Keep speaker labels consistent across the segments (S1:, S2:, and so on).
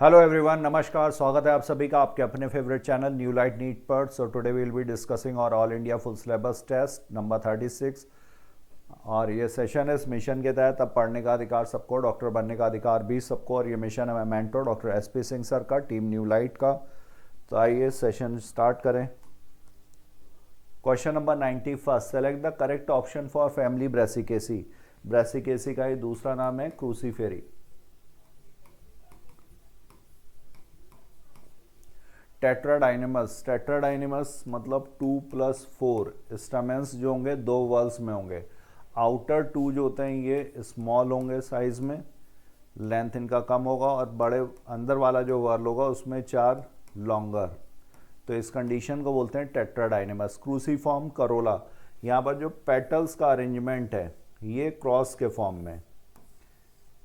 S1: Hello everyone, नमस्कार। स्वागत है आप सभी का आपके अपने favourite channel new light NEET पर। So today we will be discussing our all India full syllabus test number 36। और ये सेशन है इस मिशन के तहत अब पढ़ने का अधिकार सबको, डॉक्टर बनने का अधिकार भी सबको। और ये मिशन है मैं mentor doctor SP Singh sir का, टीम न्यू लाइट का। तो आइए सेशन स्टार्ट करें। Question number 91, select the correct option for family Brassicaceae. Brassicaceae का ही दूसरा नाम है क्रूसीफेरी। टेट्राडाइनेमस, टेट्राडाइनेमस मतलब 2+4 स्टैमेंस जो होंगे दो वॉल्स में होंगे। आउटर 2 जो होते हैं ये स्मॉल होंगे साइज में, लेंथ इनका कम होगा, और बड़े अंदर वाला जो वर्ल होगा उसमें 4 लॉन्गर। तो इस कंडीशन को बोलते हैं टेट्राडाइनेमस। क्रूसीफॉर्म करोला, यहाँ पर जो पेटल्स का अरेंजमेंट है ये क्रॉस के फॉर्म में,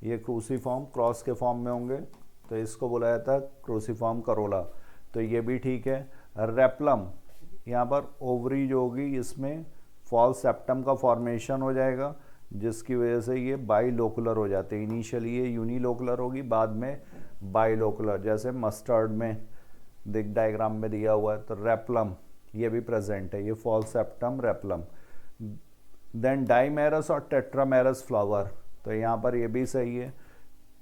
S1: ये क्रूसीफॉर्म क्रॉस के फॉर्म में होंगे, तो इसको बोला जाता है क्रूसीफॉर्म करोला। तो ये भी ठीक है। रेप्लम, यहाँ पर ओवरी जो होगी इसमें फॉल्स सेप्टम का फॉर्मेशन हो जाएगा, जिसकी वजह से ये बाइलोकुलर हो जाते हैं। इनिशियली ये यूनिलोकुलर होगी, बाद में बाइलोकुलर, जैसे मस्टर्ड में डायग्राम में दिया हुआ है। तो रेप्लम ये भी प्रेजेंट है, ये फॉल्स सेप्टम रेप्लम। देन डाइमेरस और टेट्रामेरस फ्लावर, तो यहाँ पर ये भी सही है।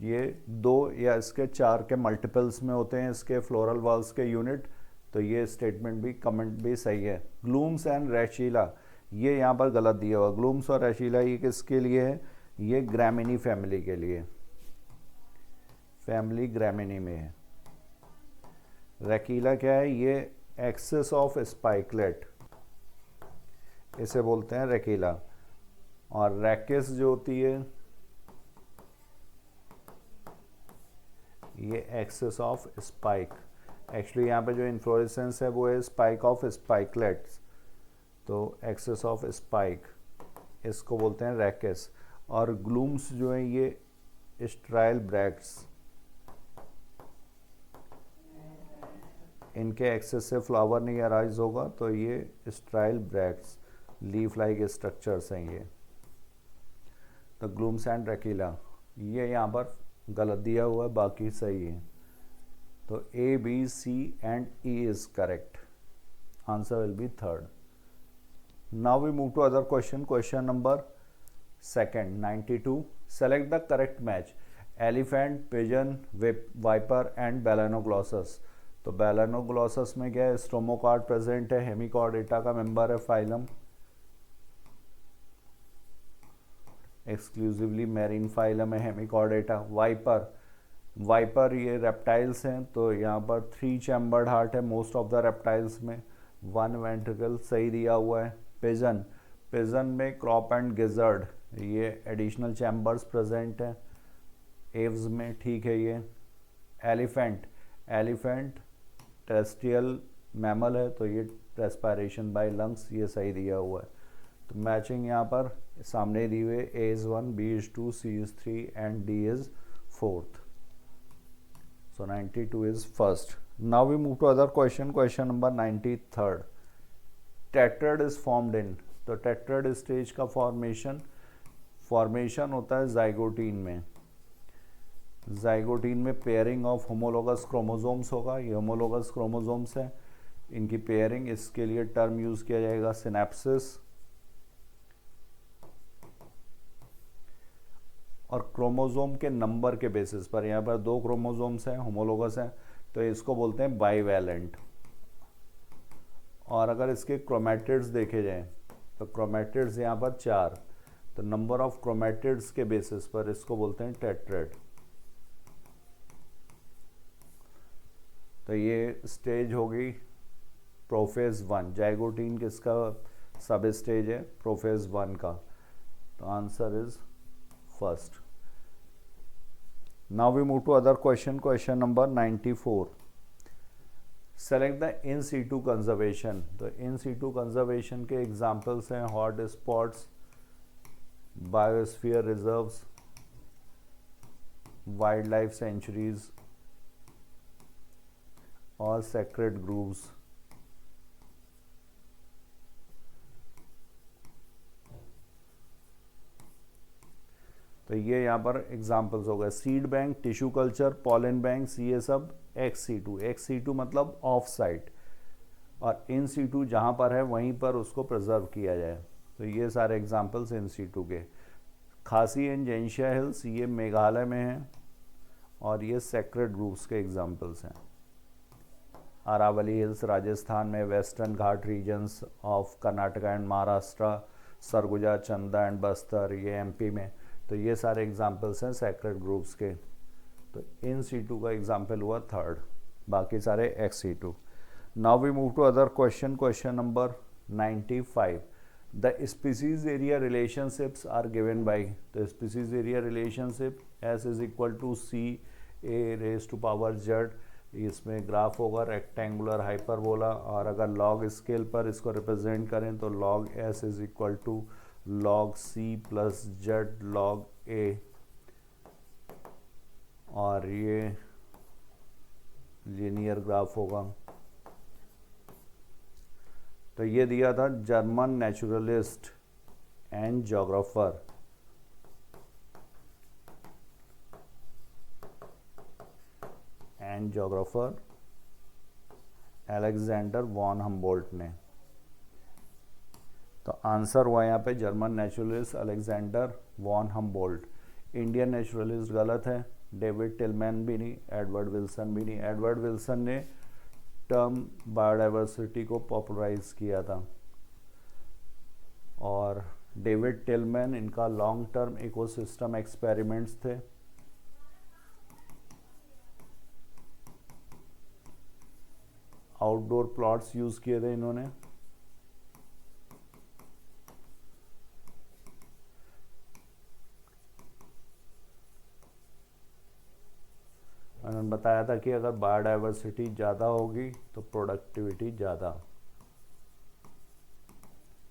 S1: ये 2 या इसके 4 के मल्टीपल्स में होते हैं इसके फ्लोरल वॉल्स के यूनिट, तो ये स्टेटमेंट भी, कमेंट भी सही है। ग्लूम्स एंड रैशीला, ये यहाँ पर गलत दिया हुआ। ग्लूम्स और रैशीला ये किसके लिए है? ये ग्रामिनी फैमिली के लिए, फैमिली ग्रामिनी में है। रैकीला क्या है? ये एक्सेस ऑफ स्पाइकलेट, इसे बोलते हैं रैकीला। और रैकेस जो होती है ये एक्सेस ऑफ स्पाइक। एक्चुअली यहाँ पे जो इन्फ्लोरेसेंस है वो है स्पाइक ऑफ स्पाइकलेट्स, तो एक्सेस ऑफ स्पाइक इसको बोलते हैं रैकेस। और ग्लूम्स जो है ये स्ट्राइल ब्रैक्ट्स, इनके एक्सेस से फ्लावर नहीं अराइज होगा, तो ये स्ट्राइल ब्रैक्ट्स लीफ लाइक स्ट्रक्चर्स हैं ये। तो ग्लूम्स एंड रैकीला ये यहाँ पर गलत दिया हुआ है, बाकी सही है। तो A B C and E is correct, answer will be third. Now we move to other question. Question number 2 92, select the correct match. Elephant, pigeon, viper and Balanoglossus. तो बेलानोग्लॉसस में क्या है? स्ट्रोमोकॉर्ड प्रेजेंट है, Hemichordata का member है phylum, exclusively marine phylum है Hemichordata. Viper, viper ये reptiles हैं, तो यहाँ पर 3 चैम्बर्ड हार्ट है मोस्ट ऑफ द रेप्टाइल्स में, 1 वेंट्रिकल सही दिया हुआ है। पिजन, पिजन में क्रॉप एंड गिजर्ड, ये एडिशनल चैम्बर्स प्रेजेंट हैं। एव्स में ठीक है ये। एलिफेंट, एलिफेंट टेरेस्ट्रियल मैमल है, तो ये रेस्पिरेशन बाय लंग्स, ये सही दिया हुआ है। तो मैचिंग यहाँ पर सामने दी हुए, A is 1, B is 2, C is 3 and D is 4th। So 92 is first. Now we move to other question. Question number 93, tetrad is formed in. तो टेट्राड स्टेज का फॉर्मेशन होता है जाइगोटीन में। जाइगोटीन में पेयरिंग ऑफ होमोलोगस क्रोमोसोम्स होगा, ये homologous chromosomes है, इनकी पेयरिंग, इसके लिए टर्म यूज किया जाएगा सिनेप्सिस। और क्रोमोसोम के नंबर के बेसिस पर, यहाँ पर 2 क्रोमोसोम्स हैं, होमोलोगस हैं, तो इसको बोलते हैं बाईवैलेंट। और अगर इसके क्रोमैटिड्स देखे जाएं तो क्रोमैटिड्स यहाँ पर 4, तो नंबर ऑफ क्रोमैटिड्स के बेसिस पर इसको बोलते हैं टेट्राड। तो ये स्टेज होगी प्रोफेज 1। जाइगोटीन किसका सब स्टेज है? प्रोफेज 1 का। तो answer is first. Now we move to other question. Question number 94, select the in situ conservation. तो in situ conservation के एग्जाम्पल्स हैं hot spots, biosphere reserves, wild life sanctuaries और sacred grooves. तो ये यहाँ पर एग्जाम्पल्स हो गए, seed bank, tissue culture, pollen banks, ये सब ex-situ। ex-situ मतलब ऑफ साइट, और इन सीटू जहाँ पर है वहीं पर उसको प्रिजर्व किया जाए। तो ये सारे एग्जाम्पल्स इन सीटू के। खासी एंड जेंशिया हिल्स ये मेघालय में है, और ये सेक्रेड ग्रुप्स के एग्जाम्पल्स हैं। अरावली हिल्स राजस्थान में, Western Ghat regions of Karnataka and Maharashtra, Surguja, Chanda and Bastar ये एमपी में। तो ये सारे एग्जाम्पल्स हैं सेक्रेड ग्रुप्स के। तो इन सीटू का एग्जाम्पल हुआ थर्ड, बाकी सारे ex situ. Now we move to other question. Question number 95, the species area relationships are given by. तो species area relationship S is equal to C A raise to power Z, इसमें graph होगा rectangular hyperbola, और अगर log scale पर इसको represent करें तो log S is equal to log C plus Z log A, और ये लीनियर ग्राफ होगा। तो ये दिया था German naturalist and geographer Alexander von Humboldt ने। तो आंसर हुआ यहाँ पे German naturalist Alexander von Humboldt. Indian naturalist गलत है, डेविड टिलमैन भी नहीं, एडवर्ड विल्सन भी नहीं। एडवर्ड विल्सन ने टर्म बायोडाइवर्सिटी को पॉपुलराइज किया था, और डेविड टिलमैन इनका लॉन्ग टर्म इकोसिस्टम एक्सपेरिमेंट्स थे। आउटडोर प्लॉट्स यूज किए थे इन्होंने। उन्होंने बताया था कि अगर बायोडाइवर्सिटी ज़्यादा होगी तो प्रोडक्टिविटी ज़्यादा,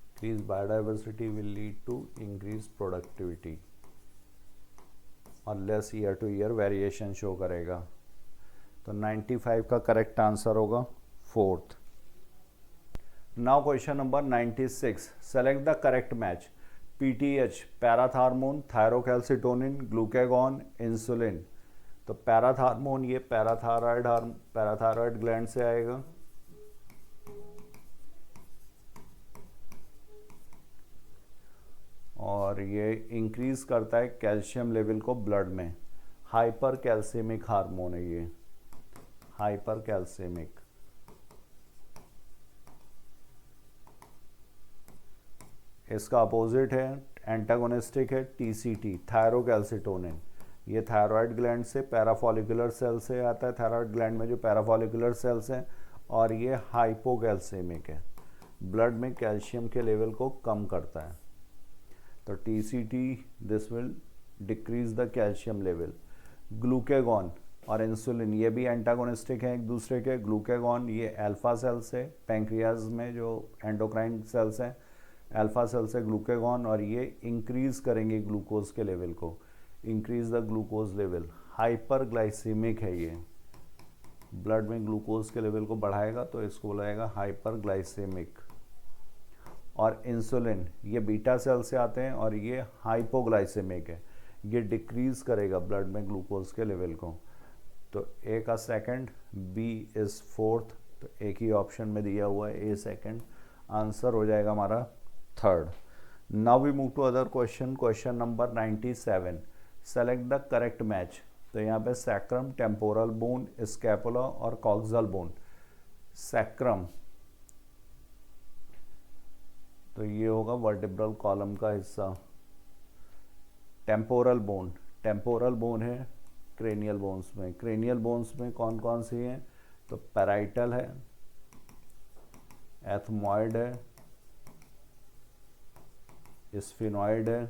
S1: increase biodiversity will lead to increase productivity, और less year to year variation show करेगा। तो 95 का करेक्ट आंसर होगा fourth. Now question number 96, select the correct match. PTH parathormone, thyrocalcitonin, glucagon, insulin. तो पैराथार्मोन ये पैराथायरॉयड ग्लैंड से आएगा, और ये इंक्रीज करता है कैल्शियम लेवल को ब्लड में। हाइपर कैल्सिमिक हार्मोन है ये, हाइपर कैल्सिमिक। इसका अपोजिट है, एंटागोनिस्टिक है, टीसीटी थायरोकैल्सिटोनिन। ये थायराइड ग्लैंड से, पैराफॉलिकुलर सेल से आता है, थायराइड ग्लैंड में जो पैराफॉलिकुलर सेल्स हैं, और ये हाइपोकैल्सेमिक है, ब्लड में कैल्शियम के लेवल को कम करता है। तो TCT this will decrease the calcium level. Glucagon और इंसुलिन ये भी एंटागोनिस्टिक हैं एक दूसरे के। ग्लूकागॉन ये अल्फा सेल्स है, पैंक्रियाज में जो एंडोक्राइन सेल्स हैं, अल्फा सेल से ग्लूकागॉन, और ये इंक्रीज करेंगे ग्लूकोज के लेवल को, increase the glucose level. Hyperglycaemic है ये, ब्लड में ग्लूकोज के लेवल को बढ़ाएगा, तो इसको बोला जाएगा हाइपरग्लाइसेमिक। और इंसुलिन ये बीटा सेल से आते हैं, और ये हाइपोग्लाइसेमिक है, ये डिक्रीज करेगा ब्लड में ग्लूकोज के लेवल को। तो ए का सेकंड, बी इज फोर्थ, तो एक ही ऑप्शन में दिया हुआ है ए सेकंड, आंसर हो जाएगा हमारा third. Now we move to other question. Question number 97, select the correct match. तो यहाँ पे सैक्रम, टेम्पोरल बोन, स्कैपुला और कॉक्सल बोन। सैक्रम तो ये होगा वर्टिब्रल कॉलम का हिस्सा। टेम्पोरल बोन है क्रेनियल बोन्स में। क्रेनियल बोन्स में कौन कौन सी हैं? तो पैराइटल है, एथमॉइड है, स्फिनॉइड है,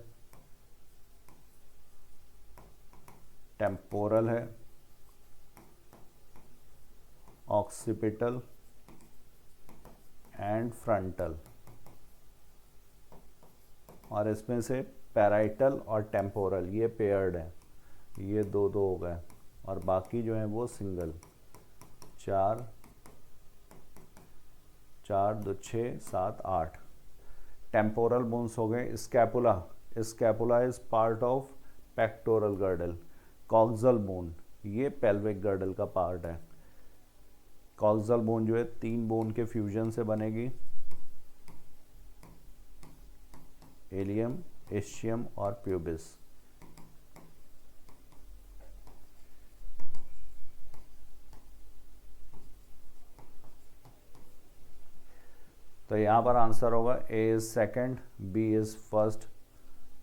S1: टेम्पोरल है, ऑक्सीपिटल एंड फ्रंटल। और इसमें से पैराइटल और टेम्पोरल ये पेयर्ड है, ये दो दो हो गए, और बाकी जो है वो सिंगल। 4 4 2 6 7 8 टेम्पोरल बोन्स हो गए। Scapula is part of pectoral girdle. Coxal bone, ये पेल्विक गर्डल का पार्ट है। कॉक्सल बोन जो है 3 बोन के फ्यूजन से बनेगी, एलियम, इस्चियम और प्यूबिस। तो यहाँ पर आंसर होगा A is second, B is first,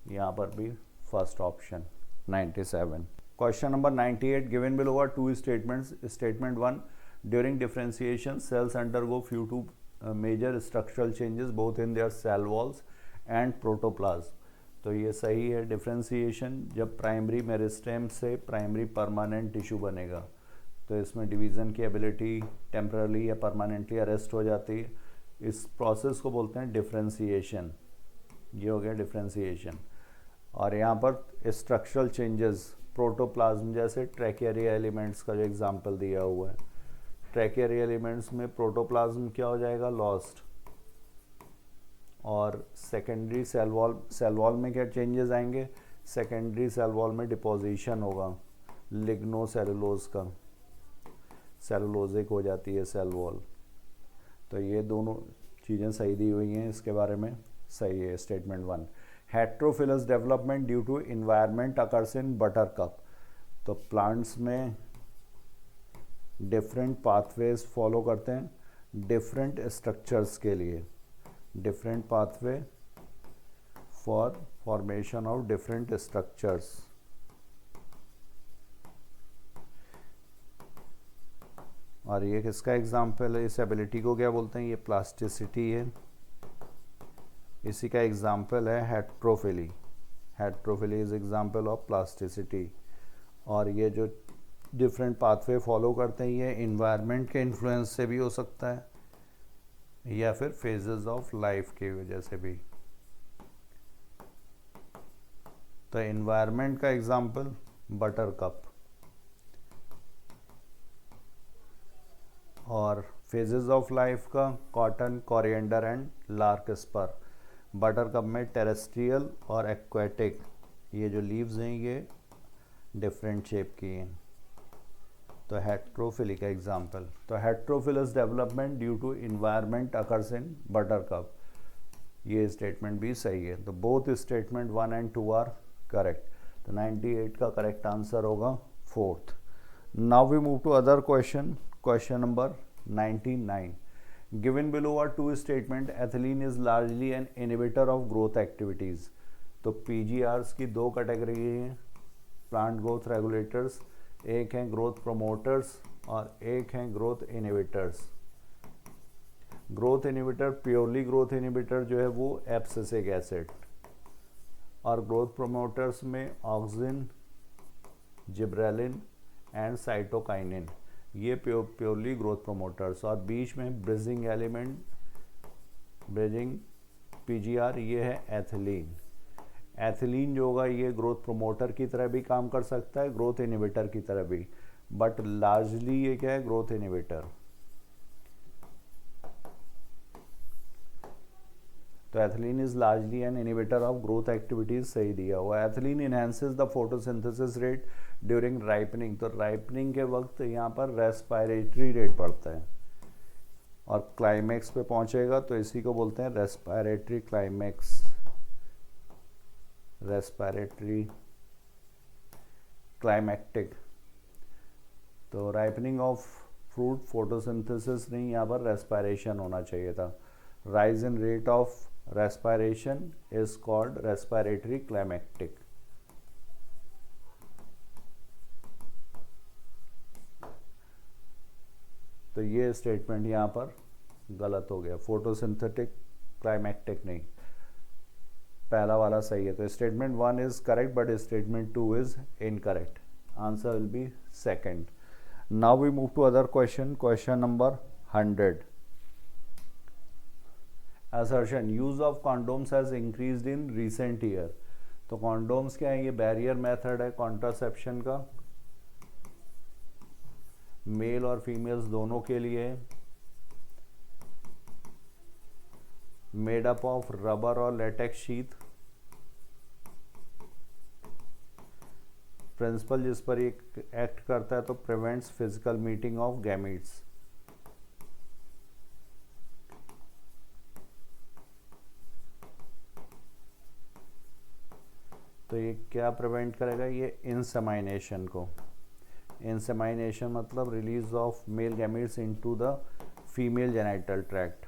S1: यहाँ पर भी first option 97। Question number 98, given below are 2 statements. Statement 1, during differentiation cells undergo few to major structural changes both in their cell walls and protoplasm. तो ये सही है। Differentiation जब primary meristem से primary permanent tissue बनेगा तो इसमें division की एबिलिटी टेम्परली या परमानेंटली अरेस्ट हो जाती है। इस प्रोसेस को बोलते हैं डिफरेंशिएशन। ये हो गया डिफरेंशिएशन। और यहाँ पर स्ट्रक्चरल चेंजेस प्रोटोप्लाज्म, जैसे ट्रैकियरिया एलिमेंट्स का जो एग्जांपल दिया हुआ है, ट्रैकियरिया एलिमेंट्स में प्रोटोप्लाज्म क्या हो जाएगा, लॉस्ट। और सेकेंडरी सेल वॉल में क्या चेंजेस आएंगे, सेकेंडरी सेल वॉल में डिपोजिशन होगा लिग्नोसेलुलोज का, सेलुलोजिक हो जाती है सेल वॉल। तो ये दोनों चीज़ें सही दी हुई हैं, इसके बारे में सही है statement 1। Heterophyllous development due to environment occurs in buttercup. तो प्लांट्स में डिफरेंट पाथवेज फॉलो करते हैं डिफरेंट स्ट्रक्चर्स के लिए, different pathway for formation of different structures. और ये किसका एग्जाम्पल है, इस एबिलिटी को क्या बोलते हैं, ये प्लास्टिसिटी है। इसी का एग्जाम्पल है heterophylly. Heterophylly is example of plasticity. और ये जो डिफरेंट पाथवे फॉलो करते हैं ये इन्वायरमेंट के इन्फ्लुएंस से भी हो सकता है या फिर फेजेस ऑफ लाइफ की वजह से भी। तो इन्वायरमेंट का एग्जाम्पल बटरकप, और फेजेस ऑफ लाइफ का कॉटन, कोरिएंडर एंड लार्कस्पर। बटरकप में टेरेस्ट्रियल और एक्वेटिक, ये जो लीव्स हैं ये डिफरेंट शेप की हैं। तो हेट्रोफिली का एग्जाम्पल। तो heterophyllous development due to environment occurs in buttercup, ये स्टेटमेंट भी सही है। तो both statement 1 and 2 are correct. तो 98 का करेक्ट आंसर होगा 4th। Now we move to other question. Question number 99, given below are 2 statement. Ethylene is largely an inhibitor of growth activities. तो PGRs की 2 कैटेगरी हैं, प्लांट ग्रोथ रेगुलेटर्स, एक हैं growth promoters और एक हैं growth inhibitors. Growth inhibitor, purely growth inhibitor जो है वो एब्सिसिक एसिड, और ग्रोथ प्रोमोटर्स में ऑक्सिन, जिब्रेलिन एंड साइटोकाइनिन, ये प्योरली ग्रोथ प्रोमोटर्स। और बीच में ब्रिजिंग एलिमेंट, ब्रिजिंग पीजीआर, ये है एथिलीन। एथिलीन जो होगा ये ग्रोथ प्रोमोटर की तरह भी काम कर सकता है, ग्रोथ इनहिबिटर की तरह भी, बट लार्जली ये क्या है, ग्रोथ इनहिबिटर। तो ethylene is largely an inhibitor of growth activities, सही दिया हुआ। Ethylene enhances the photosynthesis rate during ripening. तो राइपनिंग के वक्त यहाँ पर रेस्पायरेटरी रेट बढ़ता है और क्लाइमेक्स पे पहुंचेगा, तो इसी को बोलते हैं रेस्पायरेटरी क्लाइमेक्स, रेस्पायरेटरी क्लाइमेक्टिक। तो राइपनिंग ऑफ फ्रूट फोटोसिंथेसिस नहीं, यहाँ पर रेस्पायरेशन होना चाहिए था। Rise in rate of respiration is called respiratory climactic। तो ये स्टेटमेंट यहाँ पर गलत हो गया, फोटोसिंथेटिक क्लाइमैक्टिक नहीं, पहला वाला सही है। तो statement 1 is correct but statement 2 is incorrect. Answer will be second. Now we move to other question. Question number 100, assertion use of condoms has increased in recent year। तो कॉन्डोम्स क्या है, ये बैरियर मेथड है contraception का, mail और females दोनों के लिए, मेड अप ऑफ रबर और लेटेक्स शीथ, प्रिंसिपल जिस पर ये एक्ट करता है तो prevents physical meeting of gametes. तो ये क्या प्रिवेंट करेगा, ये इंसेमाइनेशन को। इंसेमाइनेशन मतलब release of male gametes into the female genital tract.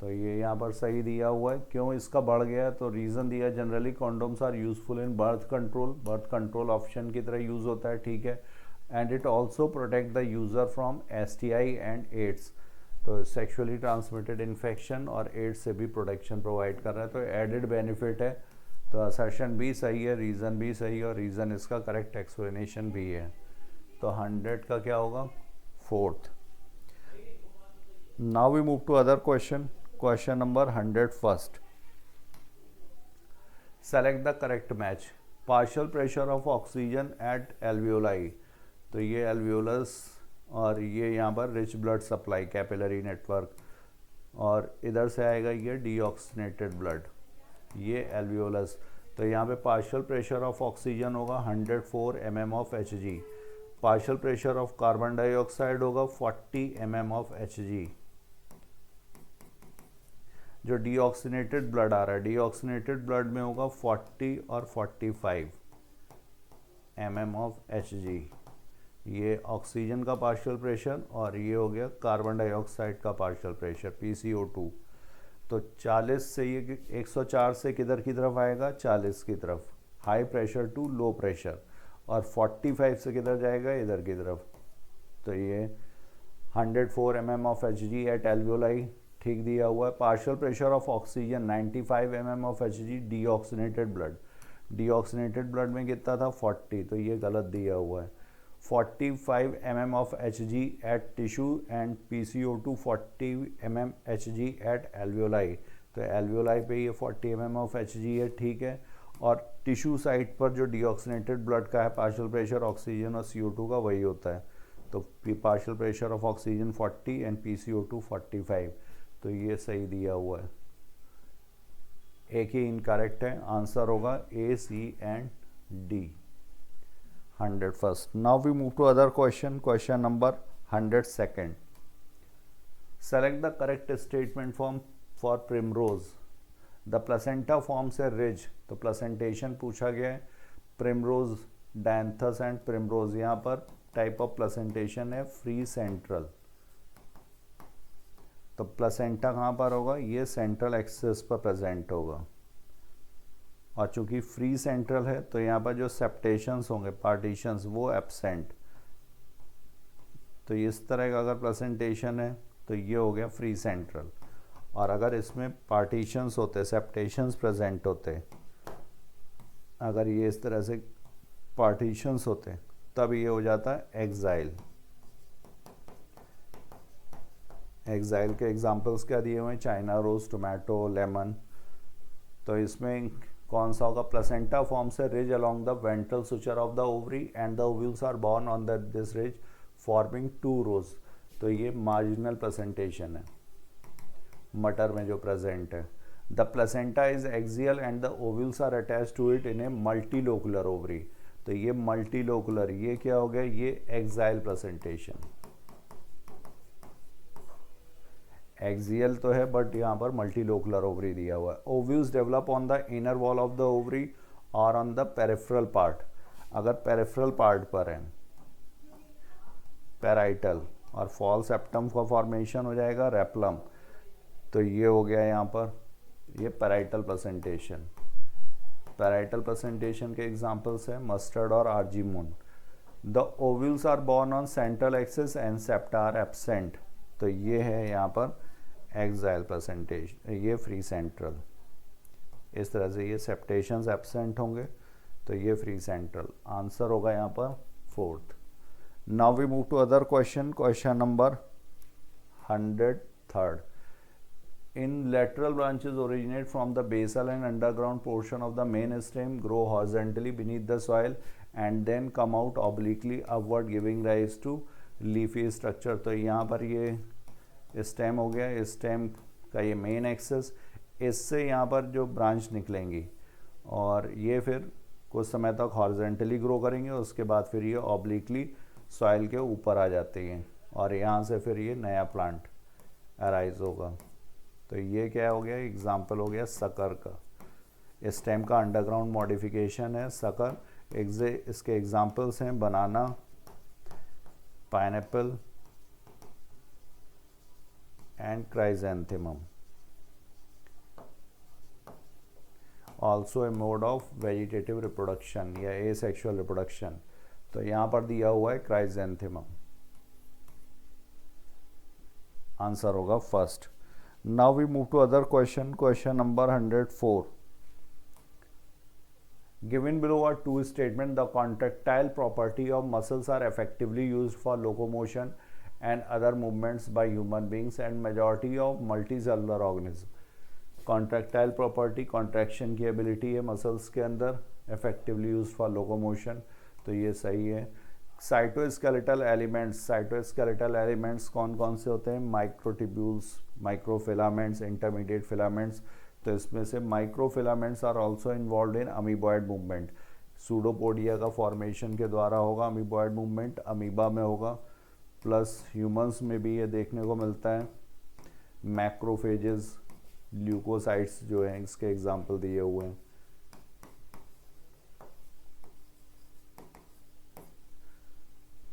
S1: तो ये यहाँ पर सही दिया हुआ है। क्यों इसका बढ़ गया है, तो रीज़न दिया generally condoms are useful in birth control option की तरह यूज़ होता है, ठीक है। And it also protect the user from STI and AIDS, तो सेक्सुअली ट्रांसमिटेड इन्फेक्शन और एड्स से भी प्रोटेक्शन प्रोवाइड कर रहा है, तो एडेड बेनिफिट है। तो असर्शन भी सही है, रीज़न भी सही है, और रीज़न इसका करेक्ट एक्सप्लेनेशन भी है। तो 100 का क्या होगा, 4th। Now we move to other question. Question number 101st। Select the correct match. Partial pressure of oxygen at alveoli, तो ये एल्वियोलस और ये यहाँ पर rich blood supply capillary network, और इधर से आएगा ये डीऑक्सीनेटेड ब्लड, ये एल्वियोलस। तो यहाँ पे पार्शियल प्रेशर ऑफ ऑक्सीजन होगा 104 mm of Hg, partial pressure of carbon dioxide होगा 40 mm ऑफ Hg। जो डीऑक्सीनेटेड ब्लड आ रहा है, डीऑक्सीनेटेड ब्लड में होगा 40 और 45 mm ऑफ Hg। ये ऑक्सीजन का पार्शियल प्रेशर, और ये हो गया कार्बन डाइऑक्साइड का पार्शियल प्रेशर PCO2। तो 40 से ये 104 से किधर की तरफ आएगा, 40 की तरफ, high pressure to low pressure, और 45 से किधर जाएगा, इधर की तरफ। तो ये 104 mm of Hg at alveoli, ठीक दिया हुआ है। Partial pressure of oxygen 95 mm of Hg deoxygenated blood, deoxygenated blood में कितना था 40, तो ये गलत दिया हुआ है। 45 mm of Hg at tissue and PCO2 40 mm Hg at alveoli, तो एल्वियोलाई पे ये 40 mm ऑफ Hg है, ठीक है। और टिश्यू साइट पर जो डीऑक्सीनेटेड ब्लड का है पार्शियल प्रेशर ऑक्सीजन और CO2 का वही होता है, तो partial pressure of oxygen 40 and PCO2 45, तो ये सही दिया हुआ है। एक ही इनकरेक्ट है, आंसर होगा A, C and D। 101st। Now we move to other question. Question number 102nd। Select the correct statement for primrose. The placenta forms a ridge, तो प्लेसेंटेशन पूछा गया है। प्रिमरोज, डायंथस एंड प्रिमरोज, यहाँ पर type of placentation है free central. तो placenta कहाँ पर होगा, ये सेंट्रल एक्सिस पर प्रेजेंट होगा, और चूंकि फ्री सेंट्रल है तो यहाँ पर जो सेप्टेशंस होंगे, पार्टीशंस, वो एब्सेंट। तो इस तरह का अगर प्रेजेंटेशन है तो ये हो गया फ्री सेंट्रल, और अगर इसमें पार्टीशंस होते, सेप्टेशंस प्रेजेंट होते, अगर ये इस तरह से पार्टीशंस होते, तब ये हो जाता है एक्साइल। एक्साइल के एग्जांपल्स क्या दिए हुए हैं, चाइना रोज, टोमेटो, लेमन। तो इसमें कौन सा होगा, placenta forms a ridge along the ventral suture of the ovary and the ovules are borne on this ridge forming 2 rows. तो ये मार्जिनल प्रेजेंटेशन है, मटर में जो प्रेजेंट है। The placenta is axile and the ovules are attach to it in a multilocular ovary. तो ये मल्टीलोकुलर, ये क्या हो गया, ये एक्साइल प्रेजेंटेशन। एक्सियल तो है बट यहाँ पर मल्टीलोकुलर ओवरी दिया हुआ है। Ovules develop on the inner wall of the ovary और ऑन द पेरिफेरल पार्ट। अगर पेरिफेरल पार्ट पर है पेराइटल, और फॉल सेप्टम का फॉर्मेशन हो जाएगा रेपलम। तो ये हो गया यहाँ पर, ये पेराइटल प्रेजेंटेशन। पेराइटल प्रेजेंटेशन के एग्जांपल्स है मस्टर्ड और argemone. The ovules are borne on central axis and septa are absent. तो ये है यहाँ पर एक्साइल प्रेजेंटेशन, ये फ्री सेंट्रल। इस तरह से ये सेप्टेशंस एब्सेंट होंगे, तो ये फ्री सेंट्रल। आंसर होगा यहाँ पर 4th। Now we move to other question. Question number 103rd। In lateral branches originate from the basal and underground portion of the main stem, grow horizontally beneath the soil and then come out obliquely upward giving rise to leafy structure। तो यहाँ पर ये stem हो गया, stem का ये main access, इससे यहाँ पर जो ब्रांच निकलेंगी और ये फिर कुछ समय तक हॉरिजेंटली ग्रो करेंगे, उसके बाद फिर ये ऑब्लिकली सॉइल के ऊपर आ जाते हैं और यहाँ से फिर ये नया प्लांट अराइज होगा। तो ये क्या हो गया, एग्जाम्पल हो गया सकर का। स्टेम का अंडरग्राउंड मॉडिफिकेशन है सकर। इसके एग्जाम्पल्स हैं banana, pineapple and chrysanthemum. Also a mode of vegetative reproduction या एसेक्सुअल रिप्रोडक्शन। तो यहाँ पर दिया हुआ है क्राइजेंथेमम, आंसर होगा first. Now we move to other question, question number 104। Given below are two statements. The contractile property of muscles are effectively used for locomotion and other movements by human beings and majority of multicellular organisms. Contractile property, contraction की ability है muscles के अंदर, effectively used for locomotion, तो ये सही है। Cytoskeletal elements, cytoskeletal elements कौन कौन से होते हैं, माइक्रोट्यूब्यूल्स, माइक्रोफिलामेंट्स, इंटरमीडिएट फिलामेंट्स। तो इसमें से microfilaments are also involve in amoeboid movement. Pseudopodia का फॉर्मेशन के द्वारा होगा अमीबॉयड मूवमेंट, अमीबा में होगा, प्लस ह्यूमंस में भी ये देखने को मिलता है। मैक्रोफेजेस, ल्यूकोसाइट्स जो हैं, इसके एग्जाम्पल दिए हुए हैं।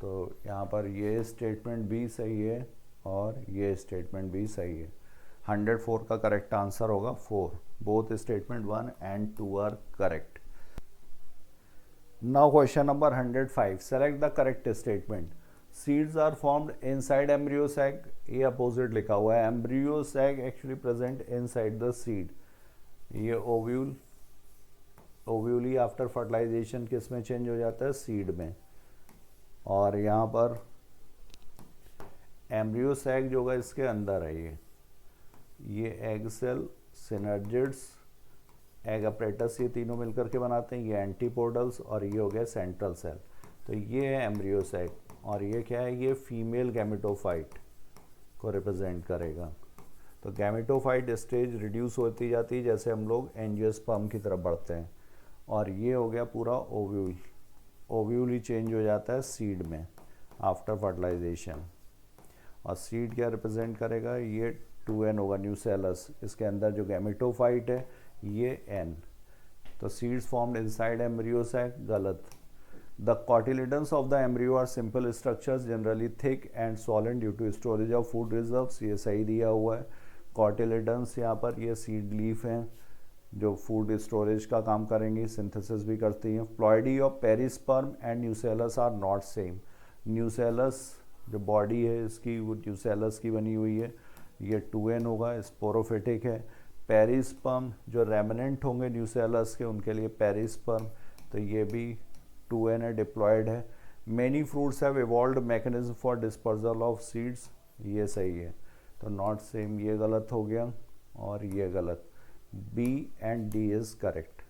S1: तो यहाँ पर ये स्टेटमेंट भी सही है और ये स्टेटमेंट भी सही है। 104 का करेक्ट आंसर होगा 4। Both statement 1 and 2 are correct. Now question number 105, select the correct statement. Seeds are formed inside embryo sac, ये अपोजिट लिखा हुआ है। Embryo sac actually present inside the seed. ये ओव्यूल, ओव्यूली आफ्टर फर्टिलाइजेशन किस में change हो जाता है, सीड में। और यहाँ पर एम्ब्रियो सैक जो होगा इसके अंदर है ये egg cell, synergids, egg apparatus, ये तीनों मिलकर के बनाते हैं। ये एंटीपोडल्स और ये हो गया सेंट्रल सेल। तो ये है एम्ब्रियो सैक और ये क्या है, ये फीमेल गैमेटोफाइट को रिप्रेजेंट करेगा। तो गैमेटोफाइट स्टेज रिड्यूस होती जाती है जैसे हम लोग एंजियोस्पर्म की तरफ बढ़ते हैं। और ये हो गया पूरा ओव्यूल, ओव्यूल ही चेंज हो जाता है सीड में आफ्टर फर्टिलाइजेशन। और सीड क्या रिप्रेजेंट करेगा, ये 2n होगा, न्यूसेलस। इसके अंदर जो गैमेटोफाइट है ये n। तो seeds formed inside embryo sac, गलत। The cotyledons of the embryo are simple structures generally thick and solid due to storage of food reserves, ये सही दिया हुआ है। कॉटिलिडन्स यहाँ पर ये सीड लीफ हैं जो फूड स्टोरेज का काम करेंगी, सिंथेसिस भी करती हैं। Ploidy of perisperm and nucellus are not same. Nucellus जो बॉडी है इसकी वो न्यूसेलस की बनी हुई है, ये 2n होगा, स्पोरोफिटिक है। पेरिस्पर्म जो रेमिनेंट होंगे न्यूसेलस के उनके लिए पेरिस्पर्म, तो ये भी 2n है, डिप्लॉयड है। Many fruits have evolved mechanism for dispersal of seeds, ये सही है। तो नॉट सेम ये गलत हो गया और ये गलत। B and D is correct.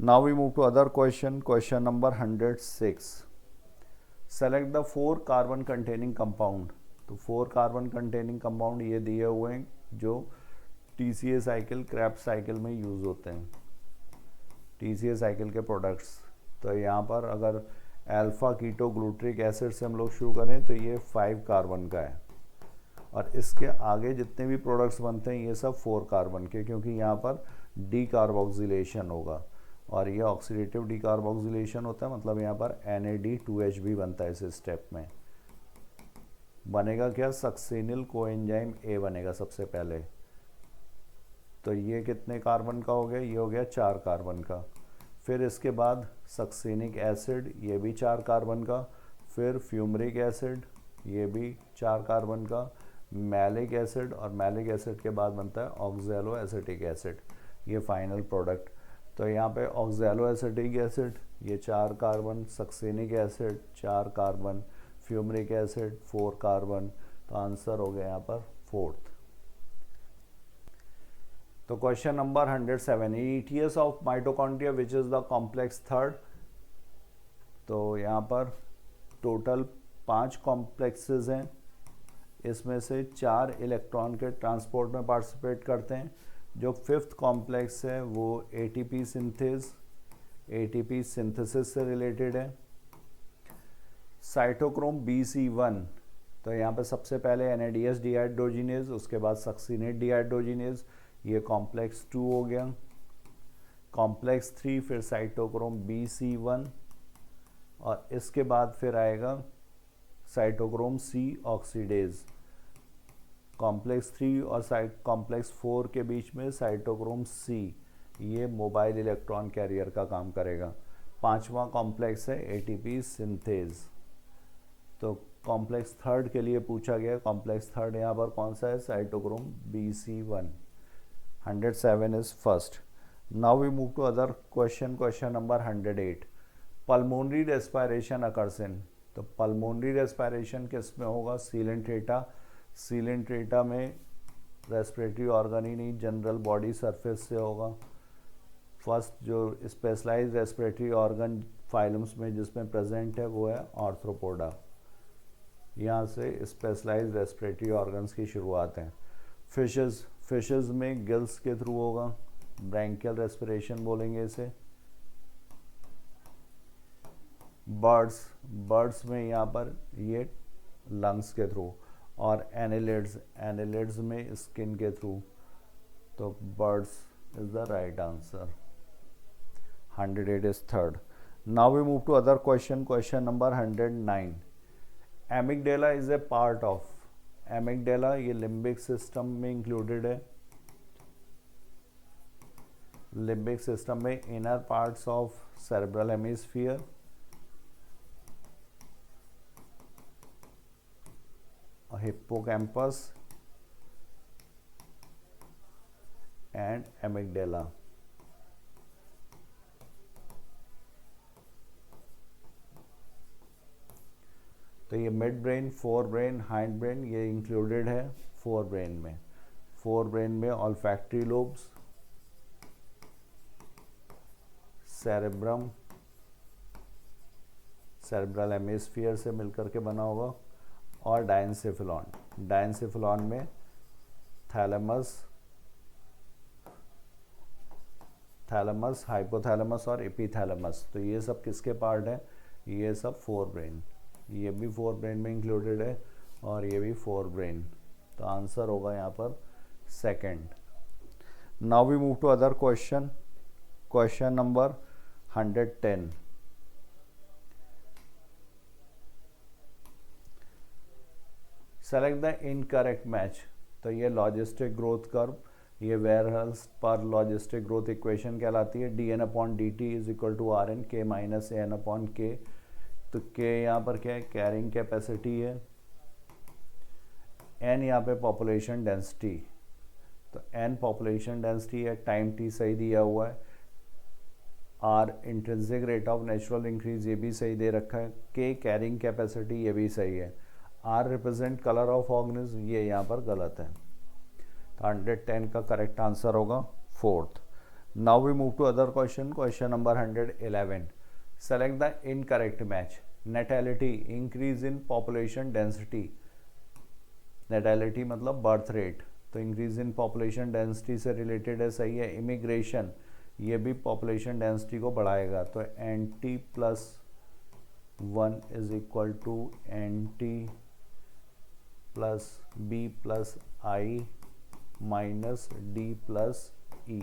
S1: Now we move to other question, question number 106. Select the 4 carbon containing compound. तो 4 कार्बन कंटेनिंग कंपाउंड ये दिए हुए हैं जो TCA साइकिल, क्रेब्स साइकिल में यूज़ होते हैं, TCA साइकिल के प्रोडक्ट्स। तो यहाँ पर अगर अल्फा कीटो ग्लूट्रिक एसिड से हम लोग शुरू करें तो ये 5 कार्बन का है और इसके आगे जितने भी प्रोडक्ट्स बनते हैं ये सब 4 कार्बन के, क्योंकि यहाँ पर डीकार्बोक्सिलेशन होगा और ये ऑक्सीडेटिव डीकार्बोक्सिलेशन होता है, मतलब यहाँ पर NAD2H भी बनता है इस स्टेप में। बनेगा क्या, सक्सेनिल कोएंजाइम A बनेगा सबसे पहले। तो ये कितने कार्बन का हो गया, ये हो गया 4 कार्बन का। फिर इसके बाद सक्सेनिक एसिड, ये भी 4 कार्बन का। फिर फ्यूमरिक एसिड, ये भी 4 कार्बन का। मैलिक एसिड, और मैलिक एसिड के बाद बनता है ऑक्सैलो एसिटिक एसिड, ये फाइनल प्रोडक्ट। तो यहाँ पे ऑक्सैलो एसिटिक एसिड ये 4 carbon, succinic acid 4 carbon, fumaric acid 4 carbon. तो आंसर हो गया यहाँ पर 4th। तो question number 107, ETS of mitochondria which is the complex third. तो यहाँ पर टोटल 5 कॉम्प्लेक्सेस हैं, इसमें से 4 इलेक्ट्रॉन के ट्रांसपोर्ट में पार्टिसिपेट करते हैं, जो फिफ्थ कॉम्प्लेक्स है वो एटीपी सिंथेसिस से रिलेटेड है। साइटोक्रोम BC1, तो यहाँ पे सबसे पहले NADH डिहाइड्रोजिनेज, उसके बाद सक्सीनेट डिहाइड्रोजिनेज, ये कॉम्प्लेक्स 2 हो गया। कॉम्प्लेक्स 3 फिर साइटोक्रोम BC1, और इसके बाद फिर आएगा साइटोक्रोम C ऑक्सीडेज। कॉम्प्लेक्स 3 और कॉम्प्लेक्स 4 के बीच में साइटोक्रोम C, ये मोबाइल इलेक्ट्रॉन कैरियर का काम करेगा। पांचवा कॉम्प्लेक्स है ATP सिंथेज। तो कॉम्प्लेक्स थर्ड के लिए पूछा गया, कॉम्प्लेक्स थर्ड यहाँ पर कौन सा है, cytochrome BC1। 107 is first. Now we move to other question number 108। Pulmonary respiration occurs in, तो पल्मोनरी रेस्पिरेशन किस में होगा, सीलेंट्रेटा। सीलेंट्रेटा में रेस्पिरेटरी ऑर्गन ही नहीं, जनरल बॉडी सरफेस से होगा। फर्स्ट जो स्पेशलाइज्ड रेस्पिरेटरी ऑर्गन फाइलम्स में जिसमें प्रेजेंट है वो है आर्थ्रोपोडा। यहाँ से स्पेशलाइज्ड रेस्पिरेटरी ऑर्गन्स की शुरुआत है। फिशेस में गिल्स के थ्रू होगा, ब्रैंकियल रेस्पिरेशन बोलेंगे इसे। बर्ड्स में यहाँ पर ये लंग्स के थ्रू, और एनिलिड्स में स्किन के थ्रू। तो birds is the right answer. 108 is third. Now we move to other question number 109। Amygdala is a part of, amygdala ये लिम्बिक सिस्टम में इंक्लूडेड है। लिम्बिक सिस्टम में inner parts of cerebral hemisphere, hippocampus and amygdala. तो ये midbrain, forebrain, hindbrain, ये included है forebrain में। Forebrain में olfactory lobes, cerebrum, cerebral hemisphere से मिलकर के बना होगा, और डायनसेफेलॉन में थैलेमस, हाइपोथैलेमस और एपिथैलेमस। तो ये सब किसके पार्ट है, ये सब फोर ब्रेन, ये भी फोर ब्रेन में इंक्लूडेड है और ये भी फोर ब्रेन। तो आंसर होगा यहाँ पर second. Now we move to other question number 110। Select the incorrect match. तो ये लॉजिस्टिक ग्रोथ कर्व, ये वेयरहाउस पर लॉजिस्टिक ग्रोथ इक्वेशन कहलाती है। dn/dt is equal to Rn k minus an/k। तो k यहाँ पर क्या है, कैरिंग कैपेसिटी है, n यहाँ पे पॉपुलेशन डेंसिटी। तो n पॉपुलेशन डेंसिटी है, टाइम t सही दिया हुआ है, r intrinsic rate of natural increase ये भी सही दे रखा है, k कैरिंग कैपेसिटी ये भी सही है, r represent colour of organism ये यहाँ पर गलत है। तो 110 का करेक्ट आंसर होगा fourth. Now we move to other question number 111। Select the incorrect match. Natality, increase in population density. Natality मतलब बर्थ रेट, तो इंक्रीज इन पॉपुलेशन डेंसिटी से रिलेटेड है, सही है। इमिग्रेशन, ये भी पॉपुलेशन डेंसिटी को बढ़ाएगा, तो NT+1 is equal to NT+B+I minus D+E।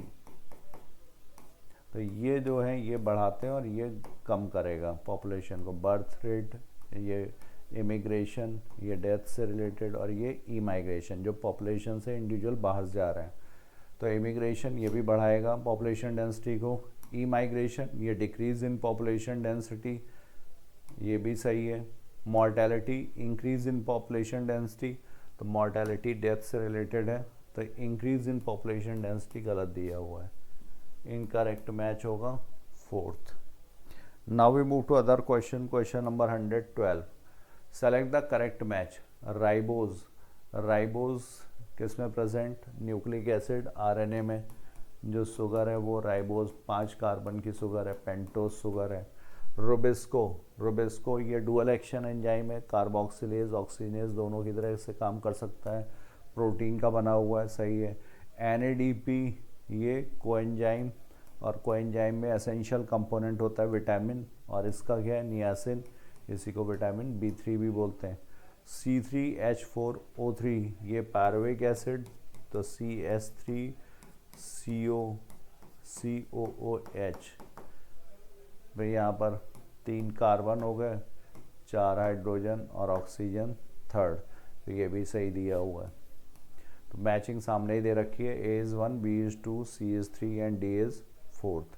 S1: तो ये जो है ये बढ़ाते हैं और ये कम करेगा पॉपुलेशन को। बर्थ रेट, ये इमिग्रेशन, ये डेथ से रिलेटेड, और ये ई माइग्रेशन जो पॉपुलेशन से इंडिविजुअल बाहर जा रहे हैं। तो इमिग्रेशन ये भी बढ़ाएगा पॉपुलेशन डेंसिटी को। ई माइग्रेशन ये डिक्रीज इन पॉपुलेशन डेंसिटी, ये भी सही है। Mortality, increase in population density, तो मॉर्टेलिटी डेथ से रिलेटेड है, तो इंक्रीज इन पॉपुलेशन डेंसिटी गलत दिया हुआ है। इनकरेक्ट मैच होगा fourth. Now we move to other question number 112। Select the correct match. Ribose किस में प्रेजेंट, न्यूक्लिक एसिड, आरएनए में। जो शुगर है वो राइबोज 5 कार्बन की शुगर है, पेंटोज शुगर है। रुबिस्को ये डुअल एक्शन एंजाइम है, कार्बोक्सिलेज ऑक्सीनेज दोनों की तरह से काम कर सकता है, प्रोटीन का बना हुआ है, सही है। NADP ये कोएंजाइम, और कोएंजाइम में एसेंशियल कंपोनेंट होता है विटामिन, और इसका क्या है नियासिन, इसी को विटामिन B3 भी बोलते हैं। C3H4O3 ये पायरुविक एसिड, तो CH3COOH भाई यहाँ पर 3 कार्बन हो गए, 4 हाइड्रोजन और ऑक्सीजन थर्ड, तो ये भी सही दिया हुआ है। तो मैचिंग सामने ही दे रखी है, A is 1, B is 2, C is 3 and D is 4th.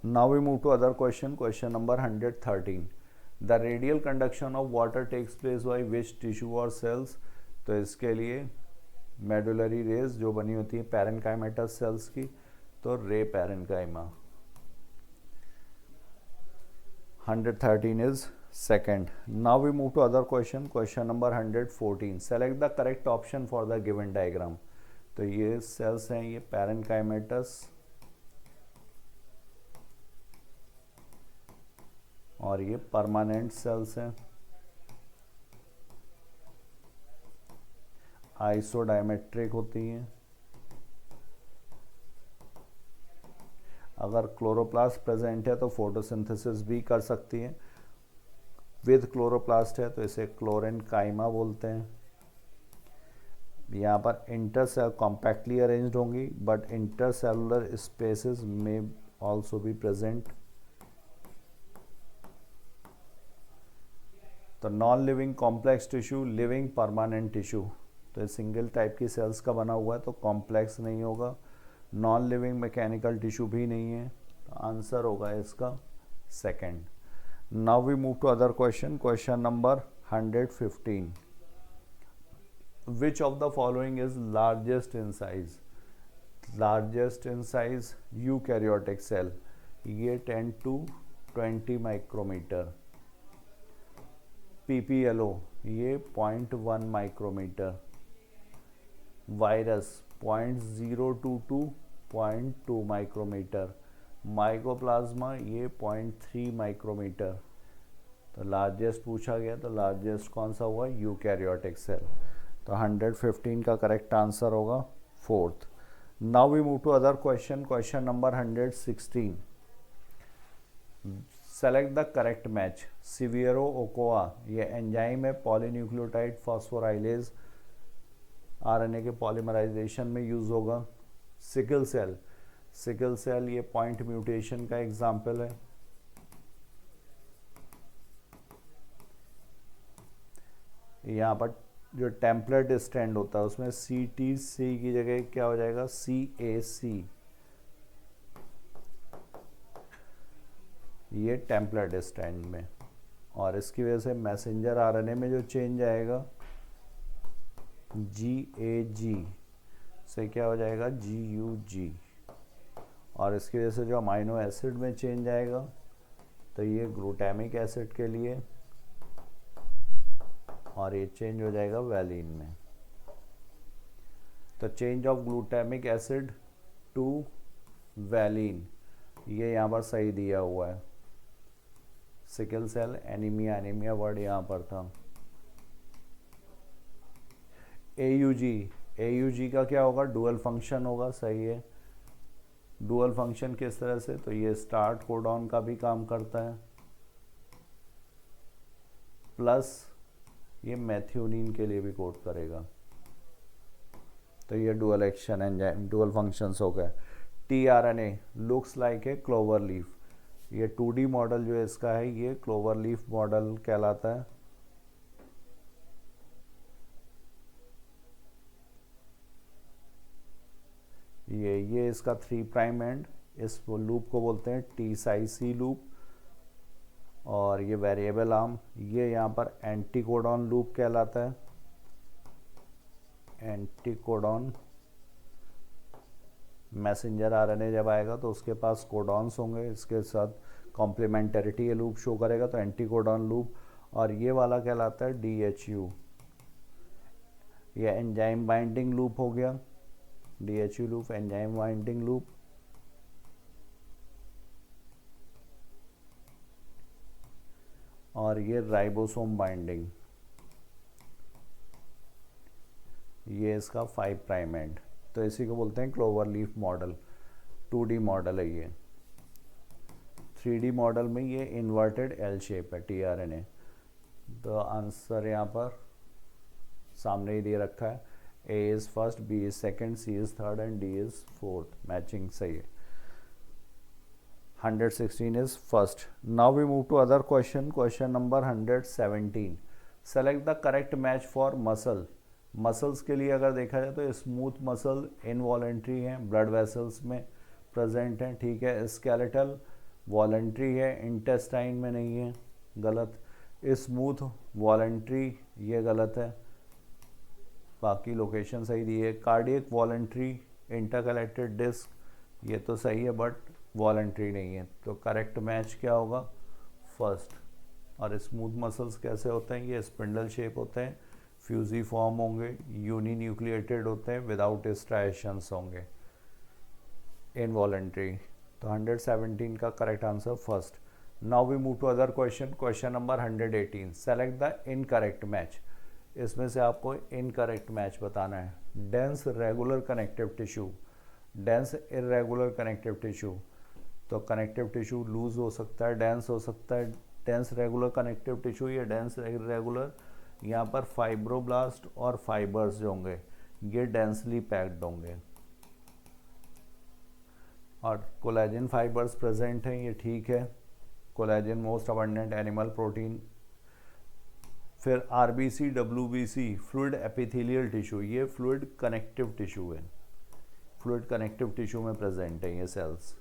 S1: Now we move to other question number 113. The radial conduction of water takes place by which tissue or cells? तो इसके लिए मेडुलरी रेज जो बनी होती है parenchymatous sales की, तो रे parenchyma. 113 is second. Now we move to other question number 114. Select the correct option for the given diagram. तो ये सेल्स हैं, ये पैरेनकाइमेटस और ये परमानेंट सेल्स हैं, आइसोडायमेट्रिक होती हैं। अगर क्लोरोप्लास्ट प्रेजेंट है तो फोटोसिंथेसिस भी कर सकती है, विद क्लोरोप्लास्ट है तो इसे क्लोरेनकाइमा बोलते हैं। यहाँ पर इंटरसेल कॉम्पैक्टली अरेंज्ड होंगी, बट इंटरसेलुलर स्पेसेस में ऑल्सो भी प्रेजेंट। तो non living complex tissue, living permanent tissue, तो ये सिंगल टाइप की सेल्स का बना हुआ है तो कॉम्प्लेक्स नहीं होगा। नॉन लिविंग मैकेनिकल टिश्यू भी नहीं है, तो आंसर होगा इसका second. Now we move to other question number 115. Which of the following is largest in size? Largest in size eukaryotic cell, ये 10 to 20 माइक्रोमीटर। PPLO ये 0.1 micrometre. Virus 0.022 to 0.2 micrometre. Mycoplasma ये 0.3 micrometer. तो largest पूछा गया, तो largest कौन सा हुआ? Eukaryotic cell. तो 115 का करेक्ट आंसर होगा fourth. Now we move to other question number 116. Select the correct match. Severo Ochoa ये एंजाइम है, पॉलीन्यूक्लियोटाइड फॉस्फोराइलेज, आरएनए के पॉलीमराइजेशन में यूज होगा। सिकल सेल ये पॉइंट म्यूटेशन का एग्जाम्पल है। यहाँ पर जो टेम्पलेट स्टैंड होता है उसमें CTC की जगह क्या हो जाएगा? CAC, ये टेम्पलेट स्टैंड में, और इसकी वजह से मैसेंजर आरएनए में जो चेंज आएगा GAG से क्या हो जाएगा? GUG, और इसकी वजह से जो अमाइनो एसिड में चेंज आएगा तो ये ग्लूटामिक एसिड के लिए, और ये चेंज हो जाएगा वैलिन में। तो change of glutamic acid to valine, ये यहाँ पर सही दिया हुआ है। सिकल सेल एनीमिया वर्ड यहाँ पर था। AUG का क्या होगा? डुअल फंक्शन होगा, सही है। डुअल फंक्शन किस तरह से? तो ये स्टार्ट कोडॉन का भी काम करता है, प्लस ये मैथ्यूनिन के लिए भी कोड करेगा। तो ये dual action enzyme, dual functions हो गए। tRNA looks like a clover leaf, ये 2D मॉडल जो इसका है ये क्लोवर लीफ मॉडल कहलाता है। ये इसका 3 प्राइम एंड, इस लूप को बोलते हैं T-Ci-C लूप, और ये वेरिएबल आर्म, ये यहाँ पर एंटीकोडॉन लूप कहलाता है। एंटीकोडॉन मैसेंजर आरएनए जब आएगा तो उसके पास कोडॉन्स होंगे, इसके साथ कॉम्प्लीमेंटरिटी ये लूप शो करेगा, तो एंटीकोडॉन लूप। और ये वाला कहलाता है DHU, ये एंजाइम बाइंडिंग लूप हो गया। DHU loop enzyme binding loop. और ये राइबोसोम बाइंडिंग। ये इसका 5 प्राइम एंड, तो इसी को बोलते हैं clover leaf model. 2D model है ये। 3D मॉडल में ये इन्वर्टेड एल शेप है tRNA। तो आंसर यहाँ पर सामने ही दे रखा है, A is first, B is second, C is third and D is fourth. Matching सही है। 116 is first. Now we move to other question. Question number 117. Select the correct match for muscle. Muscles के लिए अगर देखा जाए तो smooth muscle involuntary हैं, blood vessels में प्रेजेंट हैं, ठीक है। स्केलेटल वॉलेंट्री है, इंटेस्टाइन में नहीं है, गलत। स्मूथ वॉलेंट्री ये गलत है, बाकी लोकेशन सही दी है। कार्डियक वॉलेंट्री, इंटरकलेक्टेड डिस्क ये तो सही है बट वॉलेंट्री नहीं है, तो करेक्ट मैच क्या होगा? फर्स्ट। और स्मूथ मसल्स कैसे होते हैं? ये स्पिंडल शेप होते हैं, फ्यूजीफॉर्म होंगे, यूनिन्यूक्लिएटेड होते हैं, विदाउट स्ट्राइएशंस होंगे, इनवॉलेंट्री। तो 117 का correct answer first. Now we move to other question. Question number 118। Select the incorrect match. इसमें से आपको इनकरेक्ट मैच बताना है। Dense regular connective tissue, dense irregular connective tissue. तो कनेक्टिव टिश्यू लूज हो सकता है, डेंस हो सकता है। डेंस रेगुलर कनेक्टिव टिश्यू या डेंस इरेगुलर, यहाँ पर फाइब्रोब्लास्ट और फाइबर्स जो होंगे ये डेंसली पैक्ड होंगे, और कोलेजन फाइबर्स प्रेजेंट हैं, ये ठीक है। Collagen most abundant animal protein. फिर RBC, WBC, fluid epithelial tissue, ये फ्लूइड कनेक्टिव टिश्यू है, फ्लूइड कनेक्टिव टिश्यू में प्रेजेंट है ये cells.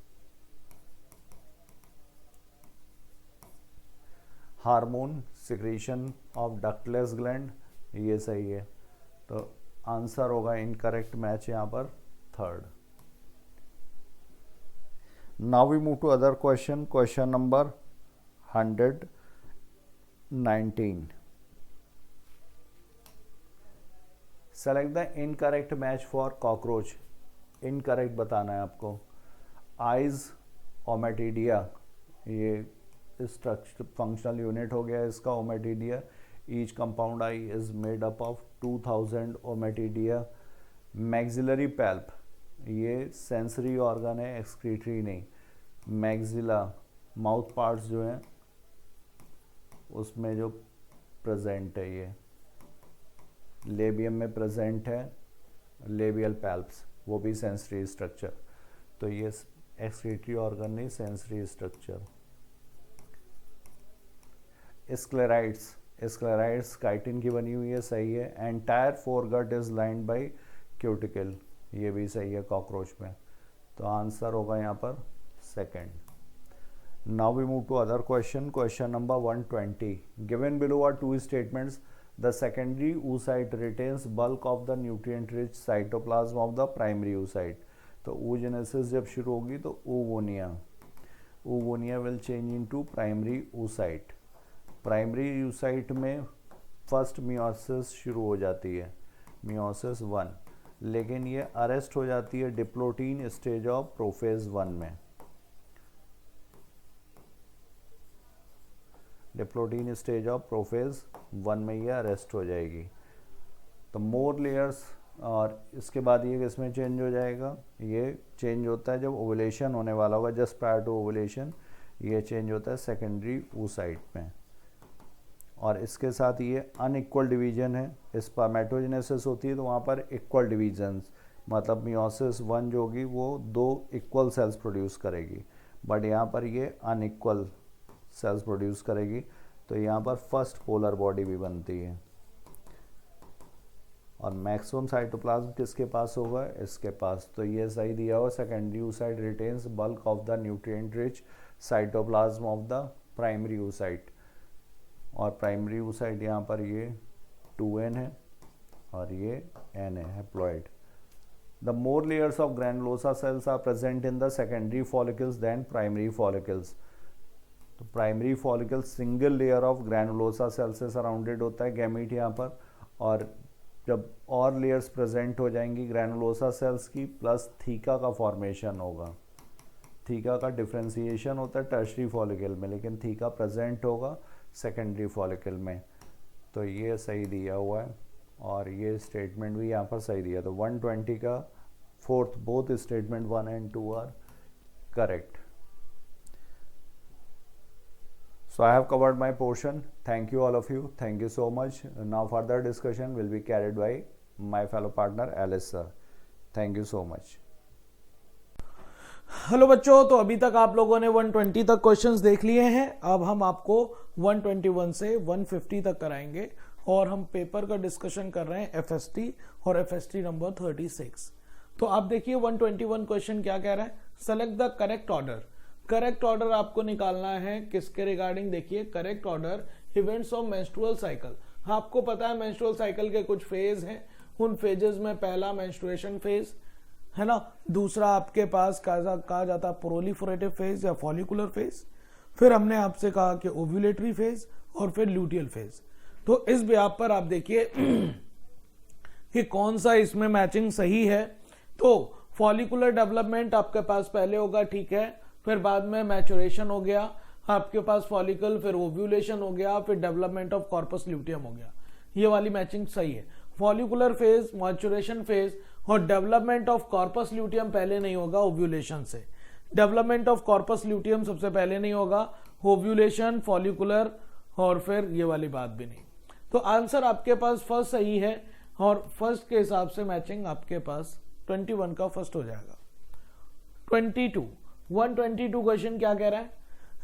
S1: Hormone secretion of ductless gland, ये सही है, तो आंसर होगा इनकरेक्ट मैच यहाँ पर third. Now we move to other question. Question number 119। Select the incorrect match for cockroach. Incorrect बताना है आपको। आइज ओमेटिडिया, ये स्ट्रक्चर फंक्शनल यूनिट हो गया इसका ommatidia. Each compound eye is made up of 2000 ommatidia. Maxillary palp, ये sensory organ है, excretory नहीं। मैक्सिला माउथ पार्ट्स जो हैं उसमें जो प्रेजेंट है, ये लेबियम में प्रेजेंट है, लेबियल पैल्प्स, वो भी सेंसरी स्ट्रक्चर। तो ये एक्सक्रीटरी ऑर्गन नहीं, sensory structure. Sclereids, sclereids chitin की बनी हुई है, सही है। Entire foregut is lined by cuticle, ये भी सही है कॉकरोच में, तो आंसर होगा यहाँ पर second. Now we move to other question. Question number 120। Given below are two statements. The secondary oocyte retains bulk of the nutrient rich cytoplasm of the primary oocyte। तो oogenesis जब शुरू होगी तो oogonia will change into primary oocyte। Primary oocyte में first meiosis शुरू हो जाती है, मियोसिस 1, लेकिन ये अरेस्ट हो जाती है डिप्लोटीन स्टेज ऑफ प्रोफेज 1 में। डिप्लोटीन स्टेज ऑफ प्रोफेज 1 में ये अरेस्ट हो जाएगी। तो मोर लेयर्स, और इसके बाद ये किसमें चेंज हो जाएगा? ये चेंज होता है जब ओवुलेशन होने वाला होगा, जस्ट प्रायर टू ओवुलेशन ये चेंज होता है सेकेंडरी oocyte में। और इसके साथ ये अनइक्वल डिवीजन है। स्पर्मेटोजेनेसिस होती है तो वहाँ पर इक्वल डिवीजन्स, मतलब मियोसिस 1 जो होगी वो 2 इक्वल सेल्स प्रोड्यूस करेगी, बट यहाँ पर ये अनइक्वल सेल्स प्रोड्यूस करेगी। तो यहाँ पर फर्स्ट पोलर बॉडी भी बनती है। और मैक्सिमम साइटोप्लाज्म किसके पास होगा? इसके पास, तो ये सही दिया हुआ। Secondary oocyte retains bulk of the nutrient rich cytoplasm of the primary oocyte। और प्राइमरी oocyte यहाँ पर ये 2n है और ये n है, haploid. The more layers of granulosa cells are present in the secondary follicles than primary follicles. तो primary follicle single layer of granulosa cell से सराउंडेड होता है गैमीट यहाँ पर, और जब और लेयर्स प्रेजेंट हो जाएंगी ग्रैनुलोसा सेल्स की, प्लस थीका का फॉर्मेशन होगा। थीका का डिफ्रेंसिएशन होता है टर्शरी फॉलिकल में, लेकिन थीका प्रेजेंट होगा सेकेंडरी फॉलिकल में। तो ये सही दिया हुआ है और ये स्टेटमेंट भी यहाँ पर सही दिया, तो 120 का fourth, both statement 1 and 2 are correct. So I have covered my portion. Thank you all of you. Thank you so much. Now further discussion will be carried by my fellow partner Alice sir. Thank you so much.
S2: Hello बच्चों, तो अभी तक आप लोगों ने 120 तक questions देख लिए हैं. अब हम आपको 121 से 150 तक कराएंगे और हम पेपर का डिस्कशन कर रहे हैं एफएसटी और एफएसटी नंबर 36. तो आप देखिए 121 क्वेश्चन क्या कह रहा है. Select the correct order. Correct order आपको निकालना है किसके रिगार्डिंग. देखिए correct order events of menstrual cycle. आपको पता है मेंस्ट्रुअल साइकिल के कुछ फेज हैं. उन फेजेस में पहला मेंस्ट्रुएशन फेज है ना, दूसरा आपके पास कहा जाता है प्रोलिफरेटिव फेज या फॉलिकुलर फेज, फिर हमने आपसे कहा कि ओव्यूलेटरी फेज और फिर ल्यूटियल फेज. तो इस ब्याप पर आप देखिए कि कौन सा इसमें मैचिंग सही है. तो फॉलिकुलर डेवलपमेंट आपके पास पहले होगा, ठीक है, फिर बाद में मैचुरेशन हो गया आपके पास फॉलिकल, फिर ओव्यूलेशन हो गया, फिर डेवलपमेंट ऑफ कॉर्पस ल्यूटियम हो गया. ये वाली मैचिंग सही है. फॉलिकुलर फेज, मैचुरेशन फेज और डेवलपमेंट ऑफ कॉर्पस ल्यूटियम पहले नहीं होगा ओव्यूलेशन से. डेवलपमेंट ऑफ कॉर्पस ल्यूटियम सबसे पहले नहीं होगा, ओव्यूलेशन, फॉलिकुलर और फिर ये वाली बात भी नहीं. तो आंसर आपके पास फर्स्ट सही है और फर्स्ट के हिसाब से मैचिंग आपके पास 21 का फर्स्ट हो जाएगा. 122 क्वेश्चन क्या कह रहा है.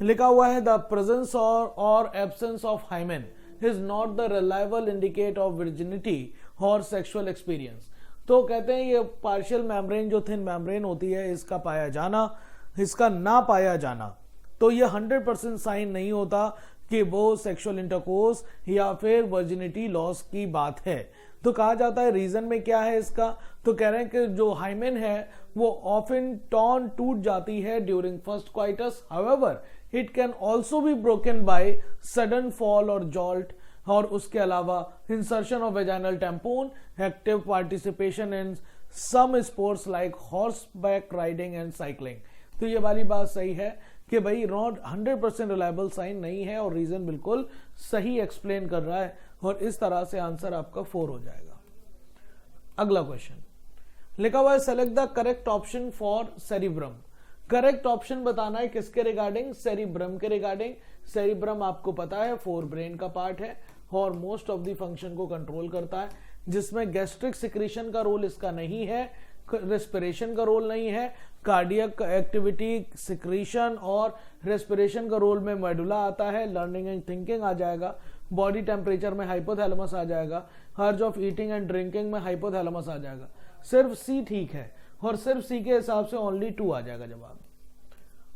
S2: लिखा हुआ है द प्रेजेंस और absence of hymen is not the reliable indicate of virginity और सेक्सुअल एक्सपीरियंस. तो कहते हैं ये पार्शियल मेम्ब्रेन जो थिन मेम्ब्रेन होती है, इसका पाया जाना, इसका ना पाया जाना, तो ये 100% साइन नहीं होता कि वो सेक्सुअल इंटरकोर्स या फिर वर्जिनिटी लॉस की बात है. तो कहा जाता है रीजन में क्या है इसका. तो कह रहे हैं कि जो हाइमेन है वो ऑफन टॉर्न, टूट जाती है during first coitus. However it can also be broken by sudden fall और जॉल्ट. और उसके अलावा insertion of vaginal tampon, active participation in some sports like horse back riding and cycling. तो ये वाली बात सही है कि भाई नॉट 100% रिलायबल साइन नहीं है और रीजन बिल्कुल सही एक्सप्लेन कर रहा है और इस तरह से आंसर आपका 4 हो जाएगा. अगला क्वेश्चन लिखा हुआ है select the correct option for cerebrum. Correct option बताना है किसके रिगार्डिंग, सेरिब्रम के रिगार्डिंग. सेरिब्रम आपको पता है फोर ब्रेन का पार्ट है और मोस्ट ऑफ द फंक्शन को कंट्रोल करता है, जिसमें गैस्ट्रिक सिक्रीशन का रोल इसका नहीं है, रेस्पिरेशन का रोल नहीं है, कार्डियक एक्टिविटी, सिक्रीशन और रेस्पिरेशन का रोल में मेडुला आता है, लर्निंग एंड थिंकिंग आ जाएगा, बॉडी टेम्परेचर में हाइपोथैलेमस आ जाएगा, अर्ज ऑफ ईटिंग एंड ड्रिंकिंग में हाइपोथैलेमस आ जाएगा. सिर्फ सी ठीक है और सिर्फ सी के हिसाब से ओनली 2 आ जाएगा जवाब.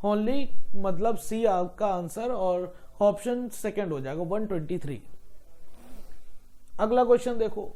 S2: ओनली मतलब सी आपका आंसर और ऑप्शन सेकंड हो जाएगा 123. अगला क्वेश्चन देखो,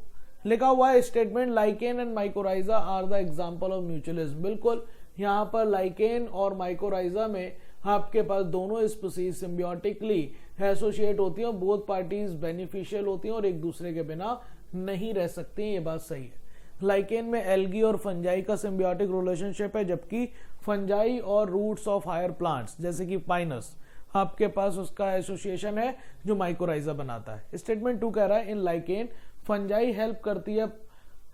S2: लिखा हुआ है statement lichen and mycorrhiza are the example of mutualism. बिल्कुल यहां पर लाइकेन और माइकोराइजा में आपके पास दोनों स्पीसीज सिम्बियोटिकली एसोसिएट होती हैं, बोथ पार्टीज बेनिफिशियल होती हैं और एक दूसरे के बिना नहीं रह सकती हैं. ये बात सही है. लाइकेन में एल्गी और फंजाई का सिम्बियोटिक रिलेशनशिप है, जबकि फंजाई और रूट्स ऑफ हायर प्लांट्स जैसे कि पाइनस आपके पास उसका एसोसिएशन है जो माइकोराइजा बनाता है. स्टेटमेंट 2 कह रहा है इन लाइकेन फंजाई हेल्प करती है,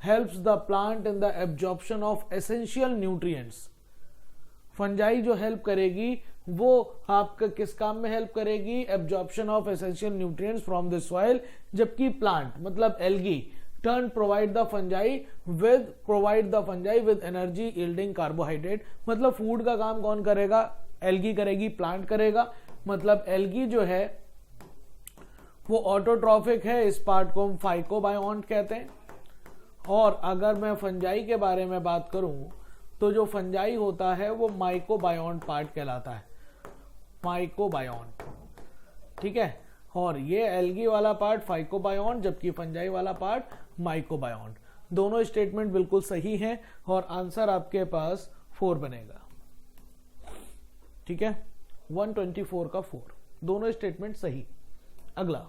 S2: helps the plant in the absorption of essential nutrients. Fungi जो हेल्प करेगी वो आपका किस काम में हेल्प करेगी, absorption of essential nutrients from the soil, जबकि प्लांट मतलब algae turn provide the fungi with energy yielding carbohydrate. मतलब फूड का काम कौन करेगा, एल्गी करेगी, प्लांट करेगा. मतलब एल्गी जो है वो ऑटोट्रॉफिक है, इस पार्ट को हम फाइकोबायोन्ट कहते हैं. और अगर मैं फंजाई के बारे में बात करूं तो जो फंजाई होता है वो माइकोबायोन्ट पार्ट कहलाता है, माइकोबायोन्ट. ठीक है, और ये एल्गी वाला पार्ट फाइकोबायोन्ट, जबकि फंजाई वाला पार्ट माइकोबायोन्ट. दोनों स्टेटमेंट बिल्कुल सही हैं और आंसर आपके पास 4 बनेगा. ठीक है, 124 का 4, दोनों स्टेटमेंट सही. अगला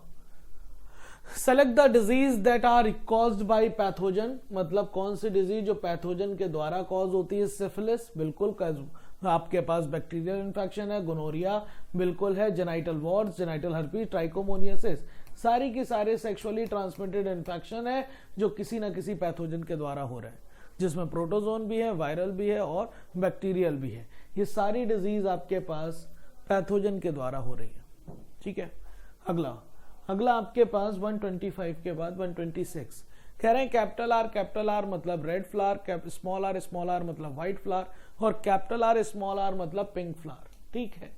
S2: select the disease that are caused by pathogen. मतलब कौन सी डिजीज जो पैथोजन के द्वारा कॉज होती है. सिफिलिस बिल्कुल, आपके पास बैक्टीरियल इन्फेक्शन है. गोनोरिया बिल्कुल है. Genital wards, genital herpes, trichomoniasis. सारी की सारे सेक्सुअली ट्रांसमिटेड इन्फेक्शन है जो किसी ना किसी पैथोजन के द्वारा हो रहे हैं, जिसमें प्रोटोजोन भी है, वायरल भी है और बैक्टीरियल भी है। ये सारी डिजीज आपके पास पैथोजन के द्वारा हो रही है। ठीक है, अगला आपके पास 125 के बाद 126 कह रहे हैं कैपिटल आर मतलब रेड फ्लावर, स्मॉल आर मतलब व्हाइट फ्लावर और कैपिटल आर मतलब पिंक फ्लावर। ठीक है,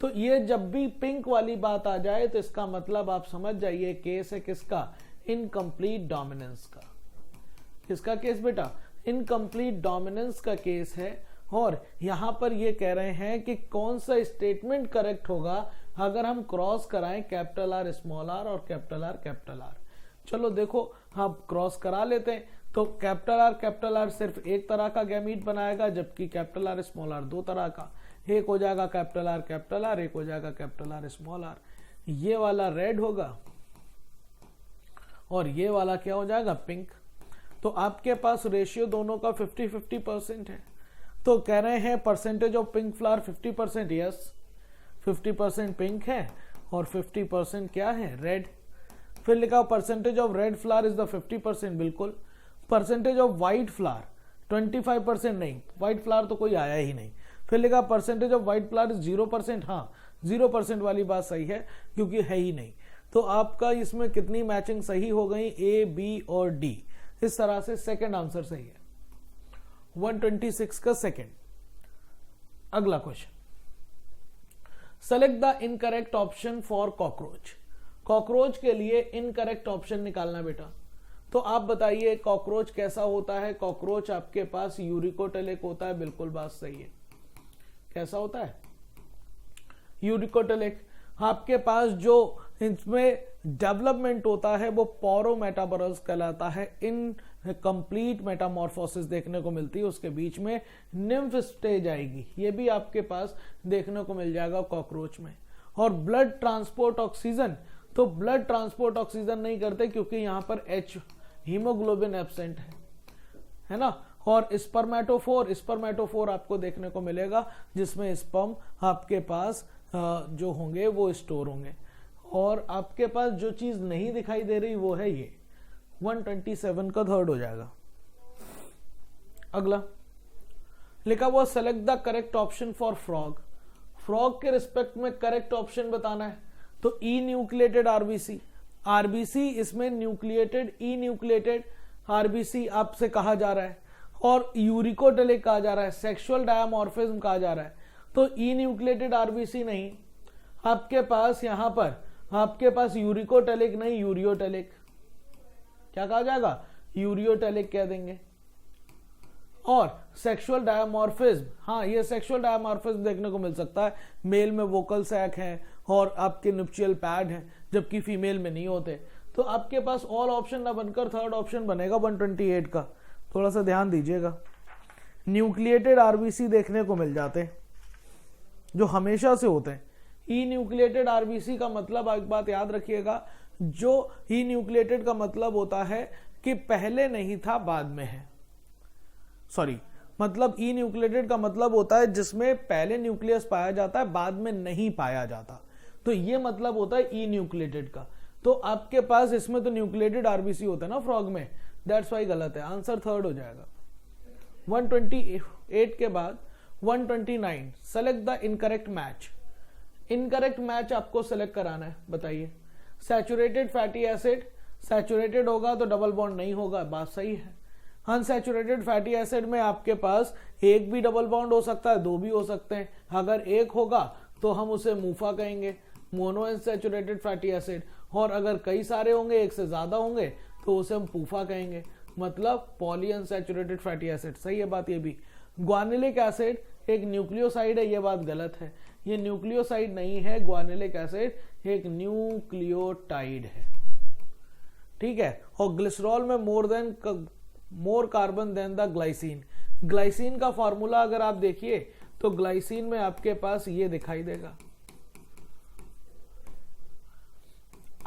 S2: तो ये जब भी पिंक वाली बात आ जाए तो इसका मतलब आप समझ जाइए केस है किसका, इनकम्प्लीट डोमिनेंस का। किसका केस बेटा, इनकम्प्लीट डोमिनेंस का केस है। और यहां पर ये कह रहे हैं कि कौन सा स्टेटमेंट करेक्ट होगा अगर हम क्रॉस कराएं कैपिटल आर स्मॉल आर और कैपिटल आर। चलो देखो आप क्रॉस करा लेते हैं तो कैपिटल आर सिर्फ एक तरह का गैमीट बनाएगा, जबकि कैपिटल आर स्मॉल आर दो तरह का। एक हो जाएगा कैपिटल आर, एक हो जाएगा कैपिटल आर स्मॉल आर। ये वाला रेड होगा और ये वाला क्या हो जाएगा, पिंक। तो आपके पास रेशियो दोनों का 50-50% है। तो कह रहे हैं percentage of pink flower 50%, yes 50% pink है और 50% क्या है, रेड। फिर लिखा percentage of red flower is the 50%, बिल्कुल। परसेंटेज ऑफ व्हाइट फ्लावर 25% नहीं, व्हाइट फ्लावर तो कोई आया ही नहीं। फिर लिखा percentage of white flower is 0%, हाँ 0% वाली बात सही है क्योंकि है ही नहीं। तो आपका इसमें कितनी मैचिंग सही हो गई, ए, बी और डी। इस तरह से सेकंड आंसर सही है 126 का सेकंड। अगला question, select the incorrect option for cockroach. Cockroach के लिए इनकरेक्ट ऑप्शन निकालना बेटा। तो आप बताइए कॉकरोच कैसा होता है। कॉकरोच आपके पास यूरिकोटेलिक होता है, बिल्कुल बात सही है। कैसा होता है, यूरिकोटेलिक। आपके पास जो इसमें डेवलपमेंट होता है वो पोरोमेटाबोरस कहलाता है। इन कंप्लीट मेटामॉर्फोसिस देखने को मिलती है, उसके बीच में निम्फ स्टेज आएगी, ये भी आपके पास देखने को मिल जाएगा कॉकरोच में। और ब्लड ट्रांसपोर्ट ऑक्सीजन, तो ब्लड ट्रांसपोर्ट ऑक्सीजन नहीं करते क्योंकि यहां पर H हीमोग्लोबिन एब्सेंट है ना। और स्पर्मेटोफोर आपको देखने को मिलेगा जिसमें स्पर्म आपके पास जो होंगे वो स्टोर होंगे। और आपके पास जो चीज नहीं दिखाई दे रही वो है ये 127 का थर्ड हो जाएगा। अगला लिखा हुआ select the correct option for frog. Frog के रिस्पेक्ट में करेक्ट ऑप्शन बताना है। तो ई न्यूक्लिएटेड आरबीसी इसमें न्यूक्लिएटेड ई न्यूक्लिएटेड आरबीसी आपसे कहा जा रहा है और यूरिकोटेलिक कहा जा रहा है, सेक्सुअल डायमॉर्फिज्म कहा जा रहा है। तो ई न्यूक्लिएटेड आरबीसी नहीं, आपके पास यहां पर आपके पास यूरिकोटेलिक नहीं, यूरियोटेलिक। क्या कहा जाएगा, यूरियोटेलिक कह देंगे। और सेक्सुअल डायमॉर्फिज्म, हाँ ये सेक्सुअल डायमॉर्फिज्म देखने को मिल सकता है। मेल में वोकल सैक है और आपके न्यूप्शियल पैड है, जबकि फीमेल में नहीं होते। तो आपके पास ऑल ऑप्शन ना बनकर थर्ड ऑप्शन बनेगा 128 का। थोड़ा सा ध्यान दीजिएगा, न्यूक्लिएटेड आरबीसी देखने को मिल जाते हैं जो हमेशा से होते हैं। ई न्यूक्लिएटेड आरबीसी का मतलब एक बात याद रखिएगा, जो ई न्यूक्लिएटेड का मतलब होता है कि पहले नहीं था बाद में है। सॉरी, मतलब ई न्यूक्लिएटेड का मतलब होता है जिसमें पहले न्यूक्लियस पाया जाता है बाद में नहीं पाया जाता। तो ये मतलब होता है ई न्यूक्लिएटेड का। तो आपके पास इसमें तो न्यूक्लिएटेड आरबीसी होता है ना फ्रॉग में, दैट्स वाई गलत है, आंसर थर्ड हो जाएगा। 128 के बाद 129 select the incorrect match. Incorrect match आपको सेलेक्ट कराना है, बताइए। सैचुरेटेड फैटी एसिड, सैचुरेटेड होगा तो डबल बॉन्ड नहीं होगा, बात सही है। अनसैचुरेटेड फैटी एसिड में आपके पास एक भी डबल बॉन्ड हो सकता है, दो भी हो सकते हैं। अगर एक होगा तो हम उसे मूफा कहेंगे, मोनो अनसैचुरेटेड फैटी एसिड। और अगर कई सारे होंगे, एक से ज्यादा होंगे, तो उसे हम पूफा कहेंगे, मतलब पॉली अनसैचुरेटेड फैटी एसिड। सही है बात ये भी। ग्वानिलिक एसिड एक न्यूक्लियोसाइड है, ये बात गलत है, ये न्यूक्लियोसाइड नहीं है। ग्वानिलिक एसिड एक न्यूक्लियोटाइड है, ठीक है। और ग्लिसरॉल में more carbon than the glycine. Glycine का फॉर्मूला अगर आप देखिए तो ग्लाइसिन में आपके पास ये दिखाई देगा,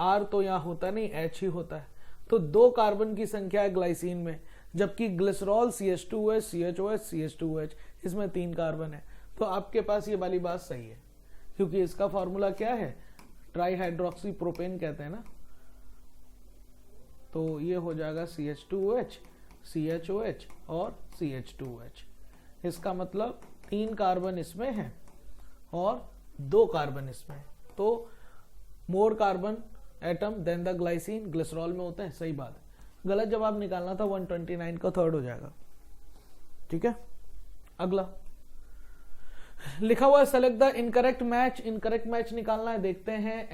S2: आर तो यहां होता नहीं, एच ही होता है। तो 2 कार्बन की संख्या है ग्लाइसिन में, जबकि ग्लिसरॉल CH2OH CHOH CH2OH इसमें 3 कार्बन है। तो आपके पास ये वाली बात सही है, क्योंकि इसका फॉर्मूला क्या है, ट्राई हाइड्रोक्सी प्रोपेन कहते हैं ना, तो ये हो जाएगा CH2OH, CHOH और CH2OH। इसका मतलब 3 कार्बन इसमें है और 2 कार्बन इसमें, तो more carbon atom than the glycine glycerol में होते हैं। सही बात है। गलत जवाब निकालना था 129 का थर्ड हो जाएगा। ठीक है, अगला लिखा हुआ है select the incorrect match. Incorrect match निकालना है, देखते हैं।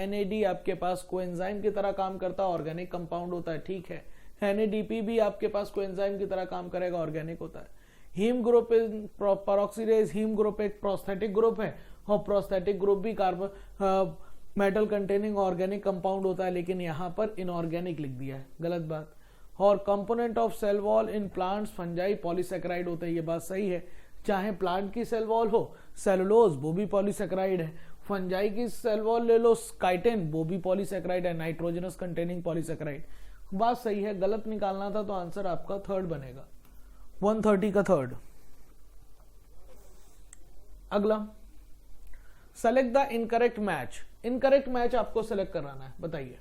S2: NAD आपके पास कोएंजाइम की तरह काम करता है, ऑर्गेनिक कंपाउंड होता है, ठीक है। NADP भी आपके पास कोएंजाइम की तरह काम करेगा, ऑर्गेनिक होता है। Heme group peroxidase, heme group एक प्रोस्थेटिक ग्रुप है और प्रोस्थेटिक ग्रुप भी carbon metal containing organic compound होता है, लेकिन यहां पर इनऑर्गेनिक लिख दिया है, गलत बात। और component of cell wall in plants fungi polysaccharide होते हैं, ये बात सही है। चाहे प्लांट की सेल वॉल हो, सेलुलोज वो भी पॉलीसेकेराइड है। फंजाई की सेल वॉल ले लो, काइटिन वो भी पॉलीसेकेराइड है, नाइट्रोजनस कंटेनिंग पॉलीसेकेराइड। बात सही है, गलत निकालना था तो आंसर आपका थर्ड बनेगा, 130 का थर्ड। अगला select the incorrect match. Incorrect match आपको सेलेक्ट कराना है, बताइए।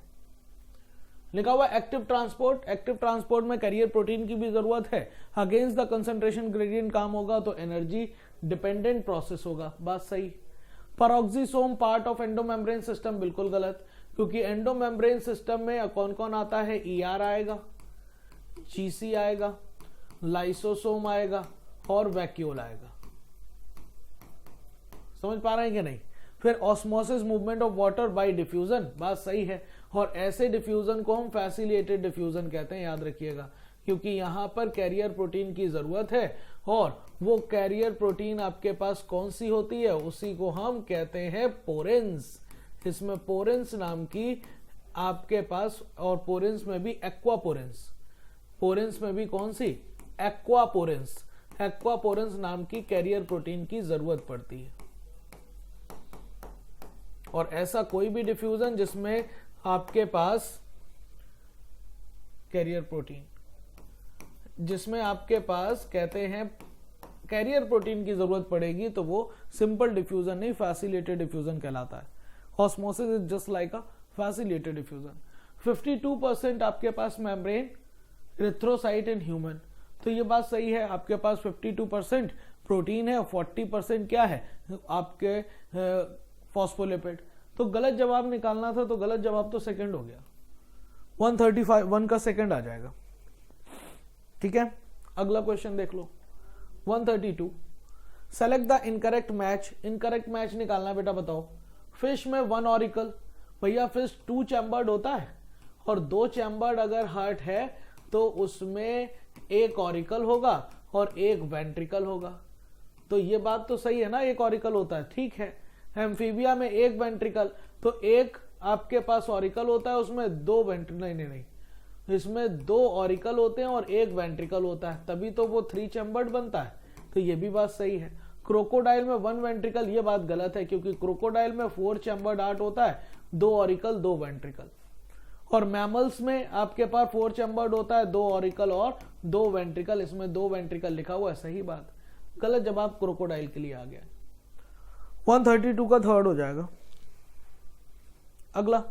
S2: लिखा हुआ एक्टिव ट्रांसपोर्ट। एक्टिव ट्रांसपोर्ट में कैरियर प्रोटीन की भी जरूरत है। अगेंस्ट द कंसंट्रेशन ग्रेडियंट काम होगा तो एनर्जी डिपेंडेंट प्रोसेस होगा, बात सही। पैरोक्सिसोम पार्ट ऑफ एंडोमेम्ब्रेन सिस्टम, बिल्कुल गलत, क्योंकि एंडोमेम्ब्रेन सिस्टम में कौन कौन आता है? ER आएगा, GC आएगा, लाइसोसोम आएगा और वैक्यूल आएगा। समझ पा रहे हैं कि नहीं? फिर osmosis movement of water bye diffusion, बात सही है। और ऐसे डिफ्यूजन को हम फैसिलिटेटेड डिफ्यूजन कहते हैं, याद रखिएगा, क्योंकि यहां पर कैरियर प्रोटीन की जरूरत है और वो कैरियर प्रोटीन आपके पास कौन सी होती है? उसी को हम कहते हैं पोरेंस। इसमें पोरेंस नाम की आपके पास, और पोरेंस में भी एक्वापोरेंस, पोरेंस में भी कौन सी? एक्वापोरेंस। एक्वापोरेंस नाम की कैरियर प्रोटीन की जरूरत पड़ती है। और ऐसा कोई भी डिफ्यूजन जिसमें आपके पास कैरियर प्रोटीन, जिसमें आपके पास कहते हैं कैरियर प्रोटीन की जरूरत पड़ेगी, तो वो सिंपल डिफ्यूजन नहीं, फैसिलिटेटेड डिफ्यूजन कहलाता है। Osmosis is just like a facilitated diffusion. 52% आपके पास मेम्ब्रेन इरिथ्रोसाइट इन ह्यूमन, तो ये बात सही है। आपके पास 52% प्रोटीन है और 40% क्या है? आपके फॉस्फोलिपिड। तो गलत जवाब निकालना था, तो गलत जवाब तो सेकंड हो गया, 135 1 का सेकंड आ जाएगा। ठीक है, अगला क्वेश्चन देख लो, 132। Select the incorrect match. Incorrect match निकालना बेटा, बताओ। फिश में 1 ऑरिकल, भैया फिश 2 चैम्बर्ड होता है, और 2 चैम्बर्ड अगर हार्ट है तो उसमें 1 ऑरिकल होगा और 1 वेंट्रिकल होगा। तो ये बात तो सही है ना, 1 ऑरिकल होता है, ठीक है। एम्फीबिया में 1 वेंट्रिकल, तो 1 आपके पास ऑरिकल होता है, उसमें 2 वेंट्रिकल, नहीं, इसमें 2 ऑरिकल होते हैं और 1 वेंट्रिकल होता है, तभी तो वो 3 चैम्बर्ड बनता है। तो ये भी बात सही है। क्रोकोडाइल में 1 वेंट्रिकल, ये बात गलत है, क्योंकि क्रोकोडाइल में 4 चैम्बर्ड हार्ट होता है, 2 ऑरिकल 2 वेंट्रिकल। और मैमल्स में आपके पास 4 चैम्बर्ड होता है, 2 ऑरिकल और 2 वेंट्रिकल, इसमें 2 वेंट्रिकल लिखा हुआ है, सही बात। गलत जवाब क्रोकोडाइल के लिए आ गया, 132 का थर्ड हो जाएगा। अगला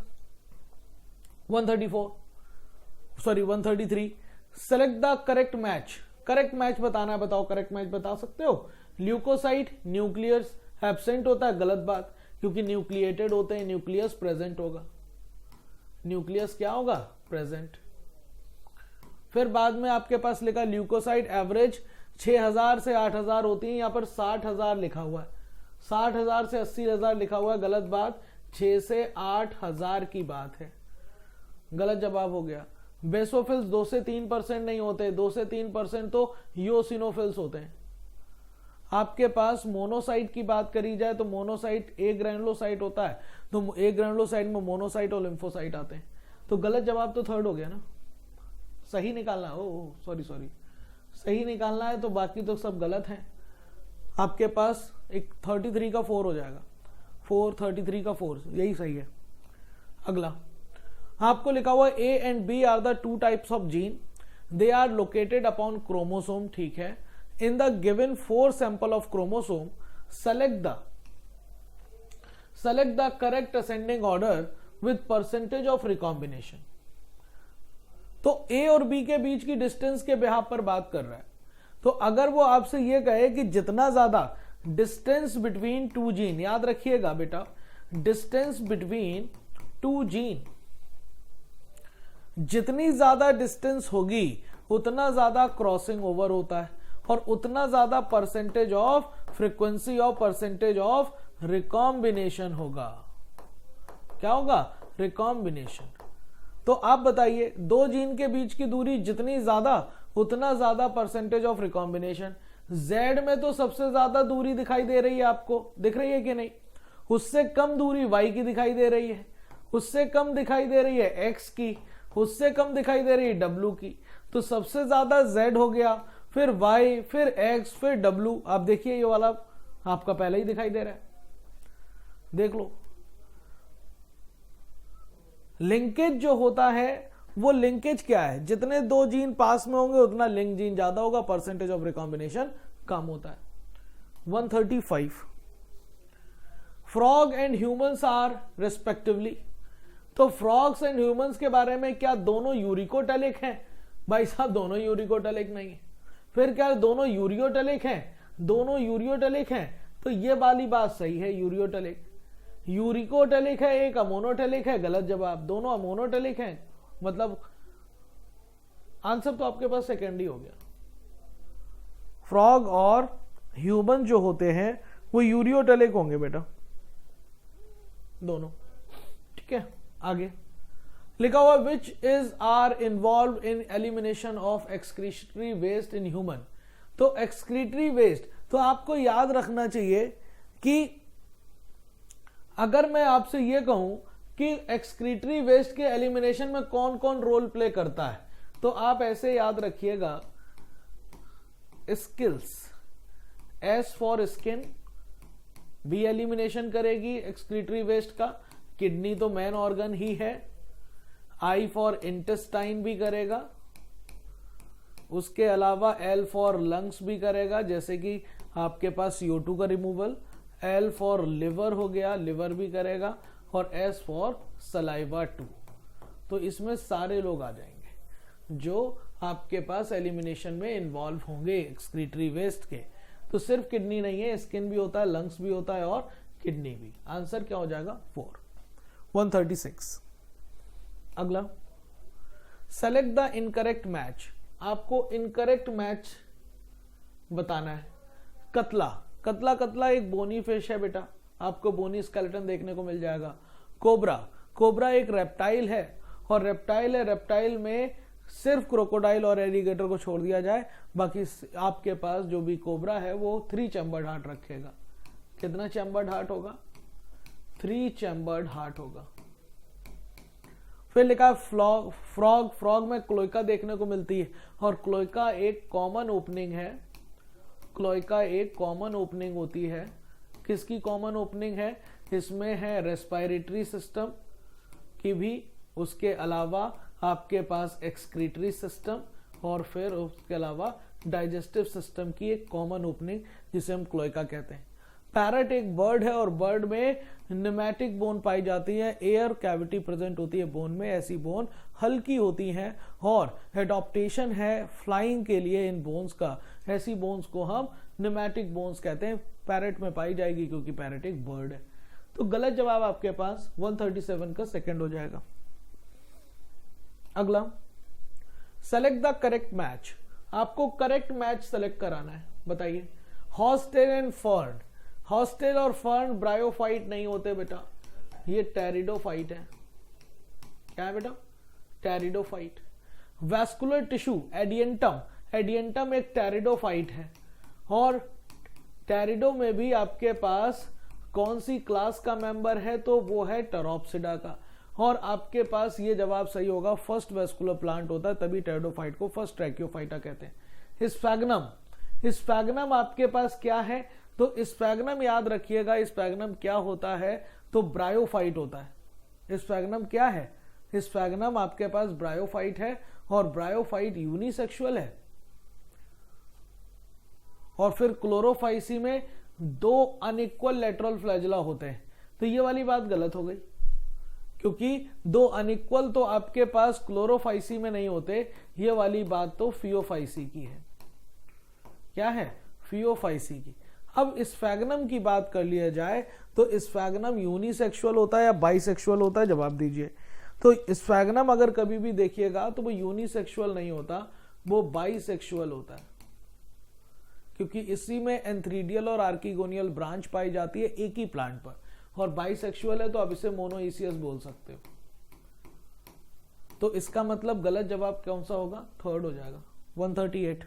S2: 133। Select the correct match. Correct match बताना है, बताओ करेक्ट मैच बता सकते हो? ल्यूकोसाइट न्यूक्लियस एब्सेंट होता है, गलत बात, क्योंकि न्यूक्लिएटेड होते हैं, न्यूक्लियस प्रेजेंट होगा। न्यूक्लियस क्या होगा? प्रेजेंट। फिर बाद में आपके पास लिखा ल्यूकोसाइट एवरेज 6000 से 8000 होती है, यहां पर 60000 लिखा हुआ है, 60000 से 80000 लिखा हुआ है, गलत बात। 6 से 8000 की बात है, गलत जवाब हो गया। बेसोफिल्स 2 से 3% नहीं होते, 2 से 3% तो यूसिनोफिल्स होते हैं। आपके पास मोनोसाइट की बात करी जाए तो मोनोसाइट एक ग्रैनुलोसाइट होता है, तो एक ग्रैनुलोसाइट में मोनोसाइट और लिम्फोसाइट आते हैं। तो गलत जवाब तो थर्ड हो गया ना, सही निकालना है। ओ सॉरी, सही निकालना है, तो बाकी तो सब गलत है। आपके पास एक 33 का 4 हो जाएगा, 33 का 4, यही सही है। अगला आपको लिखा हुआ A and B are the 2 types of gene, they are located upon chromosome, ठीक है। In the given 4 sample of chromosome select the correct ascending order with percentage of recombination. तो ए और बी के बीच की डिस्टेंस के behalf पर बात कर रहा है। तो अगर वो आपसे ये कहे कि जितना ज्यादा डिस्टेंस बिटवीन टू जीन, याद रखिएगा बेटा, डिस्टेंस बिटवीन टू जीन, जितनी ज्यादा डिस्टेंस होगी उतना ज्यादा क्रॉसिंग ओवर होता है और उतना ज्यादा परसेंटेज ऑफ फ्रीक्वेंसी और परसेंटेज ऑफ रिकॉम्बिनेशन होगा। क्या होगा? रिकॉम्बिनेशन। तो आप बताइए, दो जीन के बीच की दूरी जितनी ज्यादा उतना ज्यादा परसेंटेज ऑफ रिकॉम्बिनेशन। जेड में तो सबसे ज्यादा दूरी दिखाई दे रही है, आपको दिख रही है कि नहीं? उससे कम दूरी वाई की दिखाई दे रही है, उससे कम दिखाई दे रही है एक्स की, उससे कम दिखाई दे रही है डब्ल्यू की। तो सबसे ज्यादा जेड हो गया, फिर वाई, फिर एक्स, फिर डब्ल्यू। आप देखिए ये वाला आपका पहले ही दिखाई दे रहा है, देख लो। लिंकेज जो होता है वो लिंकेज क्या है? जितने दो जीन पास में होंगे उतना लिंक जीन ज्यादा होगा, परसेंटेज ऑफ रिकॉम्बिनेशन कम होता है। 135 frog and humans are respectively. तो फ्रॉग्स एंड ह्यूमंस के बारे में क्या दोनों यूरिकोटेलिक हैं? भाई साहब दोनों यूरिकोटेलिक नहीं है। फिर क्या दोनों यूरियोटेलिक हैं? दोनों यूरियोटेलिक हैं। तो ये वाली बात सही है, यूरियोटेलिक। यूरिकोटेलिक है, एक अमोनोटेलिक है, गलत जवाब। दोनों अमोनोटेलिक हैं, मतलब आंसर तो आपके पास सेकेंड ही हो गया। फ्रॉग और ह्यूमन जो होते हैं वो यूरियोटेलिक होंगे बेटा, दोनों। ठीक है, आगे लिखा हुआ which is are involve in elimination of excretory waste in human. तो एक्सक्रीटरी वेस्ट, तो आपको याद रखना चाहिए कि अगर मैं आपसे यह कहूं कि एक्सक्रीटरी वेस्ट के एलिमिनेशन में कौन कौन रोल प्ले करता है, तो आप ऐसे याद रखिएगा, स्किल्स, एस फॉर स्किन भी एलिमिनेशन करेगी एक्सक्रीटरी वेस्ट का, किडनी तो मेन ऑर्गन ही है। आई फॉर इंटेस्टाइन भी करेगा, उसके अलावा एल फॉर लंग्स भी करेगा, जैसे कि आपके पास CO2 का रिमूवल। एल फॉर लिवर हो गया, लिवर भी करेगा। और एस फॉर सलाइवा 2। तो इसमें सारे लोग आ जाएंगे जो आपके पास एलिमिनेशन में इन्वॉल्व होंगे एक्सक्रीटरी वेस्ट के। तो सिर्फ किडनी नहीं है, स्किन भी होता है, लंग्स भी होता है और किडनी भी। आंसर क्या हो जाएगा? 4। 136 अगला, सेलेक्ट द इनकरेक्ट मैच। आपको इनकरेक्ट मैच बताना है। कतला, कतला कतला एक बोनी फिश है बेटा, आपको बोनी स्केलेटन देखने को मिल जाएगा। कोबरा, कोबरा एक रेप्टाइल है और रेप्टाइल है, रेप्टाइल में सिर्फ क्रोकोडाइल और एलिगेटर को छोड़ दिया जाए, बाकी आपके पास जो भी कोबरा है वो 3 चैम्बर्ड हार्ट रखेगा। कितना चैम्बर्ड हार्ट होगा? 3 चैम्बर्ड हार्ट होगा। फिर लिखा फ्रॉग, फ्रॉग में क्लोइका देखने को मिलती है और क्लोइका एक कॉमन ओपनिंग है। क्लोइका एक कॉमन ओपनिंग होती है। किसकी कॉमन ओपनिंग है? इसमें है रेस्पिरेटरी सिस्टम की भी, उसके अलावा आपके पास एक्सक्रीटरी सिस्टम और फिर उसके अलावा डाइजेस्टिव सिस्टम की एक कॉमन ओपनिंग जिसे हम क्लोइका कहते हैं। पैरट एक बर्ड है और बर्ड में निमेटिक बोन पाई जाती है, एयर कैविटी प्रेजेंट होती है बोन में। ऐसी बोन हल्की होती हैं और एडॉप्टेशन है फ्लाइंग के लिए इन बोन्स का। ऐसी बोन्स को हम निमेटिक बोन्स कहते हैं। पैरट में पाई जाएगी क्योंकि पैरट एक बर्ड है। तो गलत जवाब आपके पास 137 का सेकंड हो जाएगा। अगला, सेलेक्ट द करेक्ट मैच। आपको करेक्ट मैच सेलेक्ट कराना है, बताइए। हॉस्टेल एंड फर्न, हॉस्टेल और फर्न ब्रायोफाइट नहीं होते बेटा, ये टेरिडोफाइट है। क्या है बेटा? Pteridophyte. Vascular tissue Adiantum, Adiantum एक टेरिडोफाइट है और टेरिडो में भी आपके पास कौन सी क्लास का मेंबर है? तो वो है टेरोप्सिडा का। और आपके पास ये जवाब सही होगा, फर्स्ट वेस्कुलर प्लांट होता है, तभी टेरिडोफाइट को फर्स्ट ट्रैकियोफाइटा कहते हैं। स्फैग्नम, स्फैग्नम आपके पास क्या है? तो स्फैग्नम याद रखिएगा, स्फैग्नम क्या होता है? तो ब्रायोफाइट होता है। स्फैग्नम क्या है? स्फैग्नम आपके पास ब्रायोफाइट है और ब्रायोफाइट यूनिसेक्सुअल है। और फिर क्लोरोफाइसी में 2 अनइक्वल लेटरल फ्लैजुला होते हैं। तो ये वाली बात गलत हो गई क्योंकि दो अनइक्वल तो आपके पास क्लोरोफाइसी में नहीं होते। ये वाली बात तो फियोफाइसी की है। क्या है? फियोफाइसी की। अब स्फैग्नम की बात कर लिया जाए तो स्फैग्नम यूनिसेक्सुअल होता है या बाइसेक्सुअल होता है? जवाब दीजिए। तो स्फैग्नम अगर कभी भी देखिएगा तो वो यूनिसेक्सुअल नहीं होता, वो बाइसेक्सुअल होता है, क्योंकि इसी में एंथ्रीडियल और आर्किगोनियल ब्रांच पाई जाती है एक ही प्लांट पर। और बाइसेक्सुअल है तो आप इसे मोनोइसियस बोल सकते हो। तो इसका मतलब गलत जवाब कौन सा होगा? थर्ड हो जाएगा। 138।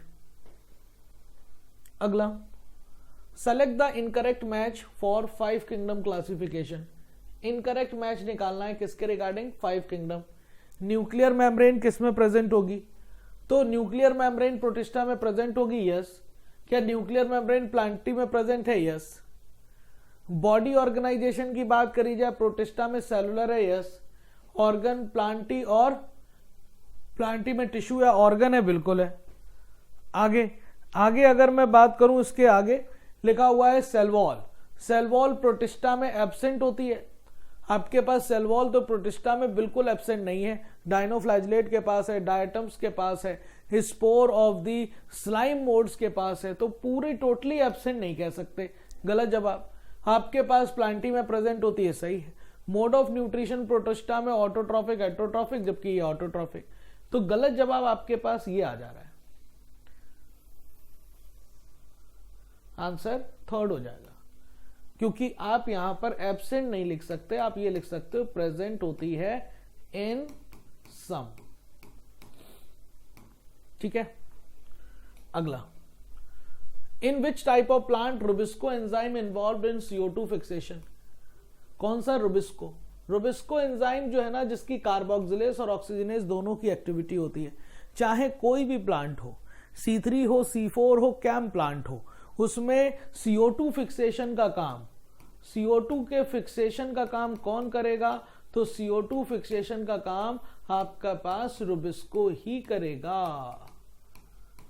S2: अगला, select the incorrect match for 5 kingdom classification. Incorrect match निकालना है किसके रिगार्डिंग? 5 किंगडम। न्यूक्लियर मेम्ब्रेन किस में प्रेजेंट होगी? तो न्यूक्लियर मेम्ब्रेन प्रोटिस्टा में प्रेजेंट होगी, यस। क्या न्यूक्लियर मेम्ब्रेन प्लांटी में प्रेजेंट है? यस। बॉडी ऑर्गेनाइजेशन की बात करी जाए प्रोटिस्टा में सेलुलर है, यस। ऑर्गन प्लांटी और प्लांटी में टिश्यू या ऑर्गन है, बिल्कुल है। आगे आगे अगर मैं बात करूं, इसके आगे लिखा हुआ है cell wall. Cell wall protista में एब्सेंट होती है। आपके पास सेल वॉल तो प्रोटिस्टा में बिल्कुल एब्सेंट नहीं है। डायनोफ्लैजलेट के पास है, डायटम्स के पास है, spore of the slime modes के पास है। तो पूरी टोटली एब्सेंट नहीं कह सकते, गलत जवाब। आपके पास प्लांटी में प्रेजेंट होती है, सही है। मोड ऑफ न्यूट्रिशन प्रोटिस्टा में ऑटोट्रॉफिक एटोट्रॉफिक, जबकि ये ऑटोट्रॉफिक। तो गलत जवाब आपके पास ये आ जा रहा है, आंसर थर्ड हो जाएगा। क्योंकि आप यहां पर एब्सेंट नहीं लिख सकते, आप ये लिख सकते हो प्रेजेंट होती है इन सम। ठीक है। अगला, in which type of plant rubisco enzyme involve in CO2 fixation. कौन सा रुबिस्को? रुबिस्को एंजाइम जो है ना, जिसकी कार्बोक्सिलेज और ऑक्सीजनेज दोनों की एक्टिविटी होती है। चाहे कोई भी प्लांट हो, C3 हो, C4 हो, कैम प्लांट हो, उसमें CO2 फिक्सेशन का काम, CO2 के फिक्सेशन का काम कौन करेगा? तो CO2 फिक्सेशन का काम आपका पास रुबिस्को ही करेगा,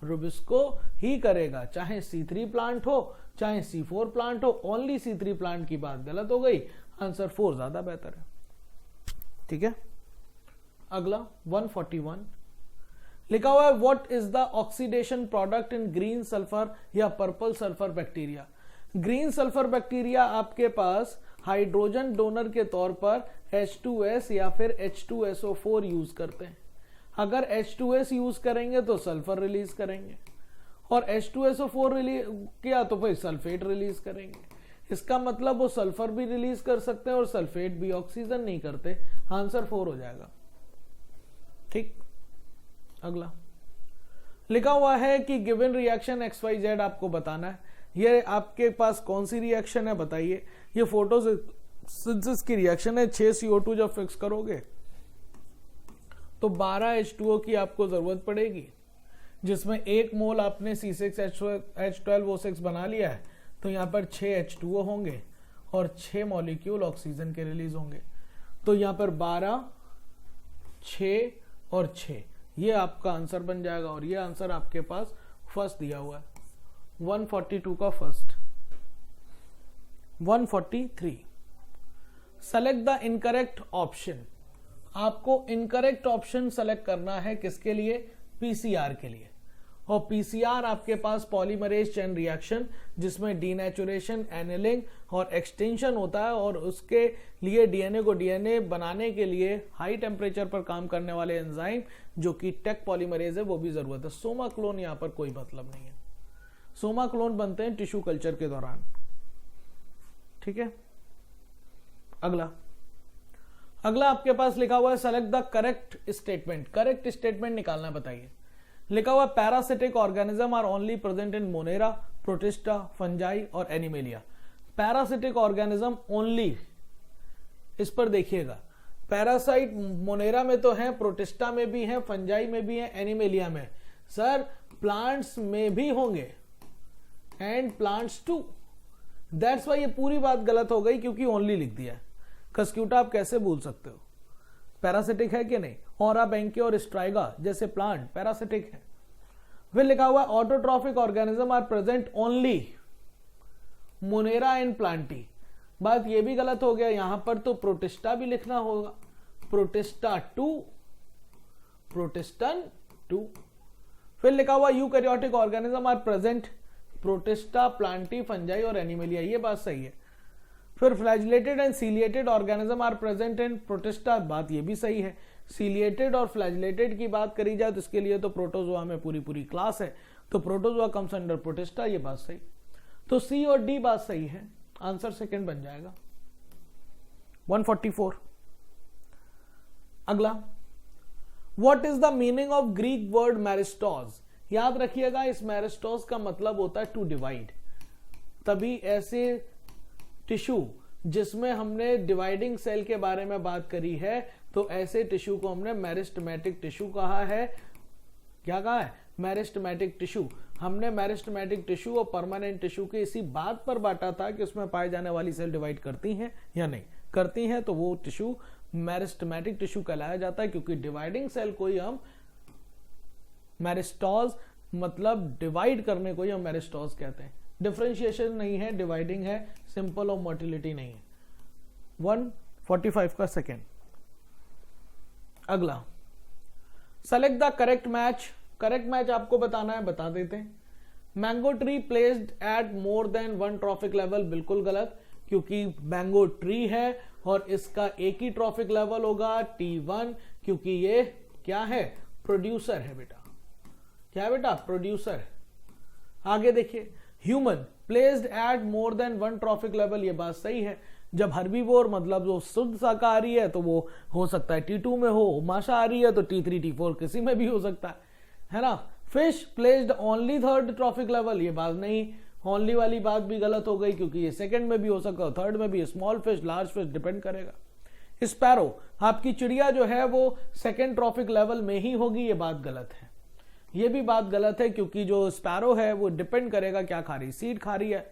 S2: रुबिस्को ही करेगा। चाहे C3 प्लांट हो, चाहे C4 प्लांट हो। ओनली C3 प्लांट की बात गलत हो गई, आंसर 4 ज्यादा बेहतर है। ठीक है। अगला 141 लिखा हुआ है, what is the oxidation product in green sulphur या purple sulphur bacteria. Green sulphur bacteria आपके पास हाइड्रोजन डोनर के तौर पर H2S या फिर H2SO4 यूज करते हैं। अगर H2S यूज करेंगे तो सल्फर रिलीज करेंगे, और H2SO4 रिलीज किया तो फिर सल्फेट रिलीज करेंगे। इसका मतलब वो सल्फर भी रिलीज कर सकते हैं और सल्फेट भी, ऑक्सीजन नहीं करते। आंसर 4 हो जाएगा। ठीक। अगला लिखा हुआ है कि गिवन रिएक्शन XYZ आपको बताना है। ये आपके पास कौन सी रिएक्शन है बताइए। ये फोटोसिंथेसिस की रिएक्शन है। 6 CO2 जब फिक्स करोगे तो 12 H2O की आपको जरूरत पड़ेगी, जिसमें 1 मोल आपने C6H12O6 बना लिया है। तो यहां पर 6 H2O होंगे और 6 मॉलिक्यूल ऑक्सीजन के रिलीज होंगे। तो यहां पर 12, 6 और 6, ये आपका आंसर बन जाएगा। और ये आंसर आपके पास फर्स्ट दिया हुआ है, 142 का first. 143 select the incorrect option. आपको इनकरेक्ट ऑप्शन सेलेक्ट करना है किसके लिए? PCR के लिए। और PCR आपके पास पॉलीमरेज चेन रिएक्शन, जिसमें डीनेचुरेशन, एनिलिंग और एक्सटेंशन होता है, और उसके लिए DNA को DNA बनाने के लिए हाई टेम्परेचर पर काम करने वाले एंजाइम जो कि टेक पॉलीमरेज है, वो भी जरूरत है। सोमा क्लोन यहां पर कोई मतलब नहीं है। सोमा क्लोन बनते हैं टिश्यू कल्चर के दौरान। ठीक है। अगला आपके पास लिखा हुआ है, select the correct statement. Correct statement निकालना बताइए। लिखा हुआ parasitic organism are only present in monera, protista, fungi और एनिमेलिया। पैरासिटिक ऑर्गेनिज्म ओनली, इस पर देखिएगा। पैरासाइट मोनेरा में तो है, प्रोटिस्टा में भी है, फंजाई में भी है, एनिमेलिया में। सर प्लांट्स में भी होंगे and plants too. That's why ये पूरी बात गलत हो गई, क्योंकि ओनली लिख दिया है। कस्क्यूटा आप कैसे भूल सकते हो? पैरासिटिक है कि नहीं? औरा बैंके और स्ट्राइगा जैसे प्लांट पैरासिटिक है। फिर लिखा हुआ है autotrophic organism are present only monera and plantae. बात ये भी गलत हो गया, यहां पर तो प्रोटिस्टा भी लिखना होगा। Protista 2, protistan 2। फिर लिखा हुआ eukaryotic organism are present protista, plantae, fungi और एनिमलिया, ये बात सही है। फिर flagellated and ciliated organism are present in protista, बात ये भी सही है। सीलिएटेड और फ्लैजिलेटेड की बात करी जाए तो इसके लिए तो प्रोटोजोआ में पूरी पूरी क्लास है, तो प्रोटोजोआ कम्स अंडर प्रोटिस्टा, ये बात सही। तो सी और डी बात सही है, आंसर सेकंड बन जाएगा। 144। अगला, what is the meaning of Greek word meristos? याद रखिएगा, इस मैरिस्टोज का मतलब होता है टू डिवाइड। तभी ऐसे टिश्यू जिसमें हमने डिवाइडिंग सेल के बारे में बात करी है, तो ऐसे टिश्यू को हमने मेरिस्टेमेटिक टिश्यू कहा है। क्या कहा है? Meristematic tissue. हमने मेरिस्टेमेटिक टिश्यू और परमानेंट टिश्यू के इसी बात पर बांटा था कि उसमें पाए जाने वाली सेल डिवाइड करती हैं या नहीं करती हैं, तो वो टिश्यू मेरिस्टेमेटिक टिश्यू कहलाया जाता है, क्योंकि डिवाइडिंग सेल को ही हम मैरिस्टोज, मतलब डिवाइड करने को ही हम मैरिस्टोज कहते हैं। डिफरेंशिएशन नहीं है, डिवाइडिंग है, सिंपल और मोटिलिटी नहीं है। 145 का सेकेंड। अगला, select the correct match. Correct match आपको बताना है, बता देते हैं। Mango tree placed at more than 1 trophic level, बिल्कुल गलत, क्योंकि मैंगो ट्री है और इसका एक ही ट्रॉफिक लेवल होगा T1, क्योंकि ये क्या है? प्रोड्यूसर है बेटा। क्या है बेटा? प्रोड्यूसर। आगे देखिए, human placed at more than 1 trophic level, ये बात सही है। जब हर्बीवोर मतलब जो शुद्ध शाकाहारी है तो वो हो सकता है T2 में हो, मांसाहारी है तो T3 T4 किसी में भी हो सकता है ना। Fish placed only 3rd trophic level, ये बात नहीं, ओनली वाली बात भी गलत हो गई, क्योंकि ये सेकंड में भी हो सकता है, थर्ड में भी। Small fish, large fish, depend करेगा। स्पैरो, आपकी चिड़िया जो है वो 2nd ट्रॉफिक लेवल में ही होगी, ये बात गलत है। ये भी बात गलत है, क्योंकि जो स्पैरो है वो डिपेंड करेगा क्या खा रही। सीड खा रही है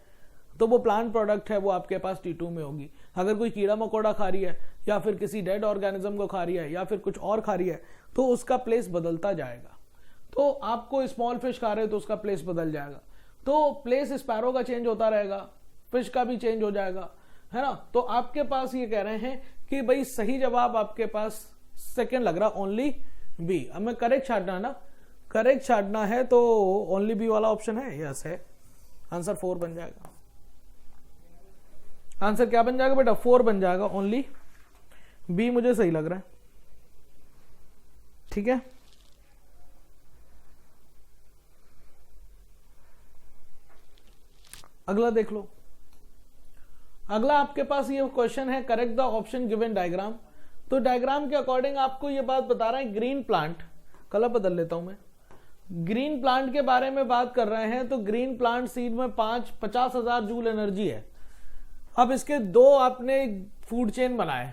S2: तो वो प्लांट प्रोडक्ट है, वो आपके पास T2 में होगी। अगर कोई कीड़ा मकोड़ा खा रही है, या फिर किसी डेड ऑर्गेनिज्म को खा रही है, या फिर कुछ और खा रही है, तो उसका प्लेस बदलता जाएगा। तो आपको स्मॉल फिश खा रहे हो तो उसका प्लेस बदल जाएगा, तो प्लेस स्पैरो का चेंज होता रहेगा, फिश का भी चेंज हो जाएगा, है ना। तो आपके पास ये कह रहे हैं कि भाई सही जवाब आपके पास सेकंड लग रहा, ओनली बी। अब मैं करेक्ट छाटना है ना, करेक्ट छाटना है तो ओनली बी वाला ऑप्शन है, यस है। आंसर 4 बन जाएगा। आंसर क्या बन जाएगा बेटा? 4 बन जाएगा, ओनली बी मुझे सही लग रहा है। ठीक है, अगला देख लो। अगला आपके पास ये क्वेश्चन है, correct the option given diagram. तो डायग्राम के अकॉर्डिंग आपको ये बात बता रहा है, ग्रीन प्लांट, कलर बदल लेता हूं मैं, ग्रीन प्लांट के बारे में बात कर रहे हैं। तो ग्रीन प्लांट सीड में 50,000 जूल एनर्जी है। अब इसके 2 आपने फूड चेन बनाए,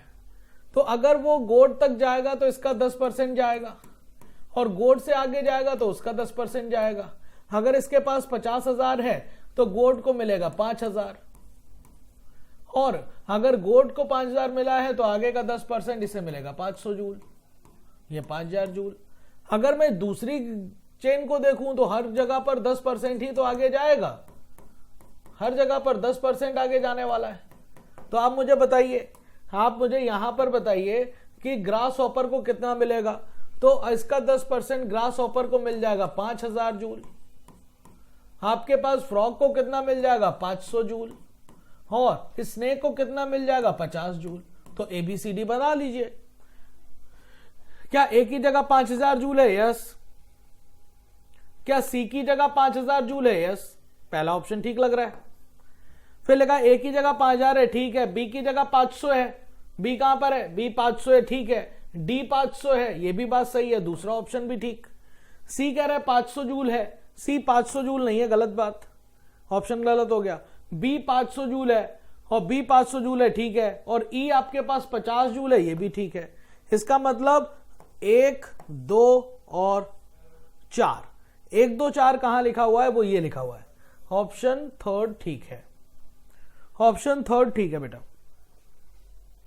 S2: तो अगर वो गोड तक जाएगा तो इसका 10% जाएगा, और गोड से आगे जाएगा तो उसका 10% जाएगा। अगर इसके पास 50,000 है तो गोड को मिलेगा 5,000, और अगर गोड को 5,000 मिला है तो आगे का 10% इसे मिलेगा 500 जूल, ये 5,000 जूल। अगर मैं दूसरी चेन को देखूं तो हर जगह पर 10% ही तो आगे जाएगा, हर जगह पर 10% आगे जाने वाला है। तो आप मुझे बताइए, आप मुझे यहां पर बताइए कि ग्रास हॉपर को कितना मिलेगा। तो इसका 10% ग्रास हॉपर को मिल जाएगा 5,000 जूल। आपके पास फ्रॉग को कितना मिल जाएगा? 500 जूल, और स्नेक को कितना मिल जाएगा? 50 जूल। तो ABCD बना लीजिए। क्या एक ही जगह 5,000 जूल है? यस। क्या सी की जगह 5,000 जूल है? यस, पहला ऑप्शन ठीक लग रहा है। फिर लगा एक ही जगह 5,000 है, ठीक है। बी की जगह 500 है, बी कहां पर है? बी 500 है, ठीक है। डी 500 है, ये भी बात सही है, दूसरा ऑप्शन भी ठीक। सी कह रहा है 500 जूल है, सी 500 जूल नहीं है, गलत बात, ऑप्शन गलत हो गया। बी 500 जूल है और बी 500 जूल है, ठीक है। और ई आपके पास 50 जूल है, ये भी ठीक है। इसका मतलब 1, 2 और 4, 1, 2, 4 कहां लिखा हुआ है? वो ये लिखा हुआ है, ऑप्शन 3 ठीक है, ऑप्शन 3 ठीक है बेटा।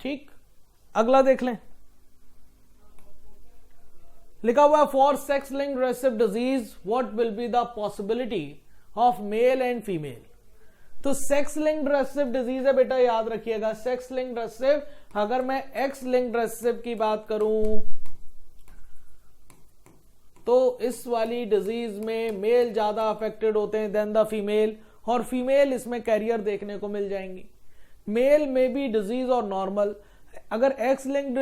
S2: ठीक, अगला देख लें। लिखा हुआ है for sex linked recessive disease what will be the possibility of male and female. तो सेक्स लिंक्ड रेसेसिव डिजीज है बेटा, याद रखिएगा। सेक्स लिंक्ड रेसेसिव, अगर मैं एक्स लिंक्ड रेसेसिव की बात करूं तो इस वाली डिजीज में मेल ज्यादा अफेक्टेड होते हैं देन द फीमेल, और फीमेल इसमें कैरियर देखने को मिल जाएंगी। मेल में भी डिजीज और नॉर्मल, अगर एक्स लिंक्ड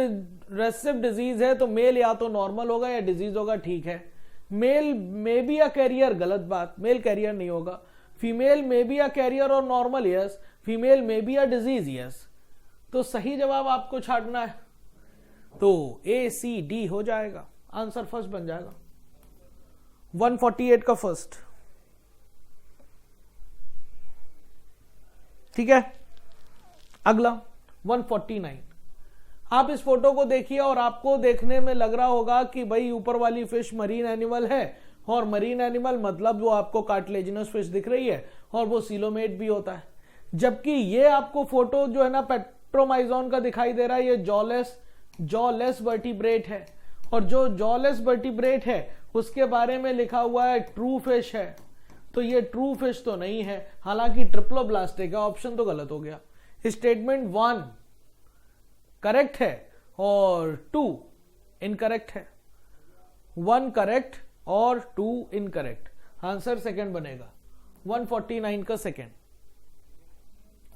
S2: रेसेसिव डिजीज है तो मेल या तो नॉर्मल होगा या डिजीज होगा, ठीक है। मेल में भी अ कैरियर, गलत बात, मेल कैरियर नहीं होगा। फीमेल में भी अ कैरियर और नॉर्मल, यस। फीमेल में भी अ डिजीज, यस। तो सही जवाब आपको छांटना है, तो ए सी डी हो जाएगा, आंसर फर्स्ट बन जाएगा। 148 का फर्स्ट, ठीक है। अगला 149, आप इस फोटो को देखिए और आपको देखने में लग रहा होगा कि भाई ऊपर वाली फिश मरीन एनिमल है, और मरीन एनिमल मतलब वो आपको कार्टिलेजिनस फिश दिख रही है और वो सीलोमेट भी होता है, जबकि ये आपको फोटो जो है ना पेट्रोमाइजोन का दिखाई दे रहा है, ये जॉलेस वर्टिब्रेट है, और जो जॉलेस वर्टिब्रेट है उसके बारे में लिखा हुआ है ट्रू फिश है, तो ये ट्रू फिश तो नहीं है, हालांकि ट्रिप्लोब्लास्टिक है, ऑप्शन तो गलत हो गया। स्टेटमेंट 1 करेक्ट है और 2 इनकरेक्ट है। 1 करेक्ट और 2 इनकरेक्ट, आंसर सेकंड बनेगा, 149 का सेकंड।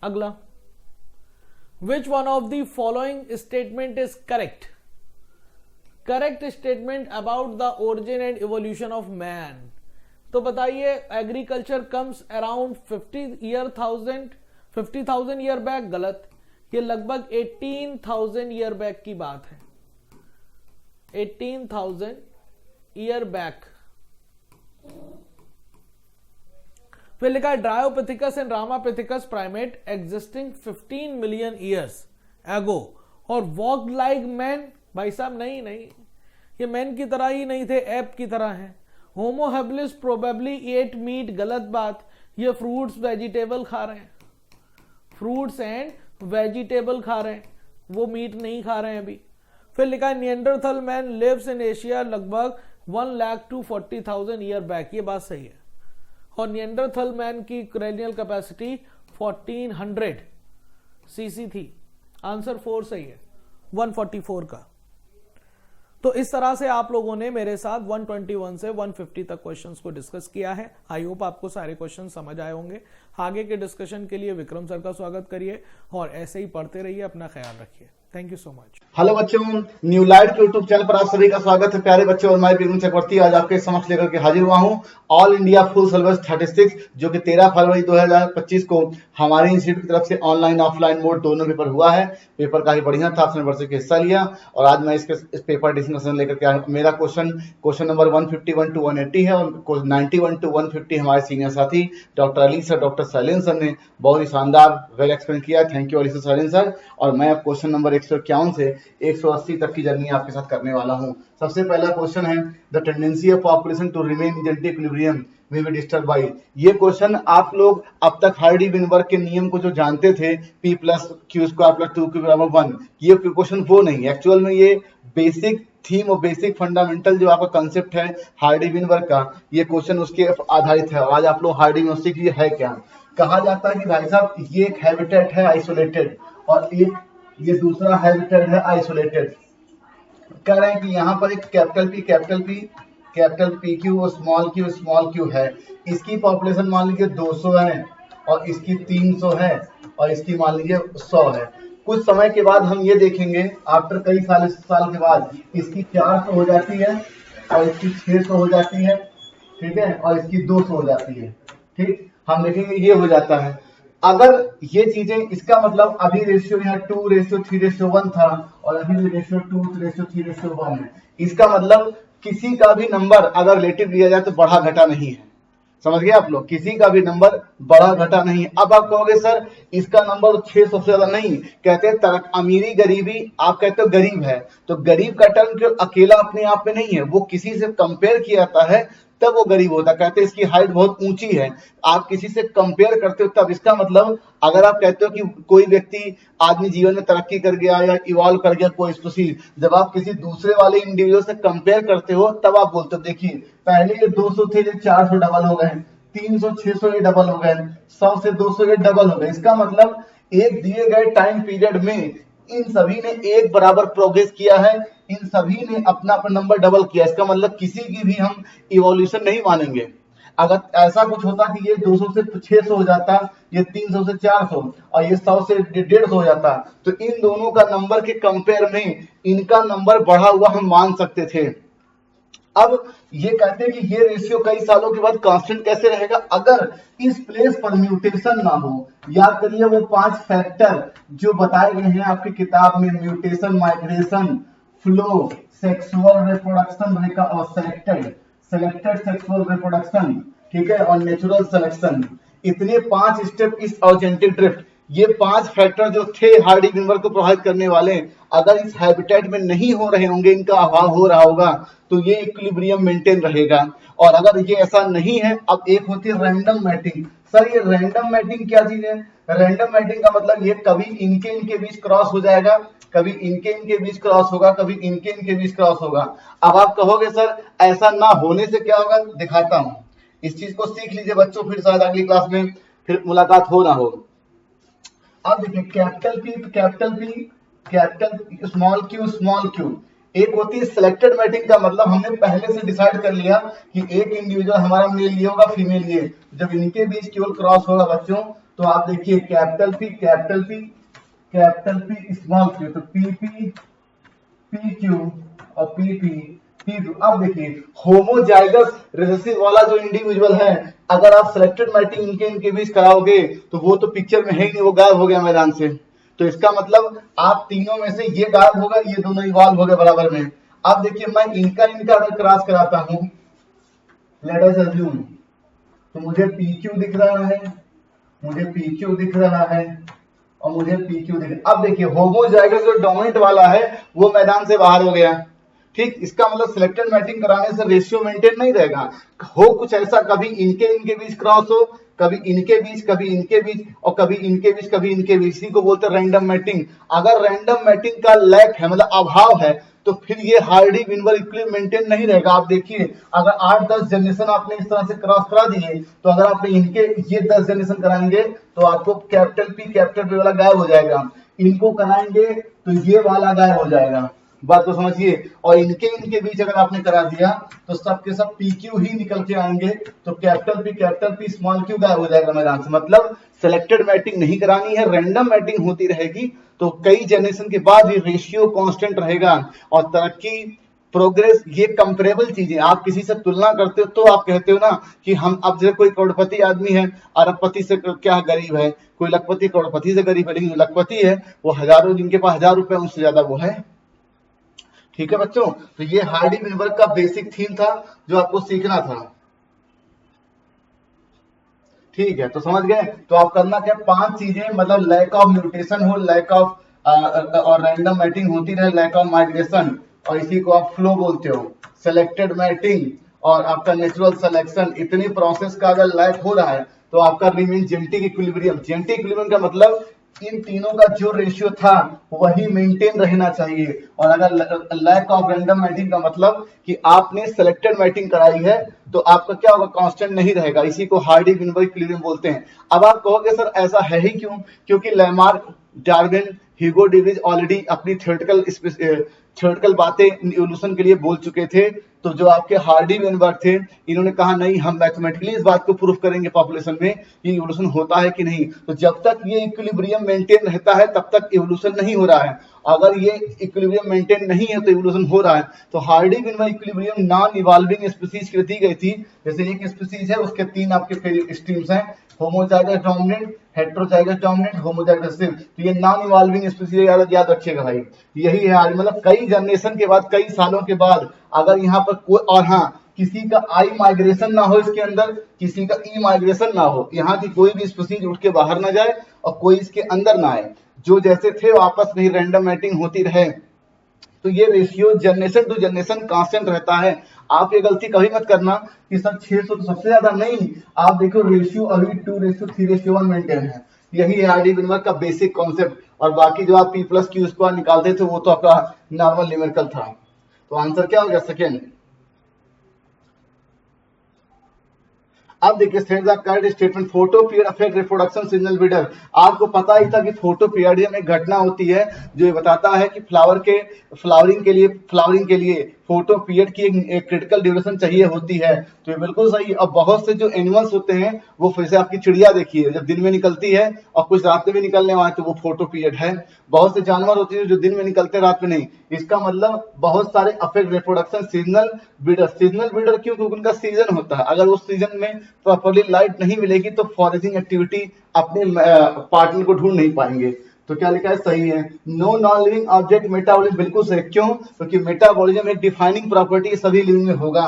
S2: अगला, which one of the following statement is correct? Correct statement about the origin and evolution of man, तो बताइए agriculture comes around 50,000 year back, गलत। ये लगभग 18,000 ईयर बैक की बात है, 18,000 ईयर बैक। फिर लिखा है Dryopithecus and Ramapithecus primate existing 15 million years ago और वॉक्ड लाइक मैन। भाई साहब नहीं, ये मैन की तरह ही नहीं थे, एप की तरह हैं। Homo habilis probably eight meet, गलत बात, ये फ्रूट्स वेजिटेबल खा रहे हैं, फ्रूट्स एंड वेजिटेबल खा रहे हैं, वो मीट नहीं खा रहे हैं अभी। फिर लिखा है Neanderthal man lives in Asia लगभग 1 लाख to 40,000 ईयर बैक, ये बात सही है। और निएंडरथल मैन की क्रेनियल कैपेसिटी 1400 सीसी थी, आंसर 4 सही है, 144 का। तो इस तरह से आप लोगों ने मेरे साथ 121 से 150 तक क्वेश्चंस को डिस्कस किया है। आई होप आपको सारे क्वेश्चन समझ आए होंगे। आगे के डिस्कशन के लिए विक्रम सर का स्वागत करिए और ऐसे ही पढ़ते रहिए, अपना ख्याल रखिए। Thank you so much.
S3: Hello बच्चों, न्यू लाइट के यूट्यूब चैनल पर आप सभी का स्वागत है। प्यारे बच्चों, और मैं विक्रम चक्रवर्ती आज आपके समक्ष लेकर के हाजिर हुआ हूं ऑल इंडिया फुल सिलेबस 36, जो कि 13 फरवरी 2025 को हमारे इंस्टीट्यूट की तरफ से ऑनलाइन ऑफलाइन मोड दोनों पेपर हुआ है। पेपर काफी बढ़िया था, आपने वर्ष के हिस्सा लिया और आज मैं इस पेपर डिस्कशन लेकर के आया। मेरा क्वेश्चन नंबर 151 to 180 है और 91 to 150 हमारे सीनियर साथी doctor Ali sir, doctor Salin sir ने बहुत ही शानदार वेल एक्सप्लेन किया। Thank you Ali sir, Salin sir. और मैं अब क्वेश्चन नंबर 151 से 180 तक की जर्नी आपके साथ करने वाला हूं। सबसे पहला क्वेश्चन है the tendency of population to remain in genetic equilibrium में बी डिस्टर्ब बाय। ये क्वेश्चन आप लोग अब तक हार्डी विनबर्ग के नियम को जो जानते थे P + Q² + 2Q = 1, ये क्वेश्चन वो नहीं है। एक्चुअल में ये बेसिक थीम और बेसिक फंडामेंटल जो आपका कंसेप्ट है हार्डी विनबर्ग का, ये क्वेश्चन उसके आधारित है। और आज आप लोग हार्डी विनबर्ग की है क्या, कहा जाता है कि भाई साहब ये एक हैबिटेट है आइसोलेटेड और एक ये दूसरा हैबिटेट है आइसोलेटेड। कह रहे हैं कि यहाँ पर एक कैपिटल P Q और स्मॉल q है। इसकी पॉपुलेशन मान लीजिए 200 है और इसकी 300 है और इसकी मान लीजिए 100 है। कुछ समय के बाद हम ये देखेंगे, आफ्टर कई साल के बाद इसकी 400 हो जाती है और इसकी 600 हो जाती है, ठीक है, और इसकी 200 हो जाती है। ठीक, हम देखेंगे ये हो जाता है। अगर ये चीजें, इसका मतलब अभी रेशियो यहाँ 2:3:1 था और अभी रेशियो 2:3:1 है। इसका मतलब किसी का भी नंबर अगर रिलेटिव लिया जाए तो बढ़ा घटा नहीं है। समझ गए आप लोग, किसी का भी नंबर बड़ा घटा नहीं है। अब आप कहोगे सर इसका नंबर 600 से ज्यादा नहीं, कहते हैं अमीरी गरीबी, आप कहते हो गरीब है, तो गरीब का टर्म जो अकेला अपने आप में नहीं है, वो किसी से कंपेयर किया जाता है तब वो गरीब होता है। कहते हैं इसकी हाइट बहुत ऊंची है, आप किसी से कंपेयर करते हो तब। इसका मतलब अगर आप कहते हो कि कोई व्यक्ति आदमी जीवन में तरक्की कर गया या इवॉल्व कर गया कोई स्पीशीज, जब आप किसी दूसरे वाले इंडिविजुअल से कंपेयर करते हो तब आप बोलते हो देखिए पहले ये 200 थे, ये 400 डबल हो गए, 300 600 ये डबल हो गए, 100 से 200 ये डबल हो गए। इसका मतलब एक दिए गए टाइम पीरियड में इन सभी ने एक बराबर प्रोग्रेस किया है, इन सभी ने अपना अपना नंबर डबल किया। इसका मतलब किसी की भी हम इवोल्यूशन नहीं मानेंगे। अगर ऐसा कुछ होता कि ये 200 से 600 हो जाता, ये 300 से 400 और ये 100 से 150 हो जाता, तो इन दोनों का नंबर के कंपेयर में इनका नंबर बढ़ा हुआ हम मान सकते थे। अब ये कहते हैं कि ये रेशियो कई सालों के बाद कांस्टेंट कैसे रहेगा, अगर इस प्लेस पर म्यूटेशन ना हो। याद करिए वो 5 फैक्टर जो बताए गए हैं आपकी किताब में, mutation, migration, flow, sexual reproduction और सेलेक्टेड सेक्सुअल रिप्रोडक्शन, ठीक है, और नेचुरल सिलेक्शन। इतने 5 स्टेप इस ऑर्जेंटिक ड्रिफ्ट, ये 5 फैक्टर जो थे हार्डी विनवर को प्रभावित करने वाले, अगर इस हैबिटेट में नहीं हो रहे होंगे, इनका अभाव हो रहा होगा, तो ये इक्विलिब्रियम मेंटेन रहेगा। और अगर ये ऐसा नहीं है, अब एक होती है रैंडम मैटिंग। सर ये रैंडम मैटिंग क्या चीज है? रैंडम मैटिंग का मतलब ये कभी इनके बीच क्रॉस हो जाएगा, कभी इनके बीच क्रॉस होगा, कभी इनके बीच क्रॉस होगा। अब आप कहोगे सर ऐसा ना होने से क्या होगा, दिखाता हूं। इस चीज को सीख लीजिए बच्चों, फिर शायद अगली क्लास में फिर मुलाकात हो ना हो। अब देखिए कैपिटल पी, स्मॉल क्यू। एक होती है सिलेक्टेड मैटिंग का मतलब हमने पहले से डिसाइड कर लिया कि एक इंडिविजुअल हमारा मेल ये होगा, फीमेल ये। जब इनके बीच केवल क्रॉस होगा बच्चों, तो आप देखिए कैपिटल पी स्मॉल क्यू, तो पी क्यू और पी। अब देखिए होमोजाइगस रिसेसिव वाला जो इंडिविजुअल है, अगर आप सिलेक्टेड मैटिंग इनके बीच कराओगे तो वो तो पिक्चर में है ही नहीं, वो गायब हो गया मैदान से। तो इसका मतलब आप तीनों में से ये गायब होगा, ये दोनों इवॉल्व हो गए बराबर में। अब देखिए मैं इनका अगर क्रॉस कराता हूं, लेट अस अज्यूम, तो मुझे PQ दिख रहा है, मुझे PQ दिख रहा है और मुझे PQ दिख रहा है। अब देखिए होमोजाइगस जो डोमिनेंट वाला है वो मैदान से बाहर हो गया, ठीक। इसका मतलब सिलेक्टेड मैटिंग कराने से रेशियो मेंटेन नहीं रहेगा। हो कुछ ऐसा, कभी इनके बीच क्रॉस हो, कभी इनके बीच, कभी इनके बीच, और कभी इनके बीच, कभी इनके बीच, इसी को बोलते हैं रैंडम मैटिंग। अगर रैंडम मैटिंग का लैक है, मतलब अभाव है, तो फिर ये हार्डी विनवर इक्विलिब्रियम मेंटेन नहीं रहेगा। आप देखिए अगर 8-10 जनरेशन आपने इस तरह से क्रॉस करा दिए, तो अगर आपने इनके ये 10 जनरेशन कराएंगे तो आपको कैपिटल पी वाला गायब हो जाएगा, इनको कराएंगे तो ये वाला गायब हो जाएगा। बात को समझिए। और इनके बीच अगर आपने करा दिया तो सबके सब PQ ही निकल के आएंगे, तो कैपिटल पी स्मॉल क्यू गायब हो जाएगा मैदान से। मतलब सिलेक्टेड मैटिंग नहीं करानी है, रैंडम मैटिंग होती रहेगी, तो कई जनरेशन के बाद भी रेशियो कांस्टेंट रहेगा। और तरक्की, प्रोग्रेस, ये कंपेरेबल चीजें, आप किसी से तुलना करते हो तो आप कहते हो ना कि हम, अब जैसे कोई करोड़पति आदमी है अरबपति से क्या गरीब है, कोई लखपति करोड़पति से गरीब है, लेकिन जो लखपति है वो हजारों, जिनके पास 1000 रुपए उनसे ज्यादा वो है, ठीक है बच्चों। तो ये हार्डी विनबर का बेसिक थीम था जो आपको सीखना था, ठीक है। तो समझ गए। तो आप करना क्या, 5 चीजें, मतलब लैक ऑफ म्यूटेशन हो, लैक ऑफ और रैंडम मैटिंग होती रहे, लैक ऑफ माइग्रेशन, और इसी को आप फ्लो बोलते हो, सिलेक्टेड मैटिंग और आपका नेचुरल सिलेक्शन। इतनी प्रोसेस का अगर लैक हो रहा है तो आपका remain genetic equilibrium. Genetic equilibrium का मतलब इन तीनों का जो रेशियो था वही मेंटेन रहना चाहिए। और अगर लैक ऑफ रैंडम मैटिंग का मतलब कि आपने सिलेक्टेड मैटिंग कराई है तो आपका क्या होगा, कांस्टेंट नहीं रहेगा। इसी को हार्डी विनबर इक्विलिब्रियम बोलते हैं। अब आप कहोगे सर ऐसा है ही क्यों, क्योंकि लैमार्क, डार्विन, ह्यूगो डेविस ऑलरेडी अपनी थ्योरेटिकल बातें इवोल्यूशन के लिए बोल चुके थे। तो जो आपके हार्डी विनबर थे, इन्होंने कहा नहीं, हम मैथमेटिकली इस बात को प्रूफ करेंगे पॉपुलेशन में कि इवोल्यूशन होता है कि नहीं। तो जब तक ये इक्विलिब्रियम मेंटेन रहता है तब तक इवोल्यूशन नहीं हो रहा है। अगर ये इक्विलिब्रियम मेंटेन नहीं है तो इवोल्यूशन हो रहा है। तो Hardy Weinberg equilibrium non evolving species के लिए दी गई थी। जैसे एक स्पीसीज है, उसके 3 आपके स्ट्रीम्स हैं, homozygous dominant, heterozygous dominant, homozygous recessive. तो ये नॉन इवॉल्विंग स्पीसीज याद रखिएगा भाई। यही है आज, मतलब कई जनरेशन के बाद, कई सालों के बाद अगर यहाँ पर कोई, और हाँ, किसी का आई माइग्रेशन ना हो इसके अंदर, किसी का ई माइग्रेशन ना हो, यहाँ की कोई भी स्पीसीज उठ के बाहर ना जाए और कोई इसके अंदर ना आए, जो जैसे थे वो आपस में ही रैंडम मैटिंग होती रहे, तो ये ratio generation to generation constant रहता है। आप ये गलती कभी मत करना कि सर 600 तो सबसे ज्यादा नहीं, आप देखो रेशियो अभी 2:3:1 मेंटेन है। यही है हार्डी विनबर का बेसिक कॉन्सेप्ट। और बाकी जो आप P+Q² निकालते थे वो तो आपका नॉर्मल न्यूमेरिकल था। तो आंसर क्या हो गया, सेकेंड। अब देखिए correct statement, photo period affect reproduction signal bidder. आपको पता ही था कि फोटो पीरियड में एक घटना होती है जो ये बताता है कि फ्लावरिंग के लिए फोटो पीरियड की एक क्रिटिकल ड्यूरेशन चाहिए होती है। तो ये बिल्कुल सही। अब बहुत से जो एनिमल्स होते हैं वो फिर से आपकी चिड़िया देखिए जब दिन में निकलती है और कुछ रात में भी निकलने वाले तो वो फोटो पीरियड है। बहुत से जानवर होते हैं जो दिन में निकलते हैं रात में नहीं। इसका मतलब बहुत सारे अफेक्ट रिप्रोडक्शन सीजनल ब्रीडर क्यों? क्योंकि उनका सीजन होता है। अगर उस सीजन में प्रॉपर्ली लाइट नहीं मिलेगी तो फॉरेजिंग एक्टिविटी अपने पार्टनर को ढूंढ नहीं पाएंगे। तो क्या लिखा है? सही है। No non living object metabolism, बिल्कुल सही। क्यों? क्योंकि मेटाबॉलिज्म एक डिफाइनिंग प्रॉपर्टी सभी लिविंग में होगा।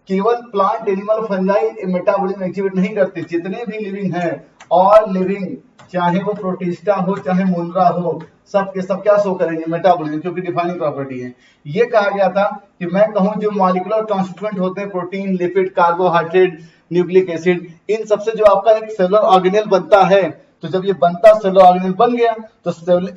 S3: केवल plant, animal, fungi metabolism activate नहीं करते। जितने भी लिविंग है, ऑल लिविंग, चाहे वो प्रोटिस्टा हो चाहे मुनरा हो, सब के सब क्या शो करेंगे? मेटाबॉलिज्म, क्योंकि डिफाइनिंग प्रॉपर्टी है। ये कहा गया था कि मैं कहूं जो मॉलिक्यूलर कॉन्स्टिट्यूएंट होते हैं, protein, lipid, carbohydrate, nucleic acid, इन सबसे जो आपका एक सेलुलर ऑर्गेनेल बनता है, तो जब ये बनता सेलुलर ऑर्गेनेल बन गया तो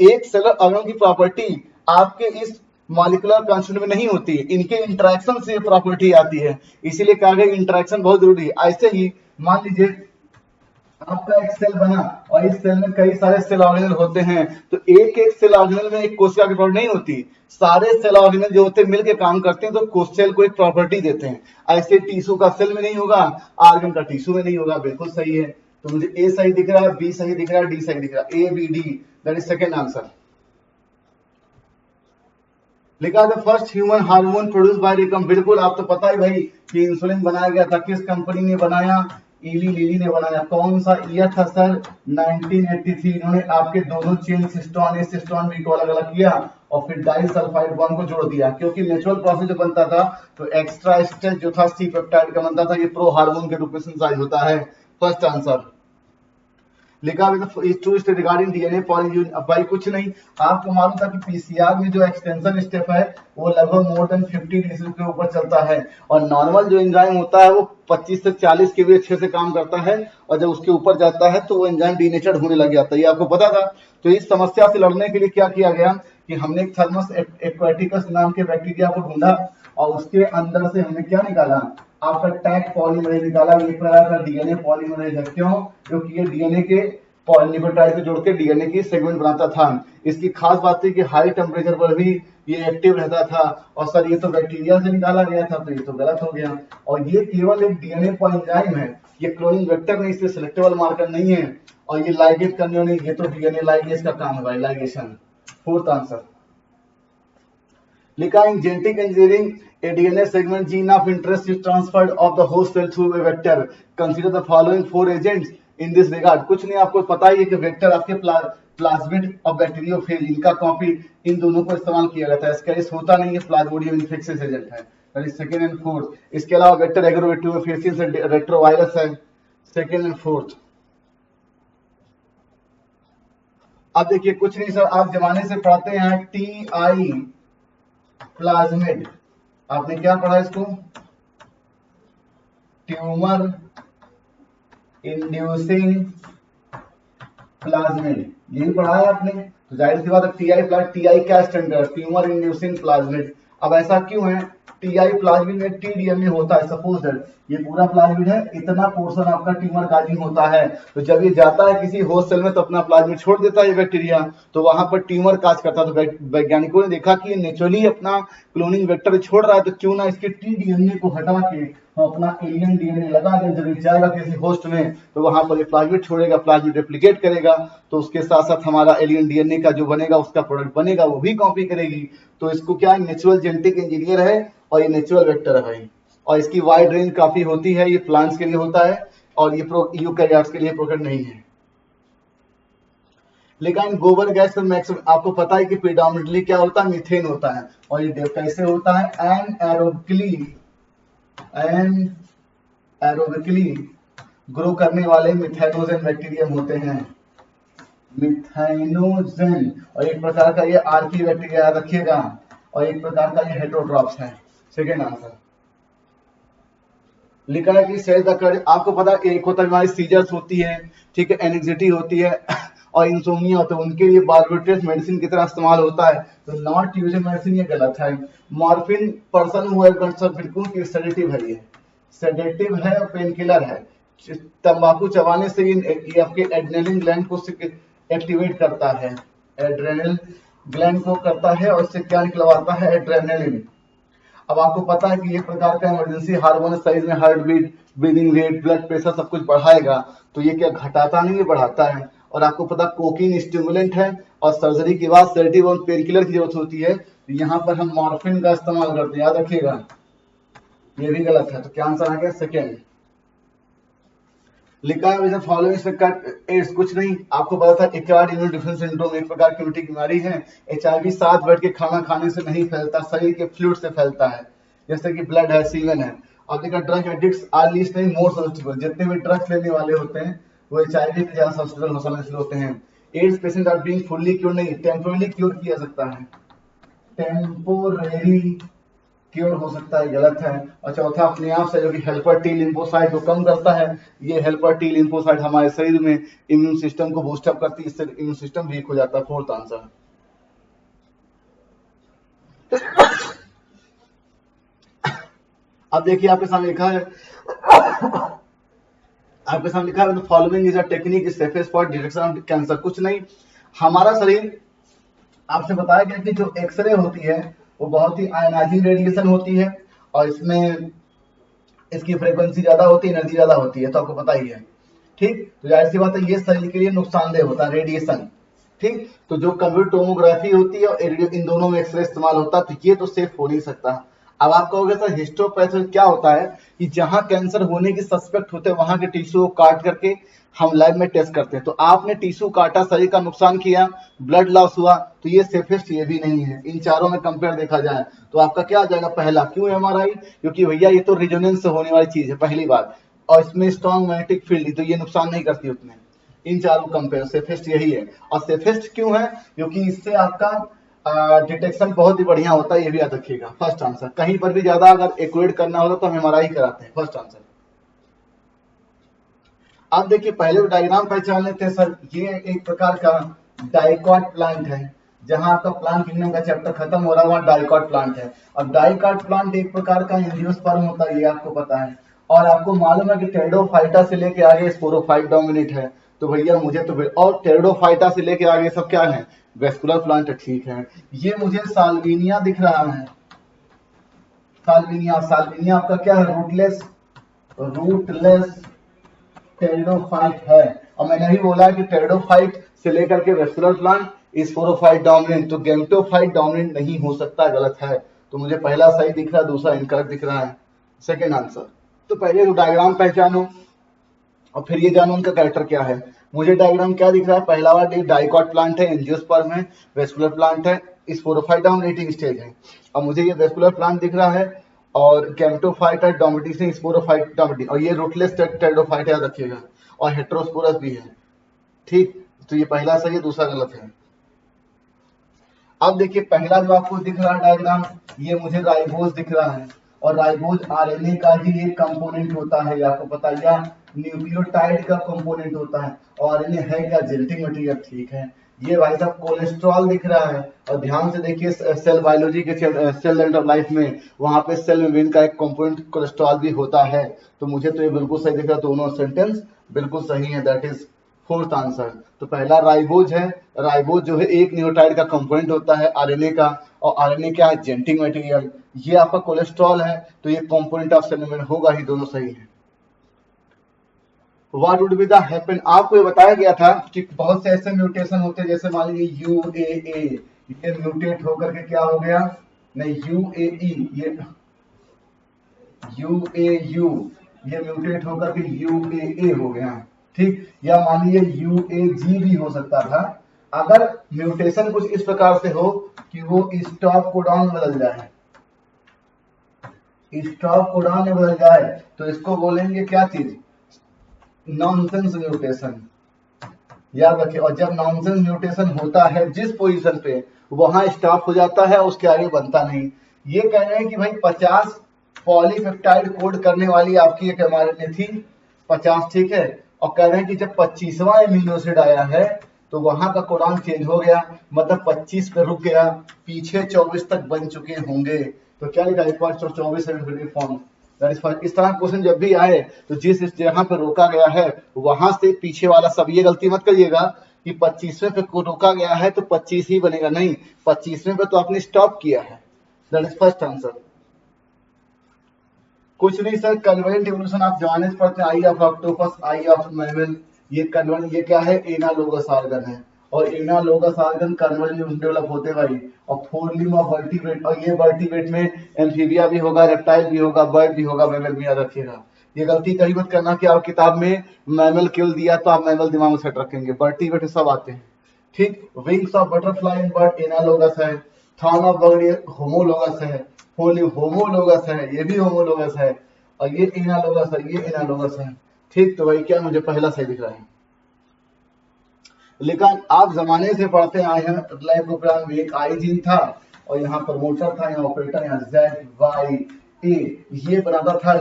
S3: एक सेलुलर ऑर्गेनेल की प्रॉपर्टी आपके इस मॉलिक्यूलर कॉन्स्टिट्यूएंट में नहीं होती है, इनके इंटरेक्शन से प्रॉपर्टी आती है। इसीलिए कहा गया इंटरेक्शन बहुत जरूरी है। ऐसे ही मान लीजिए आपका एक सेल बना और इस सेल में कई सारे सेल ऑर्गेनेल होते हैं, तो एक एक सेल ऑर्गेनेल में एक कोशिका की प्रॉपर्टी नहीं होती, सारे सेल ऑर्गेनेल जो होते हैं मिलकर काम करते हैं तो सेल को एक प्रॉपर्टी देते हैं। ऐसे टिश्यू का सेल में नहीं होगा, ऑर्गन का टिश्यू में नहीं होगा। बिल्कुल सही है। तो मुझे ए सही दिख रहा है, बी सही दिख रहा है, डी सही दिख रहा है, A B D, that is second answer. लिखा था first human hormone produce by रिकम, बिल्कुल आप तो पता ही भाई कि इंसुलिन बनाया गया था, किस कंपनी ने बनाया? इली लिली ने बनाया। कौन सा ईयर था सर? 1983। इन्होंने आपके दोनों चेन सिस्टोन ए सिस्टोन बी को अलग अलग किया और फिर डाइसल्फाइड बॉन्ड को जोड़ दिया, क्योंकि नेचुरल प्रोसेस जो बनता था तो एक्स्ट्रा स्ट्रेच जो था सी पेप्टाइड का बनता था, ये प्रो हार्मोन के रूप में सिंथेसाइज होता है। First answer. लिखा रिगार्डिंग डीएनए पॉलीमरेज। अब भाई कुछ नहीं, आपको मालूम था कि पीसीआर में जो एक्सटेंशन स्टेप है वो लगभग मोर देन 50 डिग्री के ऊपर चलता है और नॉर्मल जो एंजाइम होता है वो 25 से 40 के भी अच्छे से काम करता है और जब उसके ऊपर जाता है तो वो एंजाइम डीनेचर्ड होने लग जाता है। ये आपको पता था। तो इस समस्या से लड़ने के लिए क्या किया गया कि हमने थर्मस एक्वाटिकस नाम के बैक्टीरिया को ढूंढा और उसके अंदर से हमने क्या निकाला? आपका टैग पॉलीमरेज निकाला। ये प्रकार का डीएनए पॉलीमरेज है। क्यों? क्योंकि ये डीएनए के पॉलीन्यूक्लियोटाइड से जोड़ के डीएनए की सेगमेंट बनाता था। इसकी खास बात है कि हाई टेम्परेचर पर भी ये एक्टिव रहता था। और सर ये तो बैक्टीरिया से निकाला गया था, तो ये तो गलत हो गया। और ये केवल एक डीएनए एंजाइम है, ये क्लोनिंग वेक्टर नहीं, इसलिए सिलेक्टेबल मार्कर नहीं है। और ये लाइगेज करने नहीं, ये तो डीएनए लाइगेज का काम है भाई, लाइगेशन। Fourth answer. लिखा in genetic engineering a DNA segment gene of interest is transferred of the host cell through a vector. Consider the following 4 agents in this regard. कुछ नहीं, आपको पता ही है कि वेक्टर आपके प्लाज्मिड और बैक्टीरियोफेज, इनका कॉपी इन दोनों को इस्तेमाल किया जाता है। इसका होता नहीं है, प्लाज्मोडियम इन्फेक्शियस एजेंट है। Second and fourth. इसके अलावा वेक्टर एग्रोबैक्टीरियोफेज से रेट्रोवायरस है। Second and fourth. अब देखिए कुछ नहीं सर, आप जमाने से पढ़ते हैं TI प्लाज्मिड। आपने क्या पढ़ा इसको? ट्यूमर इंड्यूसिंग प्लाज्मिड, यही पढ़ा है आपने। तो जाहिर सी बात है टीआई क्या स्टैंडर्ड? Tumour inducing plasmid. अब ऐसा क्यों है? टीआई प्लाज्मिड में टीडीएमए होता है। सपोज दैट ये पूरा प्लाज्मिड है, इतना पोर्शन आपका ट्यूमर काजिंग होता है, तो जब ये जाता है किसी होस्ट सेल में तो अपना प्लाज्मिड छोड़ देता है ये बैक्टीरिया, तो वहां पर ट्यूमर काज करता है। तो वैज्ञानिकों ने देखा कि ये नेचुरली अपना क्लोनिंग वेक्टर छोड़ रहा है, तो क्यों ना इसके टीडीएमए को हटा के अपना एलियन डीएनए लगा दें। जब ये जाएगा किसी होस्ट में तो वहां पर ये प्लाज्मिड छोड़ेगा, प्लाज्मिड रेप्लिकेट करेगा, तो उसके साथ साथ हमारा एलियन डीएनए का जो बनेगा, उसका प्रोडक्ट बनेगा, वो भी कॉपी करेगी। तो इसको क्या नेचुरल जेनेटिक इंजीनियर है और ये नेचुरल वेक्टर है भाई। और इसकी वाइड रेंज काफी होती है। ये प्लांट्स के लिए होता है और ये यूकैरियोट्स के लिए प्रोडक्ट नहीं है। लेकिन गोबर गैस में मैक्सिमम आपको पता है कि प्रीडोमिनेटली क्या होता है? मीथेन होता है। और ये कैसे होता है? एनारोबिकली ग्रो करने वाले मिथाइनोजेन बैक्टीरियम होते हैं। मिथाइनोजेन। और एक प्रकार का ये आर्की बैक्टीरिया रखिएगा और एक प्रकार का ये हेटेरोट्रॉप्स है। Second answer. लिखा है कि सेल द, आपको पता है एक होता है हमारी सीजर्स होती है, ठीक है, एंग्जाइटी होती है और इंसोम्निया होता है, उनके लिए बार्बिट्रेट मेडिसिन की तरह इस्तेमाल होता है। तो नॉट यूजिंग मेडिसिन ये गलत है। Morphine person who have got बिल्कुल सेडेटिव है, ये सेडेटिव है और पेन किलर है। तंबाकू चबाने से ये आपके एड्रेनलिन ग्लैंड को एक्टिवेट करता है, एड्रेनल ग्लैंड को करता है और इससे क्या निकलवाता है, एड्रेनलिन। अब आपको पता है कि ये प्रकार का इमरजेंसी हार्मोन साइज में heart beat, breathing rate, blood pressure सब कुछ बढ़ाएगा, तो ये क्या घटाता नहीं है, बढ़ाता है। और आपको पता कोकीन स्टिमुलेंट है और सर्जरी के बाद सेडेटिव और पेनकिलर की जरूरत होती है, तो यहाँ पर हम मॉर्फिन का इस्तेमाल करते हैं, याद रखिएगा, ये भी गलत है। तो क्या आंसर आ गया, सेकेंड। लिखा है फॉलोइंग एड्स, कुछ नहीं, आपको पता था एक्वायर्ड इम्यून डिफिशिएंसी सिंड्रोम एक प्रकार की उल्टी बीमारी है। एचआईवी साथ बैठ के खाना खाने से नहीं फैलता, शरीर के फ्लूइड से फैलता है, जैसे कि ब्लड है, सीमेन है। और देखा ड्रग एडिक्ट्स आर लीस्ट नहीं मोर सस्टेबल, जितने भी ड्रग्स लेने वाले होते हैं वो एचआईवी से ज्यादा सस्टेबल समझ होते हैं। AIDS patient are being fully cure नहीं, टेम्पोरली क्योर किया सकता है, टेम्पोररी क्योर हो सकता है, गलत है। और चौथा अपने आप से जो कि हेल्पर टी लिम्फोसाइट को कम करता है, ये हेल्पर टी लिम्फोसाइट हमारे शरीर में इम्यून सिस्टम को बूस्टअप करती है, इससे इम्यून सिस्टम वीक हो जाता है, फोर्थ आंसर। अब देखिए आपके सामने लिखा है, आपके सामने लिखा है following is a technique is safest for detection of cancer, कुछ नहीं, हमारा शरीर आपसे बताया गया कि जो एक्सरे होती है वो बहुत ही आयनाइजिंग रेडिएशन होती है और इसमें इसकी फ्रीक्वेंसी ज्यादा होती है, एनर्जी ज्यादा होती है, तो आपको पता ही है, ठीक। तो जाहिर सी बात है ये शरीर के लिए नुकसानदेह होता है, रेडिएशन, ठीक। तो जो कंप्यूटर टोमोग्राफी होती है और इन दोनों में एक्सरे इस्तेमाल होता है, तो ये तो सेफ हो नहीं सकता। अब आप कहोगे सर हिस्टोपैथी क्या होता है, कि जहां कैंसर होने की सस्पेक्ट होते हैं वहां के टिश्यू को काट करके हम लैब में टेस्ट करते हैं। तो आपने टिश्यू काटा, शरीर का नुकसान किया, ब्लड लॉस हुआ, तो ये सेफेस्ट ये भी नहीं है। इन चारों में कंपेयर देखा जाए तो आपका क्या आ जाएगा, पहला। क्यों एमआरआई, क्योंकि भैया ये तो रिजोनेंस से होने वाली चीज है, पहली बात, और इसमें स्ट्रॉन्ग मैग्नेटिक फील्ड, तो ये नुकसान नहीं करती उतने। इन चारों कंपेयर सेफेस्ट यही है। और सेफेस्ट क्यों है, क्योंकि इससे आपका डिटेक्शन बहुत ही बढ़िया होता है, ये भी याद रखिएगा, फर्स्ट आंसर। कहीं पर भी ज्यादा अगर एक्यूरेट करना होता तो हम एमआरआई कराते हैं, फर्स्ट आंसर। अब देखिए पहले डायग्राम पहचान लेते हैं सर। ये एक प्रकार का डाइकॉट प्लांट है, जहां आपका प्लांट किंगडम का चैप्टर खत्म हो रहा है वहां डाइकॉट प्लांट है। और डाइकॉट प्लांट एक प्रकार का एंजियोस्पर्म होता है, ये आपको पता है। और आपको मालूम है कि टेरिडोफाइटा से लेके आगे स्पोरोफाइट डोमिनेट है, तो भैया मुझे तो, और टेरिडोफाइटा से लेके आगे सब क्या है, वेस्कुलर प्लांट, ठीक है। ये मुझे साल्विनिया दिख रहा है, साल्विनिया, साल्विनिया आपका क्या है, रूटलेस टेरिडोफाइट है। और मैंने ही बोला कि टेरिडोफाइट से लेकर के वेस्कुलर प्लांट स्पोरोफाइट डोमिनेंट, तो गैमेटोफाइट डोमिनेंट नहीं हो सकता, गलत है। तो मुझे पहला सही दिख रहा है, दूसरा इनकरेक्ट दिख रहा है, सेकेंड आंसर। तो पहले तो डायग्राम पहचानो और फिर ये जानो उनका कैरेक्टर क्या है। मुझे डायग्राम क्या दिख रहा है, पहला वाला डाइकॉट प्लांट है, एंजियोस्पर्म है, वेस्कुलर प्लांट है, स्पोरोफाइट डोमिनेटिंग स्टेज है। और मुझे ये वेस्कुलर प्लांट दिख रहा है और गैमेटोफाइट है, डोमिनेटिंग स्पोरोफाइट डोमिनेटिंग, और ये रूटलेस टेरिडोफाइट याद रखिएगा, और हेटेरोस्पोरस भी है, ठीक। तो ये पहला सही है, दूसरा गलत है। अब देखिए पहला जो आपको दिख रहा है डायग्राम, ये मुझे राइबोज दिख रहा है, और राइबोज आरएनए का ही एक कंपोनेंट होता है, आपको पता है, या न्यूक्लियोटाइड का कंपोनेंट होता है। और आरएनए है क्या, जेनेटिक मटेरियल, ठीक है। ये भाई साहब कोलेस्ट्रॉल दिख रहा है, और ध्यान से देखिए सेल बायोलॉजी के सेल एंड ऑफ लाइफ में वहां पे सेल मेम्ब्रेन का एक कंपोनेंट कोलेस्ट्रॉल भी होता है। तो मुझे तो ये बिल्कुल सही दिख रहा है, दोनों सेंटेंस बिल्कुल सही है, दैट इज फोर्थ आंसर। तो पहला राइबोज है, राइबोज जो है एक न्यूक्लियोटाइड का कंपोनेंट होता है आरएनए का, और आरएनए क्या है, जेनेटिक मटेरियल। ये आपका कोलेस्ट्रॉल है, तो ये कंपोनेंट ऑफ सेल मेम्ब्रेन होगा ही, दोनों सही है। What would be the happen, आपको ये बताया गया था कि बहुत से ऐसे म्यूटेशन होते हैं, जैसे मान लीजिए UAA, ये म्यूटेट होकर के क्या हो गया, नहीं UAE, ये UAU, ये म्यूटेट होकर के UAA हो गया, ठीक। या मान लीजिए UAG भी हो सकता था, अगर म्यूटेशन कुछ इस प्रकार से हो कि वो स्टॉप कोडॉन बदल जाए, स्टॉप कोडॉन में बदल जाए, तो इसको बोलेंगे क्या चीज, नॉनसेंस म्यूटेशन, याद रखिए। और जब नॉनसेंस म्यूटेशन होता है जिस पोजीशन पे, वहां स्टॉप हो जाता है, उसके आगे बनता नहीं। ये कह रहे हैं कि भाई 50 पॉलीपेप्टाइड कोड करने वाली आपकी एक एमआरएनए थी, 50, ठीक है। और कह रहे हैं कि जब 25वां एमिनो एसिड आया है तो वहां का कोडॉन चेंज हो गया, मतलब 25 पे रुक गया, पीछे 24 तक बन चुके होंगे। तो क्या लिखा, एक बार 24 फॉर्म दैट इज फर्स्ट। इस तरह क्वेश्चन जब भी आए तो जिस जगह पे रोका गया है वहां से पीछे वाला सब, ये गलती मत करिएगा कि 25वें पे को रोका गया है तो 25 ही बनेगा, नहीं, 25वें पे तो आपने स्टॉप किया है। That is first answer. कुछ नहीं सर, कन्वर्जेंट इवोल्यूशन आप जमाने से पढ़ते हैं, eye of octopus, eye of mammal, ये कन्वर्जेंट, ये क्या है, एनालोगस ऑर्गन है, और एनालोगस ऑर्गन कन्वर्जेंट डेवलप होते भाई। और फोर लिम्ब ऑफ वर्टिब्रेट, और ये वर्टिब्रेट में एम्फीबिया भी होगा, रेप्टाइल भी होगा, बर्ड भी होगा, मैमल भी, याद रखिएगा। ये गलती कहीं मत करना कि आप किताब में मैमल केवल दिया तो आप मैमल दिमाग में सेट रखेंगे, वर्टिब्रेट सब आते हैं, ठीक। Wings of butterfly and bird analogous है, थॉर्न ऑफ बर्ड होमोलोगस है, फोर होमोलोगस है, ये भी होमोलोगस है, और ये एनालोगस है, ये एनालोगस है, ठीक। तो भाई क्या मुझे पहला सही दिख रहा है। लेकिन आप जमाने से पढ़ते आए हैं, ग्लाइकोप्रोटीन में एक आई जीन था और यहाँ प्रमोटर था, यहाँ ऑपरेटर, यहाँ जेड वाई ए, ये बनाता था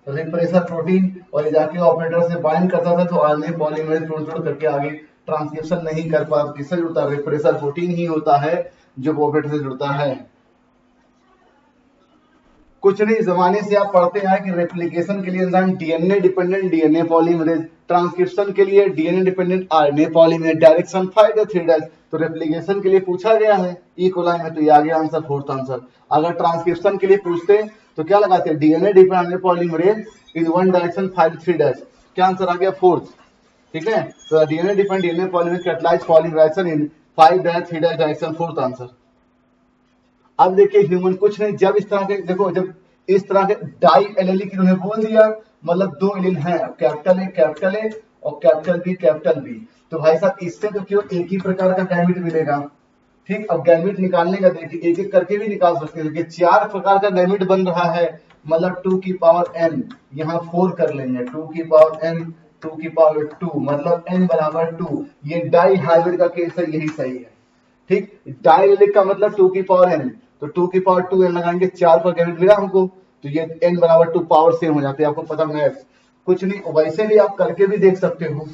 S3: रिप्रेसर प्रोटीन, और ये जाके ऑपरेटर से बाइंड करता था, तो आरएनए पॉलीमरेज जोड़ करके आगे ट्रांसक्रिप्शन नहीं कर पाता। किससे जुड़ता है? रिप्रेसर प्रोटीन ही होता है जो ऑपरेटर से जुड़ता है। कुछ नहीं, जमाने से आप पढ़ते आए कि रेप्लिकेशन के लिए enzyme DNA dependent DNA polymerase, transcription के लिए DNA dependent RNA polymerase, direction 5 या 3', तो रेप्लिकेशन के लिए पूछा गया है ई कोलाई में, तो ये आ गया आंसर, फोर्थ आंसर। अगर ट्रांसक्रिप्शन के लिए पूछते तो क्या लगाते? डीएनए डिपेंडेंट पॉलीमरेज इन 1 डायरेक्शन 5 3', क्या आंसर आ गया? फोर्थ, ठीक है। तो DNA dependent DNA polymerase catalyse polymerisation in 5' 3' direction, fourth answer. अब देखिए ह्यूमन, कुछ नहीं, जब इस तरह के देखो, जब इस तरह के डाई एलेलिक इन्होंने बोल दिया, मतलब दो एलील हैं, कैपिटल ए और कैपिटल बी, तो भाई साहब इससे तो क्यों एक ही प्रकार का गैमेट मिलेगा, ठीक। अब गैमेट निकालने का देखिए, एक एक करके भी निकाल सकते हैं। देखिए 4 प्रकार का गैमेट बन रहा है, मतलब 2 की पावर n, यहाँ 4 कर लेंगे, 2 की पावर n 2 की पावर 2, मतलब n बराबर 2। ये डाई हाइब्रिड का केस है, यही सही है, ठीक। डाई एलेलिक का मतलब 2 की पावर n, तो 2 की पावर 2 n लगाएंगे, 4 पर गैमेट मिला हमको, तो ये n बराबर 2 पावर सेम हो जाते हैं, आपको पता मैथ। कुछ नहीं, वैसे भी आप करके भी देख सकते हो।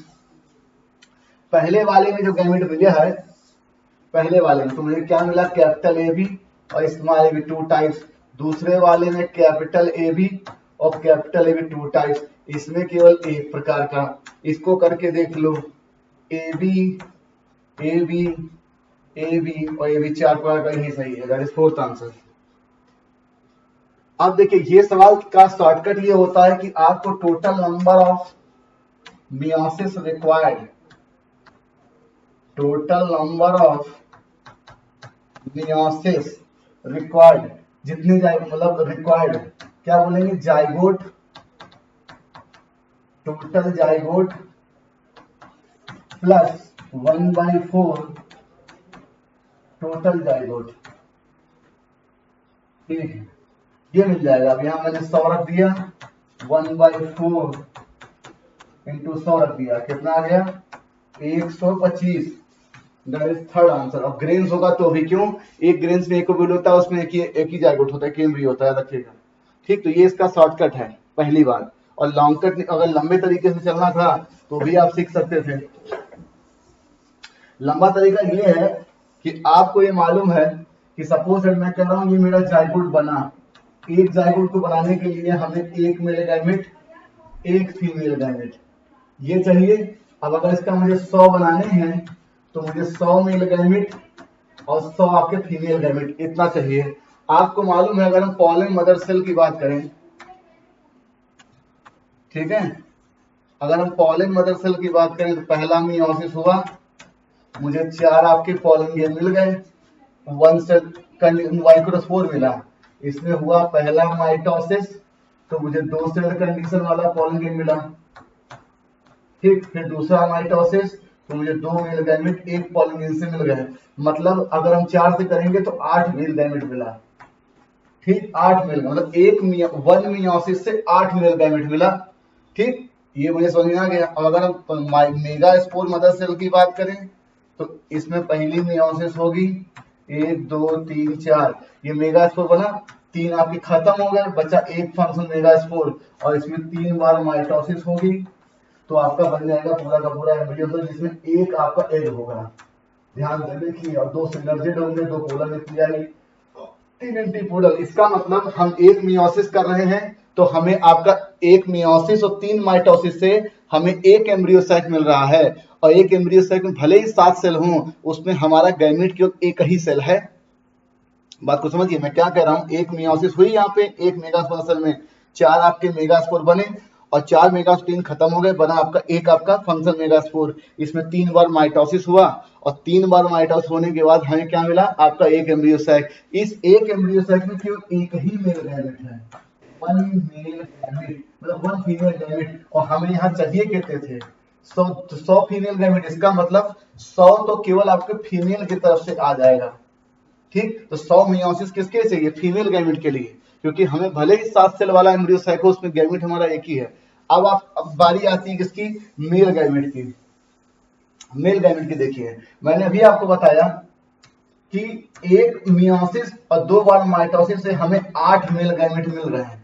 S3: पहले वाले में जो गैमेट मिला है, पहले वाले में तो मुझे क्या मिला? कैपिटल ए बी और स्मॉल ए बी, 2 टाइप्स। दूसरे वाले में कैपिटल ए बी और कैपिटल ए बी 2 टाइप्स, इसमें केवल एक प्रकार का। इसको करके देख लो, A B A B A B और ए बी 4 प्रकार का, यही सही है, दैट इज फोर्थ आंसर। अब देखिए ये सवाल का शॉर्टकट ये होता है कि आपको total number of meiosis required, total number of meiosis required, जितनी मतलब रिक्वायर्ड क्या बोलेंगे? Zygote, total zygote plus 1/4 total zygote, ठीक है, ये मिल जाएगा। अब यहां मैंने 100 रख दिया, 1/4 इंटू 100 रख दिया, कितना आ गया? 125, दैट इज थर्ड आंसर। अब ग्रेन्स होगा तो भी क्यों, एक ग्रेन्स में एक ओव्यूल होता है, उसमें एक ही जाइगोट होता है, केम्ब्री होता है, रखिएगा, ठीक। तो ये इसका शॉर्टकट है, पहली बात। और लॉन्ग कट अगर लंबे तरीके से चलना था तो भी आप सीख सकते थे। लंबा तरीका ये है कि आपको ये मालूम है कि सपोज मैं कह रहा हूं ये मेरा जाइगोट बना, एक जाइगोट को बनाने के लिए हमें एक मेल गैमेट एक फीमेल गैमेट ये चाहिए। अब अगर इसका मुझे 100 बनाने हैं तो मुझे 100 मेल गैमेट और 100 आपके फीमेल गैमेट, इतना चाहिए। आपको मालूम है अगर हम पॉलन मदर सेल की बात करें, ठीक है, अगर हम पॉलन मदर सेल की बात करें तो पहला मियोसिस हुआ, मुझे 4 आपके पॉलन गेन मिल गए, 1 सेल माइक्रोस्पोर मिला, इसमें हुआ पहला माइटोसिस, तो मुझे 2 सेल कंडीशन वाला पॉलन गेन मिला, ठीक। फिर दूसरा माइटोसिस, तो मुझे 2 मेल गैमेट एक पॉलन गेन से मिल गए। मतलब अगर हम 4 से करेंगे तो 8 मेल गैमेट मिला, ठीक, 8 मेल, मतलब 1 मियोसिस से 8 मेल गैमेट मिला, ठीक। ये मुझे समझ में आ गया। और अगर हम मेगा स्पोर मदर सेल की बात करें तो इसमें पहली मियोसिस होगी 1 2 3 4, ये मेगा स्पोर बना, 3 आपके खत्म हो गए, बचा एक फंक्शन मेगा स्पोर, और इसमें 3 बार माइटोसिस होगी, तो आपका बन जाएगा पूरा का पूरा एम्ब्रियो, जिसमें एक आपका एग होगा, ध्यान देने की, और 2 सिनर्जिड होंगे, 2 पोलर न्यूक्लियाई, 3 एंटीपोडल, इसका मतलब हम एक मियोसिस कर रहे हैं तो हमें आपका एक मियोसिस और 3 माइटोसिस से हमें एक एम्ब्रियो साइक मिल रहा है। और एक एम्ब्रियो साइक में भले ही 7 सेल हों, उसमें हमारा गैमेट केवल एक ही सेल है। बात को समझिए मैं क्या कह रहा हूं। एक मियोसिस हुई यहाँ पे, एक मेगास्पोर सेल में 4 आपके मेगास्पोर बने और 4 मेगास्पोर 3 खत्म हो गए, बना आपका एक आपका फंक्शन मेगास्पोर। इसमें 3 बार माइटोसिस हुआ और 3 बार माइटोसिस होने के बाद हमें क्या मिला, आपका एक एम्ब्रियो साइक। इस एक एम्ब्रियो साइक में केवल एक ही मेल गैमेट है, वन मेल गैमेट, मतलब वन फीमेल गैमेट। और हमें यहाँ चाहिए कितने थे, 100 फीमेल गैमेट। इसका मतलब 100 तो केवल आपके फीमेल की तरफ से आ जाएगा, ठीक। तो 100 मियोसिस किसके चाहिए, फीमेल गैमेट के लिए, क्योंकि हमें भले ही 7 सेल वाला एम्ब्रियो साइक हो, उसमें गैमेट हमारा एक ही है। अब बारी आती है किसकी, मेल गैमेट की। मेल गैमेट की देखिए, मैंने अभी आपको बताया कि एक मियोसिस और 2 बार माइटोसिस से हमें 8 मेल गैमेट मिल रहे हैं,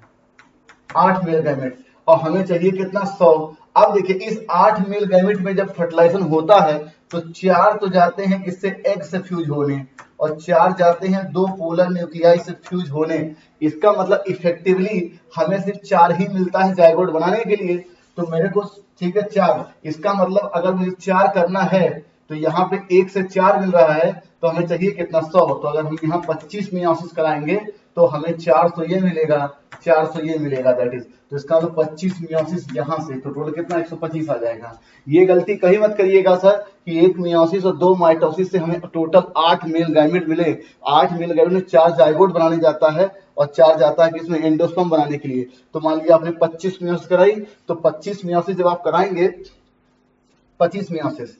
S3: 8 मेल गैमेट, और हमें चाहिए कितना, 100। अब देखिए इस 8 मेल गैमेट में जब फर्टिलाइजेशन होता है तो 4 तो जाते हैं किससे, एग से फ्यूज होने, और 4 जाते हैं 2 पोलर न्यूक्लियाई से फ्यूज होने। इसका मतलब इफेक्टिवली हमें सिर्फ 4 ही मिलता है जाइगोट बनाने के लिए। तो मेरे को ठीक है 4, इसका मतलब अगर मुझे 4 करना है तो यहाँ पे 1 से 4 मिल रहा है, तो हमें चाहिए कितना, 100। तो अगर हम यहाँ 25 मियोसिस कराएंगे तो हमें 400 ये मिलेगा, 400 ये मिलेगा, दैट इज। तो इसका मतलब 25 मियोसिस यहाँ से, तो टोटल कितना, 125 आ जाएगा। ये गलती कहीं मत करिएगा सर कि एक मियोसिस और 2 माइटोसिस से हमें टोटल 8 मेल गैमेट मिले। 8 मेल गैमेट में 4 जाइगोट बनाने जाता है और 4 जाता है किसमें, एंडोस्पर्म बनाने के लिए। तो मान लिया आपने 25 मियोसिस कराई, तो 25 मियोसिस जब आप कराएंगे, 25 मियोसिस,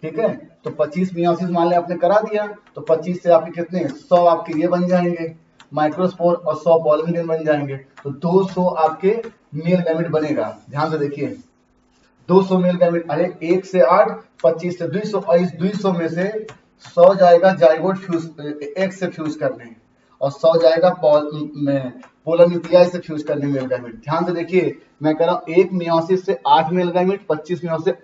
S3: ठीक है, तो 25 मियोसिस मान लिया आपने करा दिया, तो 25 से आपके कितने, 100 आपके ये बन जाएंगे माइक्रोस्पोर और 100 पॉलिमिलियन बन जाएंगे। तो 200 आपके मेल गैमेट बनेगा। ध्यान से देखिए 200 मेल गैमेट, अरे 1 से 8, 25 से 200, और इस 200 में से 100 जाएगा जाइगोट फ्यूज, एग से फ्यूज करने, और 100 जाएगा पोलर न्यूक्लियाई से फ्यूज करने मेल गैमेट। ध्यान से देखिए मैं कह रहा हूं, एक मियोसिस से 8 मेल गैमेट, 25 मियोसिस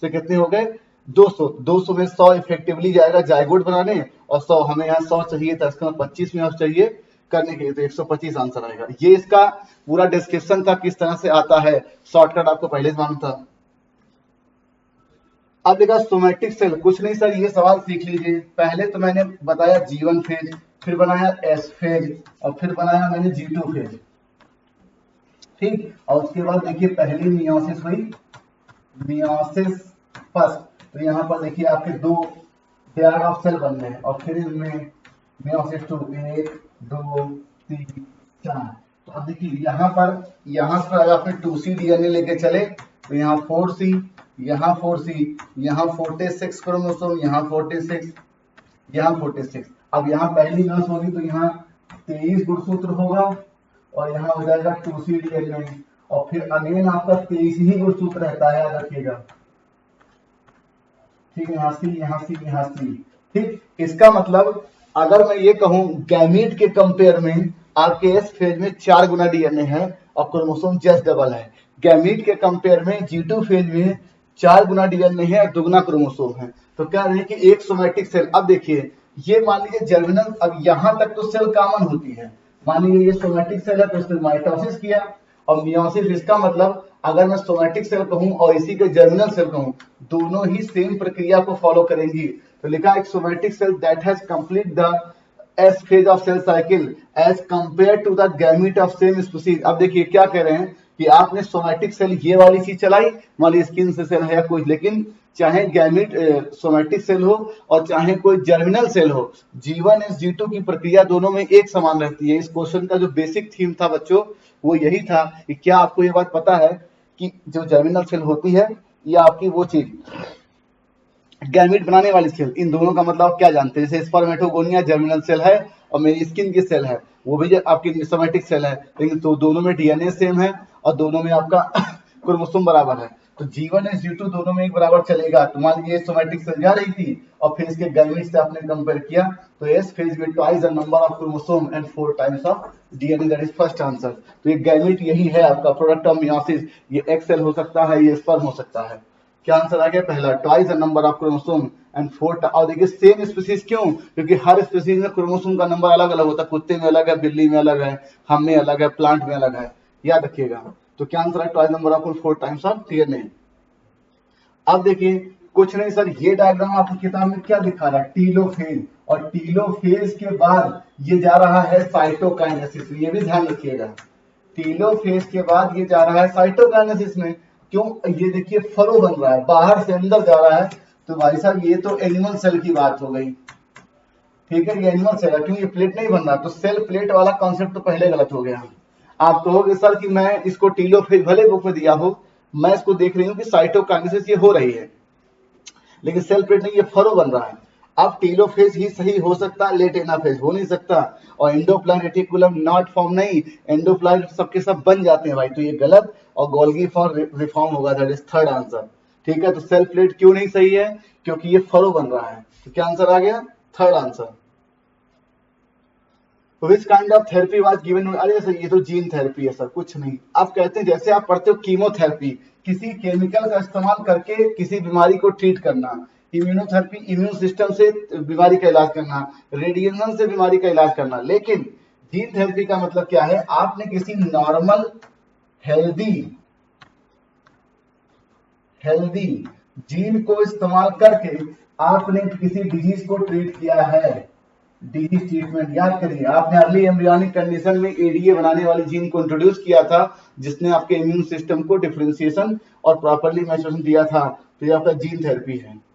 S3: से कितने हो गए, 200। 200 में 100 इफेक्टिवली जाएगा जाइगोट बनाने, और 100 हमें यहाँ 100 चाहिए था, इसका 25 मियोसिस चाहिए करने के लिए, तो 125 आंसर आएगा। ये इसका पूरा डिस्क्रिप्शन था किस तरह से आता है, शॉर्टकट आपको पहले से मालूम था। अब देखा सोमैटिक सेल, कुछ नहीं सर, ये सवाल सीख लीजिए। पहले तो मैंने बताया G1 फेज, फिर बनाया S फेज, और फिर बनाया मैंने G2 फेज, ठीक। और उसके बाद देखिए पहली मियोसिस हुई, मियोसिस फर्स्ट, तो यहाँ पर देखिए आपके 2 पेयर ऑफ सेल बन गए, और फिर इनमें मियोसिस 2, 1 2 3 4। तो अब देखिए यहाँ पर अगर आपने 2C DNA लेके चले तो यहाँ 4C, यहाँ 4C, यहाँ 46 क्रोमोसोम, यहाँ 46, यहाँ 46। अब यहाँ पहली नस होगी तो यहाँ 23 गुणसूत्र होगा, और यहाँ हो जाएगा 2C DNA, और फिर अगेन आपका 23 ही गुणसूत्र रहता है, याद रखिएगा, ठीक है। यहाँ C, यहाँ C, ठीक। इसका मतलब अगर मैं ये कहूं गैमीट के कंपेयर में आपके एस फेज में 4 गुना डीएनए है और क्रोमोसोम जस्ट डबल है। गैमीट के कंपेयर में G2 फेज में 4 गुना डीएनए है और 2 गुना क्रोमोसोम है। तो क्या रहे कि एक सोमैटिक सेल, अब देखिए ये मान लीजिए जर्मिनल, अब यहां तक तो सेल कॉमन होती है, मान लीजिए ये सोमैटिक सेल है तो इसने माइटोसिस किया और मियोसिस। इसका मतलब अगर मैं सोमैटिक सेल कहूं और इसी के जर्मिनल सेल कहूं, दोनों ही सेम प्रक्रिया को फॉलो करेंगी। तो लिखा एक somatic cell that has complete the S phase of cell cycle as compare to the gamete of same species. अब देखिए क्या कह रहे हैं कि आपने सोमैटिक सेल ये वाली चीज चलाई, मान लीजिए स्किन से सेल है या कुछ, लेकिन चाहे गैमीट सोमैटिक सेल हो और चाहे कोई जर्मिनल सेल हो, G1 और G2 की प्रक्रिया दोनों में एक समान रहती है। इस क्वेश्चन का जो बेसिक थीम था बच्चों वो यही था कि क्या आपको ये बात पता है कि जो जर्मिनल सेल होती है या आपकी वो चीज गैमीट बनाने वाली सेल, इन दोनों का मतलब क्या जानते हैं? जैसे स्पर्मेटोगोनिया जर्मिनल सेल है और मेरी स्किन की सेल है, वो भी आपकी सोमैटिक सेल है, लेकिन तो दोनों में डीएनए सेम है और दोनों में आपका क्रोमोसोम बराबर है। तो G1 और G2 दोनों में एक बराबर चलेगा। तो मान लीजिए सोमैटिक सेल जा रही थी और फिर इसके गैमीट से आपने कंपेयर किया, तो एस फेज में twice the number of chromosome and 4 times of DNA, that is first answer. तो ये गैमीट यही है आपका प्रोडक्ट ऑफ मियोसिस। ये एक्स सेल हो सकता है, ये स्पर्म हो सकता है। क्या आंसर आ गया? पहला, twice the number of chromosome and 4 और देखिए सेम स्पीसीज क्यों, क्योंकि हर स्पीसीज में क्रोमोसोम का नंबर अलग अलग होता है, कुत्ते में अलग है, बिल्ली में अलग है, हम में अलग है, प्लांट में अलग है, याद रखिएगा। तो क्या आंसर है, twice number of 4 times of DNA. अब देखिए कुछ नहीं सर, ये डायग्राम आपकी किताब में क्या दिखा रहा है, टीलोफेज, और टीलोफेज के बाद ये जा रहा है साइटोकाइनेसिस में, ये भी ध्यान रखिएगा। टीलोफेज के बाद ये जा रहा है साइटोकाइनेसिस में। क्यों, ये देखिए फरो बन रहा है, बाहर से अंदर जा रहा है। तो भाई साहब ये तो एनिमल सेल की बात हो गई, ठीक है, ये एनिमल सेल है, क्यों ये प्लेट नहीं बन रहा, तो सेल प्लेट वाला कॉन्सेप्ट तो पहले गलत हो गया। आप कहोगे सर कि मैं इसको टीलोफेज भले बुक में दिया हो, मैं इसको देख रही हूँ कि साइटोकाइनेसिस ये हो रही है, लेकिन सेल प्लेट नहीं, ये फरो बन रहा है। अब टीलोफेज ही सही हो सकता है, लेट एनाफेज हो नहीं सकता, और एंडोप्लाज्म रेटिकुलम नॉट फॉर्म नहीं, एंडोप्लाज्म सबके सब बन जाते हैं भाई, तो ये गलत, और गोल्गी फॉर रिफॉर्म होगा, दैट इज थर्ड आंसर। ठीक है, तो सेल प्लेट क्यों नहीं सही है, क्योंकि ये फरो बन रहा है, तो क्या आंसर आ गया, third answer. Which kind of therapy was given, अरे सर ये तो जीन थेरेपी है सर, कुछ नहीं। आप कहते हैं जैसे आप पढ़ते हो कीमोथेरेपी, किसी केमिकल का इस्तेमाल करके किसी बीमारी को ट्रीट करना, इम्यूनोथेरेपी इम्यून सिस्टम से बीमारी का इलाज करना, रेडिएशन से बीमारी का इलाज करना, लेकिन जीन थेरेपी का मतलब क्या है, आपने किसी नॉर्मल हेल्दी जीन को इस्तेमाल करके आपने किसी डिजीज को ट्रीट किया है, डिजीज ट्रीटमेंट। याद करिए, आपने अर्ली एम्ब्रियोनिक कंडीशन में एडीए बनाने वाली जीन को इंट्रोड्यूस किया था, जिसने आपके इम्यून सिस्टम को डिफरेंशिएशन और प्रॉपर्ली मैच्योरेशन दिया था, तो ये आपका जीन थेरेपी है।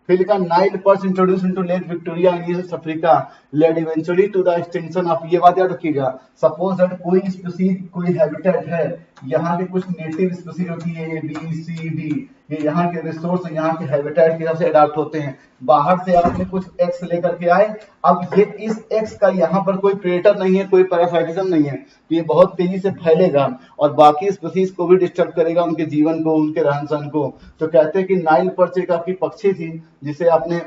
S3: फिर लिखा Nile perch introduce into Lake Victoria in East Africa led eventually to the extension of, ये बात याद रखिएगा। सपोज दैट कोई स्पीसीज, कोई हैबिटेट है, यहाँ के कुछ नेटिव स्पीसीज होती है ए बी सी डी, ये यहाँ के रिसोर्स, यहाँ के हैबिटेट के हिसाब से अडॉप्ट होते हैं। बाहर से आपने कुछ एक्स लेकर के आए, अब ये इस एक्स का यहाँ पर कोई प्रेडेटर नहीं है, कोई पैरासाइटिज्म नहीं है, तो ये बहुत तेजी से फैलेगा और बाकी स्पीसीज को भी डिस्टर्ब करेगा, उनके जीवन को, उनके रहन सहन को। तो कहते हैं कि नाइल पर्च एक आपकी पक्षी थी, जिसे आपने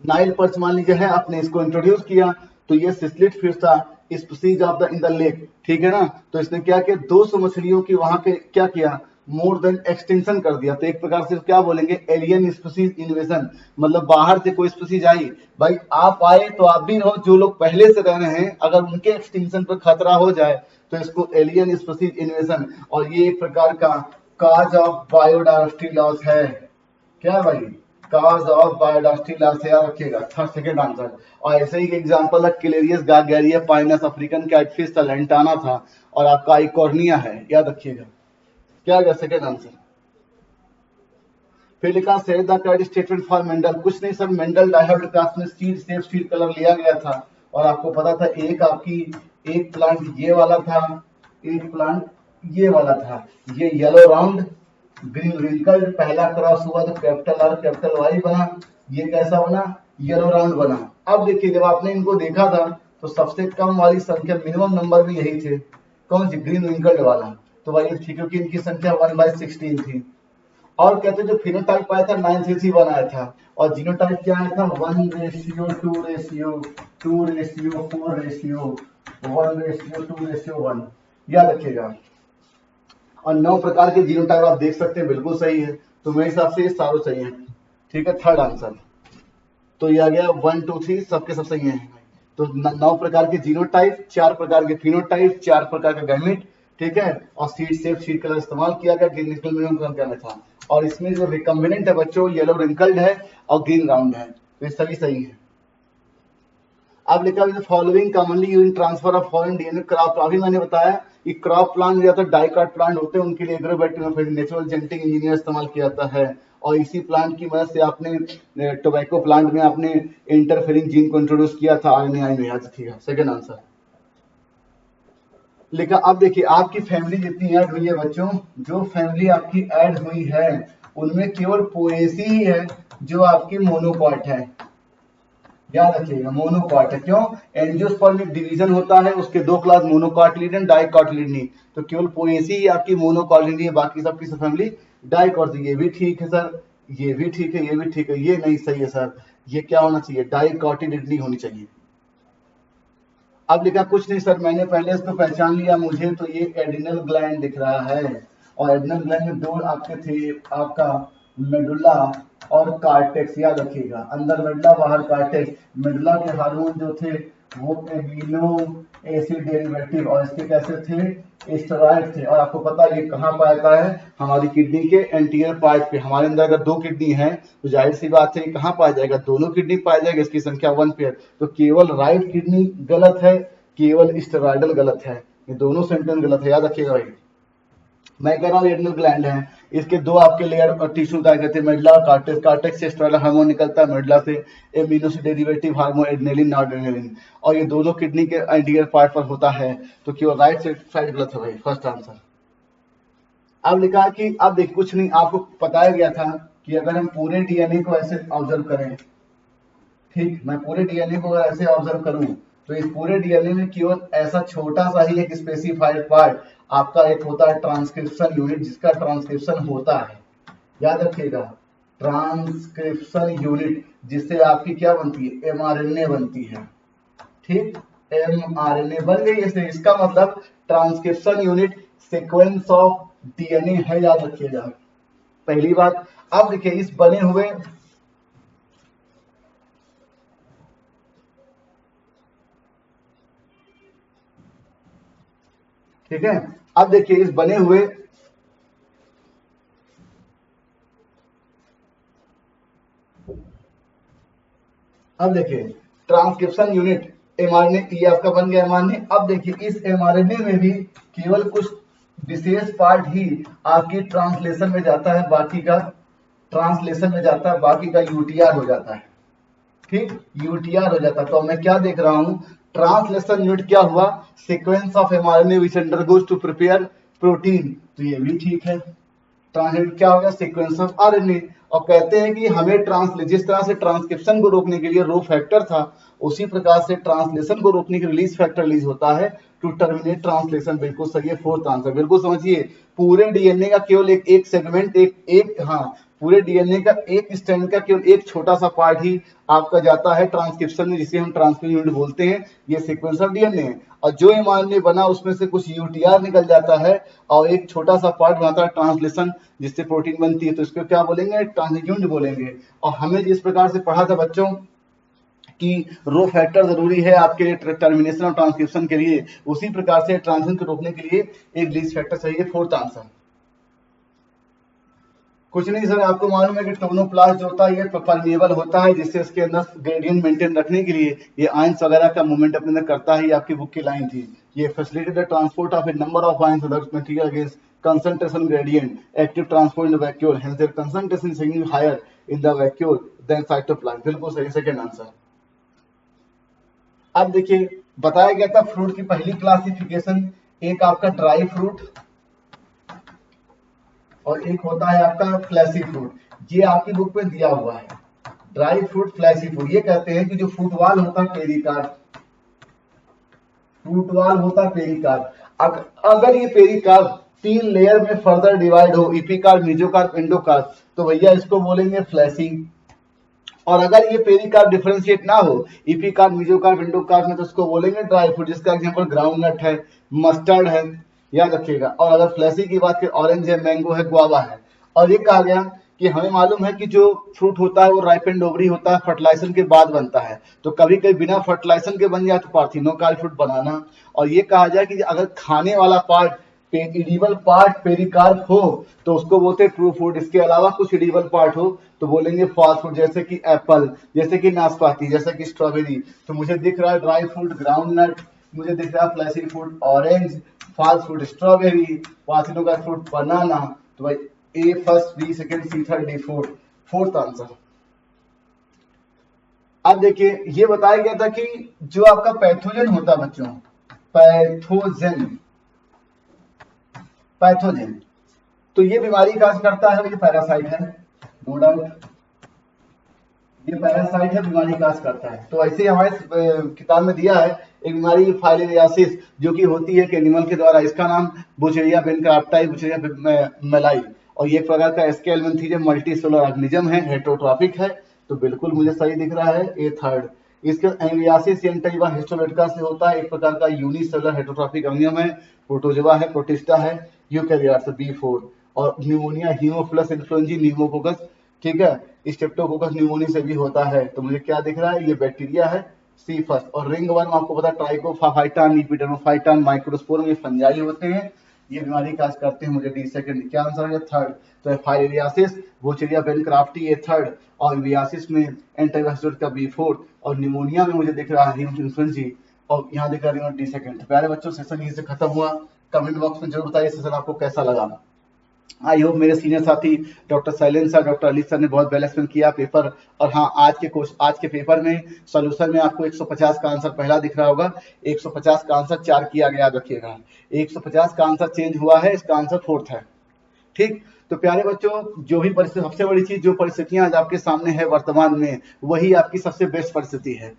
S3: नाइल पर्च मान लीजिए है, आपने इसको इंट्रोड्यूस किया, तो ये सिस्लिट फिश था, species of the in the lake, ठीक है ना। तो इसने क्या किया, 200 मछलियों की वहां पे क्या किया, मोर देन एक्सटेंशन कर दिया। तो एक प्रकार से क्या बोलेंगे, एलियन स्पीसीज इन्वेजन, मतलब बाहर से कोई स्पीसीज आई, भाई आप आए तो आप भी रहो, जो लोग पहले से रह रहे हैं, अगर उनके एक्सटेंशन पर खतरा हो जाए तो इसको एलियन स्पीसीज इन्वेजन, और ये एक प्रकार का काज ऑफ बायोडायवर्सिटी लॉस है। क्या भाई, काज ऑफ बायोडायवर्सिटी लॉस है, याद रखिएगा, थर्ड सेकंड आंसर। और ऐसे ही एग्जांपल है क्लेरियस गार्गेरिया पाइनस, अफ्रीकन कैटफिश था, लेंटाना था, और आपका आइकॉर्निया है, याद रखिएगा। क्या गया सेकंड आंसर। फिर लिखा set the correct statement for Mendel, कुछ नहीं सर, मेंडल डायहाइब्रिड क्लास में सीड शेप सीड कलर लिया गया था, और आपको पता था एक प्लांट ये वाला था, एक प्लांट ये वाला था, ये येलो राउंड ग्रीन रिंकल्ड, पहला क्रॉस हुआ तो कैपिटल आर कैपिटल वाई बना, ये कैसा बना, येलो राउंड बना। अब देखिए जब आपने इनको देखा था तो सबसे कम वाली संख्या, मिनिमम नंबर भी यही थे, कौन सी, ग्रीन रिंकल्ड वाला, तो भाई ठीक, क्योंकि इनकी संख्या 1/16 थी। और कहते जो फिनोटाइप आया था 9:1 आया था, और जीनोटाइप क्या आया था 1:2:2:4:1:1, याद रखिएगा। और 9 प्रकार के जीनोटाइप आप देख सकते हैं, बिल्कुल सही है, तो मेरे हिसाब से ये सारों सही है, ठीक है, थर्ड आंसर। तो ये आ गया 1 2 3 सबके सब सही है। तो 9 प्रकार के जीनोटाइप, 4 प्रकार के फिनोटाइप, 4 प्रकार का गैमेट, ठीक है, और सीड शेप सीड कलर इस्तेमाल किया गया, ग्रीन मिनिमम क्या था, और इसमें जो रिकम्बिनेंट है बच्चों, येलो रिंकल्ड है और ग्रीन राउंड है, तो ये सभी सही है। अब लिखा है following commonly used transfer of foreign DNA crop, अभी मैंने बताया कि क्रॉप प्लांट या तो डाइकॉट प्लांट होते हैं, उनके लिए एग्रोबैक्टीरियम नेचुरल जेनेटिक इंजीनियर इस्तेमाल किया जाता है, और इसी प्लांट की मदद से आपने टोबैको प्लांट में आपने इंटरफेरिंग जीन को इंट्रोड्यूस किया था आरएनए में, याद रखिएगा, सेकंड आंसर। लिखा अब देखिए आपकी फैमिली जितनी ऐड हुई है बच्चों, जो फैमिली आपकी ऐड हुई है उनमें केवल पोएसी ही है जो आपकी मोनोकॉट है, याद रखिएगा, मोनोकॉट है। क्यों, एंजियोस्पर्म में डिवीजन होता है, उसके 2 क्लास, मोनोकॉटिलिडन डाइकॉटिलिडनी, तो केवल पोएसी ही आपकी मोनोकॉटिलिडनी है, बाकी सबकी सब फैमिली डाइकॉटिलिडनी। ये भी ठीक है सर, ये भी ठीक है, ये भी ठीक है, ये नहीं सही है सर, ये क्या होना चाहिए, डाइकॉटिलिडनी होनी चाहिए। अब लिखा कुछ नहीं सर, मैंने पहले इसको पहचान लिया, मुझे तो ये एड्रिनल ग्लैंड दिख रहा है, और एड्रिनल ग्लैंड में 2 आपके थे, आपका मेडुला और कार्टेक्स, याद रखिएगा, अंदर मेडुला बाहर कार्टेक्स। मेडुला के हार्मोन जो थे वो एमिनो एसिड डेरिवेटिव और इसके कैसे थे, स्टेरॉइड थे। और आपको पता है ये कहाँ पाया जाता है, हमारी किडनी के एंटीरियर पार्ट पे। हमारे अंदर अगर 2 किडनी है तो जाहिर सी बात है कहाँ पाया जाएगा, दोनों किडनी पाया जाएगा, इसकी संख्या 1 पेयर। तो केवल राइट किडनी गलत है, केवल स्टेरॉइडल गलत है, ये दोनों सेंटेंस गलत है, याद रखिएगा भाई। मैं कह रहा हूँ एड्रिनल ग्लैंड है, इसके 2 आपके लेयर और टिश्यू क्या कहते हैं, मेडुला और कार्टेक्स। कार्टेक्स से स्टेरॉइडल हार्मोन निकलता है, मेडुला से एमिनो से डेरिवेटिव हार्मोन एड्रेनलिन नॉरएड्रेनलिन, और ये दोनों किडनी के एंटीरियर पार्ट पर होता है। तो केवल राइट साइड गलत है भाई, फर्स्ट आंसर। अब लिखा कि अब देखिए कुछ नहीं, आपको बताया गया था कि अगर हम पूरे डीएनए को ऐसे ऑब्जर्व करें, ठीक, मैं पूरे डीएनए को अगर ऐसे ऑब्जर्व करूं तो इस पूरे डीएनए में केवल ऐसा छोटा सा ही एक स्पेसिफाइड पार्ट आपका एक होता है ट्रांसक्रिप्शन यूनिट, जिसका ट्रांसक्रिप्शन होता है, याद रखिएगा, ट्रांसक्रिप्शन यूनिट, जिससे आपकी क्या बनती है, एमआरएनए बनती है, ठीक, एमआरएनए बन गई इससे। इसका मतलब transcription unit sequence of DNA है, याद रखिएगा, पहली बात। अब देखिए इस बने हुए ठीक है, अब देखिए इस बने हुए अब देखिए ट्रांसक्रिप्शन यूनिट एमआरएनए, ये आपका बन गया एमआरएनए। अब देखिए इस एमआरएनए में भी केवल कुछ विशेष पार्ट ही आपकी ट्रांसलेशन में जाता है, बाकी का ट्रांसलेशन में जाता है, बाकी का यूटीआर हो जाता है, ठीक, यूटीआर हो जाता है। तो मैं क्या देख रहा हूं, ट्रांसलेशन यूनिट क्या हुआ, sequence of mRNA which undergoes to prepare protein, तो ये भी ठीक है। ट्रांसलेट क्या हो गया, सीक्वेंस ऑफ आरएनए। और कहते हैं कि हमें ट्रांसलेट, जिस तरह से ट्रांसक्रिप्शन को रोकने के लिए रो फैक्टर था, उसी प्रकार से ट्रांसलेशन को रोकने के रिलीज फैक्टर रिलीज होता है टू टर्मिनेट ट्रांसलेशन। बिल्कुल सही है, फोर्थ आंसर। बिल्कुल समझिए, पूरे डीएनए का केवल एक सेगमेंट, एक हाँ, पूरे डीएनए का एक स्ट्रैंड का केवल एक छोटा सा पार्ट ही आपका जाता है ट्रांसक्रिप्शन में, जिसे हम ट्रांसक्रिप्शन यूनिट बोलते हैं, ये सीक्वेंस ऑफ डीएनए है। और जो एमआरएनए बना उसमें से कुछ यूटीआर निकल जाता है और एक छोटा सा पार्ट बनाता है ट्रांसलेशन, जिससे प्रोटीन बनती है, तो इसको क्या बोलेंगे, ट्रांसलेशन यूनिट बोलेंगे। और हमें जिस प्रकार से पढ़ा था बच्चों कि रो फैक्टर जरूरी है आपके टर्मिनेशन और ट्रांसक्रिप्शन के लिए, उसी प्रकार से ट्रांसलेशन को रोकने के लिए एक रिलीज फैक्टर चाहिए, फोर्थ आंसर। कुछ नहीं सर, आपको मालूम है कि टोनोप्लास्ट जो होता है ये परमेबल होता है, जिससे इसके अंदर ग्रेडियंट मेंटेन रखने के लिए ये आयंस वगैरह का मूवमेंट अपने अंदर करता है। ये आपकी बुक की लाइन थी, ये facilitate the transport of A number of ions other material against concentration gradient, active transport in the vacuole, hence their concentration is significantly higher in the vacuole than cytoplasm। बिल्कुल सही, second answer. अब देखिए बताया गया था fruit की पहली classification, एक आपका ड्राई फ्रूट और एक होता है आपका फ्लैशी फ्रूट, ये आपकी बुक में दिया हुआ है, ड्राई फ्रूट, फ्लैशी फ्रूट। ये कहते हैं कि जो फुटवाल होता है पेरिकार्प, फुटवाल होता है पेरिकार्प, अगर ये पेरिकार्प 3 लेयर में फर्दर डिवाइड हो, इपिकार्प, मेसोकार्प, एंडोकार्प, तो भैया इसको बोलेंगे फ्लैशी। और अगर ये पेरिकार्प डिफरेंशिएट ना हो, इपिकार्प, मेसोकार्प, एंडोकार्प में, तो इसको बोलेंगे ड्राई फ्रूट, जिसका एग्जांपल ग्राउंड नट है, मस्टर्ड है, याद रखिएगा। और अगर फ्लैशी की बात करें, ऑरेंज है, मैंगो है, गुआवा है। और ये कहा गया कि हमें मालूम है कि जो फ्रूट होता है वो राइपेंड ओवरी होता है, फर्टिलाइजेशन के बाद बनता है, तो कभी कभी बिना फर्टिलाइजेशन के बन जाए तो पार्थिनोकार्प फ्रूट बनाना। और ये कहा जाए कि अगर खाने वाला पार्ट, एडिबल पार्ट पेरिकार्प हो तो उसको बोलते हैं ट्रू फ्रूट, इसके अलावा कुछ एडिबल पार्ट हो तो बोलेंगे फॉल्स फ्रूट, जैसे कि एप्पल, जैसे कि नाशपाती, जैसे कि स्ट्रॉबेरी। तो मुझे दिख रहा है ड्राई फ्रूट ग्राउंड नट, मुझे दिख रहा है fleshy fruit orange, false fruit strawberry, parthenocarp fruit banana. तो भाई A first, B second, C third, D fourth, fourth answer. अब देखिए ये बताया गया था कि जो आपका पैथोजन होता है बच्चों, पैथोजन, तो ये बीमारी का करता है, ये पैरासाइट है, नो डाउट, ये पैरासाइट है, बीमारी का करता है। तो ऐसे हमारे किताब में दिया है एक बीमारी फाइलेरियासिस, जो कि होती है कि एनिमल के द्वारा, इसका नाम बुचेरिया बेनकाप्टाई, बुचेरिया मेलाई, और ये एक प्रकार का एस्केलमेंथिजम मल्टीसेलुलर ऑर्गेनिज्म है, हेटरोट्रॉपिक है, तो बिल्कुल मुझे सही दिख रहा है ए थर्ड। इसके एमियासिस एंटाइवा हिस्टोलेटिका से होता है, एक प्रकार का यूनिसेलुलर हेटरोट्रॉपिक ऑर्गेनिज्म है, प्रोटोजोआ है, प्रोटिस्टा है, यूकैरियोट्स बी4। और निमोनिया हीमोफिलस इन्फ्लुएंजा न्यूमोकोकस, ठीक है, स्ट्रेप्टोकोकस न्यूमोनिया से भी होता है। तो मुझे क्या दिख रहा है, ये बैक्टीरिया है सी फर्स्ट। और रिंग वर्म आपको पता है ट्राइकोफाइटान इपिडेर्मोफाइटान माइक्रोस्पोरम, ये फंजाई होते हैं, ये बीमारी काज करते हैं। मुझे डी सेकंड क्या आंसर है, थर्ड। तो फाइलेरियासिस, वोचेरिया बेनक्राफ्टी ये थर्ड, और वियासिस में एंटीवायरस का बी फोर्थ, और निमोनिया में मुझे दिख रहा है इन्फ्लुएंजा, और यहाँ दिख रहा है डी सेकंड। तो प्यारे बच्चों सेशन यहीं से खत्म हुआ। कमेंट बॉक्स में जरूर बताइए सेशन आपको कैसा लगा। आई होप मेरे सीनियर साथी doctor Shailendra sir, doctor Ali sir ने बहुत वेल एक्सप्लेन किया पेपर। और हाँ, आज के पेपर में सॉल्यूशन में आपको 150 का आंसर पहला दिख रहा होगा, 150 का आंसर 4 किया गया, याद रखिएगा। 150 का आंसर चेंज हुआ है, इसका आंसर फोर्थ है, ठीक। तो प्यारे बच्चों, जो भी परिस्थिति, सबसे बड़ी चीज, जो परिस्थितियां आज आपके सामने है वर्तमान में, वही आपकी सबसे बेस्ट परिस्थिति है।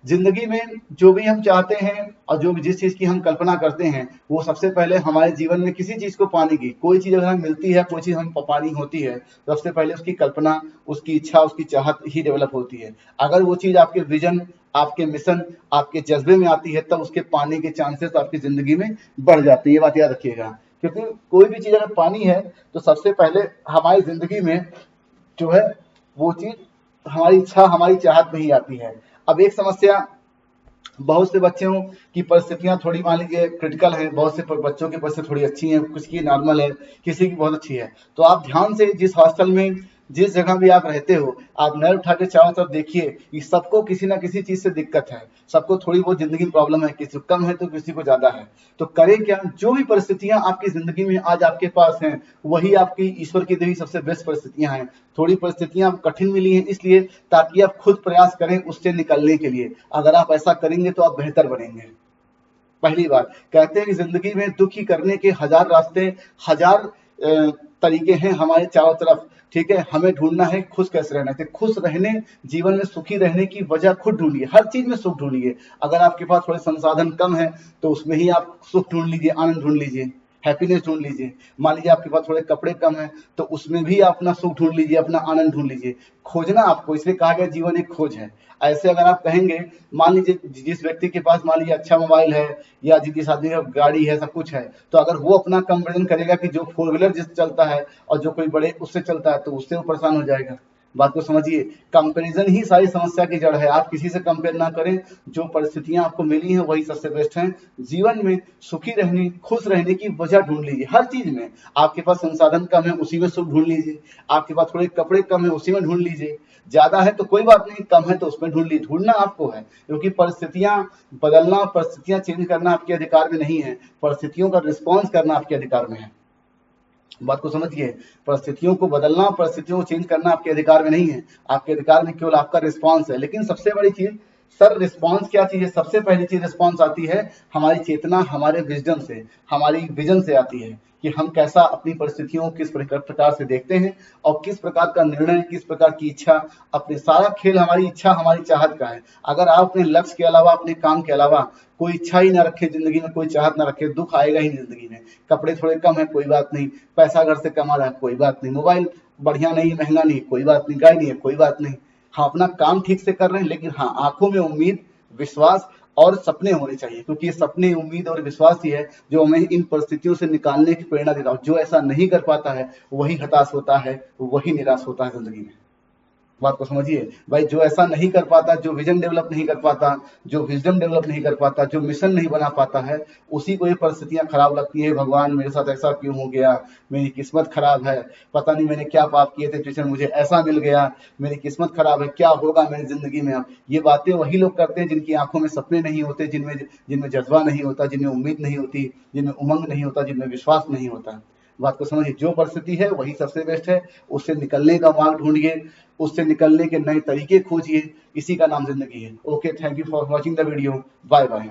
S3: जिंदगी में जो भी हम चाहते हैं और जो भी जिस चीज की हम कल्पना करते हैं, वो सबसे पहले हमारे जीवन में किसी चीज को पाने की, कोई चीज अगर हमें मिलती है, कोई चीज हम पानी होती है, तो सबसे पहले उसकी कल्पना, उसकी इच्छा, उसकी चाहत ही डेवलप होती है। अगर वो चीज आपके विजन, आपके मिशन, आपके जज्बे में आती है, तब उसके पाने के चांसेस आपकी जिंदगी में बढ़ जाते हैं। ये बात याद रखिएगा, क्योंकि कोई भी चीज अगर पानी है तो सबसे पहले हमारी जिंदगी में जो है वो चीज हमारी इच्छा, हमारी चाहत में ही आती है। अब एक समस्या, बहुत से बच्चों की परिस्थितियां थोड़ी मान लीजिए क्रिटिकल है, बहुत से बच्चों की परिस्थिति थोड़ी अच्छी है, किसी की नॉर्मल है, किसी की बहुत अच्छी है। तो आप ध्यान से जिस हॉस्टल में, जिस जगह भी आप रहते हो, आप नजर उठा के चारों तरफ देखिए कि सबको किसी ना किसी चीज से दिक्कत है, सबको थोड़ी बहुत जिंदगी में प्रॉब्लम है, किसी को कम है तो किसी को ज्यादा है। तो करें क्या, जो भी परिस्थितियां आपकी जिंदगी में आज आपके पास हैं, वही आपकी ईश्वर की दी सबसे बेस्ट परिस्थितियां हैं। थोड़ी परिस्थितियां कठिन मिली हैं इसलिए ताकि आप खुद प्रयास करें उससे निकलने के लिए। अगर आप ऐसा करेंगे तो आप बेहतर बनेंगे। पहली बात, कहते हैं कि जिंदगी में दुखी करने के 1000 रास्ते, 1000 तरीके हैं हमारे चारों तरफ, ठीक है। हमें ढूंढना है खुश कैसे रहना है। खुश रहने, जीवन में सुखी रहने की वजह खुद ढूंढिए, हर चीज में सुख ढूंढिए। अगर आपके पास थोड़े संसाधन कम है तो उसमें ही आप सुख ढूंढ लीजिए, आनंद ढूंढ लीजिए, हैप्पीनेस ढूंढ लीजिए। मान लीजिए आपके पास थोड़े कपड़े कम है तो उसमें भी आप अपना सुख ढूंढ लीजिए, अपना आनंद ढूंढ लीजिए। खोजना आपको, इसलिए कहा गया जीवन एक खोज है। ऐसे अगर आप कहेंगे, मान लीजिए जिस व्यक्ति के पास मान लीजिए अच्छा मोबाइल है या जिस आदमी का गाड़ी है, सब कुछ है, तो अगर वो अपना कंपेरिजन करेगा कि जो 4 व्हीलर जिससे चलता है और जो कोई बड़े उससे चलता है, तो उससे वो परेशान हो जाएगा। बात को समझिए, कंपैरिजन ही सारी समस्या की जड़ है। आप किसी से कंपेयर ना करें, जो परिस्थितियां आपको मिली हैं वही सबसे बेस्ट हैं। जीवन में सुखी रहने, खुश रहने की वजह ढूंढ लीजिए हर चीज में। आपके पास संसाधन कम है, उसी में सुख ढूंढ लीजिए। आपके पास थोड़े कपड़े कम है, उसी में ढूंढ लीजिए। ज्यादा है तो कोई बात नहीं, कम है तो उसमें ढूंढ लीजिए। ढूंढना आपको है, क्योंकि परिस्थितियां बदलना, परिस्थितियां चेंज करना आपके अधिकार में नहीं है, परिस्थितियों का रिस्पॉन्स करना आपके अधिकार में है। बात को समझिए, परिस्थितियों को बदलना, परिस्थितियों को चेंज करना आपके अधिकार में नहीं है, आपके अधिकार में केवल आपका रिस्पॉन्स है। लेकिन सबसे बड़ी चीज सर, रिस्पॉन्स क्या चीज है? सबसे पहली चीज रिस्पॉन्स आती है हमारी चेतना, हमारे विजडम से, हमारी विजन से आती है कि हम कैसा अपनी परिस्थितियों को किस प्रकार से देखते हैं और किस प्रकार का निर्णय, किस प्रकार की इच्छा, अपने सारा खेल हमारी इच्छा, हमारी चाहत का है। अगर आप अपने लक्ष्य के अलावा, अपने काम के अलावा कोई इच्छा ही ना रखे जिंदगी में, कोई चाहत ना रखे, दुख आएगा ही जिंदगी में। कपड़े थोड़े कम है, कोई बात नहीं। पैसा घर से कमा रहा है, कोई बात नहीं। मोबाइल बढ़िया नहीं, महंगा नहीं, कोई बात नहीं। गाय नहीं है, कोई बात नहीं। हाँ, अपना काम ठीक से कर रहे हैं, लेकिन हाँ, आंखों में उम्मीद, विश्वास और सपने होने चाहिए, क्योंकि ये सपने, उम्मीद और विश्वास ही है जो हमें इन परिस्थितियों से निकालने की प्रेरणा देता है। जो ऐसा नहीं कर पाता है वही हताश होता है, वही निराश होता है जिंदगी में। बात को समझिए भाई, जो ऐसा नहीं कर पाता, जो विजन डेवलप नहीं कर पाता, जो विजडम डेवलप नहीं कर पाता, जो मिशन नहीं बना पाता है, उसी को ये परिस्थितियां खराब लगती है। भगवान मेरे साथ ऐसा क्यों हो गया, मेरी किस्मत खराब है, पता नहीं मैंने क्या पाप किए थे पीछे, मुझे ऐसा मिल गया, मेरी किस्मत खराब है, क्या होगा मेरी जिंदगी में। अब ये बातें वही लोग करते हैं जिनकी आंखों में सपने नहीं होते, जिनमें जज्बा नहीं होता, जिनमें उम्मीद नहीं होती, जिनमें उमंग नहीं होता, जिनमें विश्वास नहीं होता। बात को समझिए, जो परिस्थिति है वही सबसे बेस्ट है, उससे निकलने का मार्ग ढूंढिए, उससे निकलने के नए तरीके खोजिए, इसी का नाम जिंदगी है। Okay, thank you for watching the video, bye bye.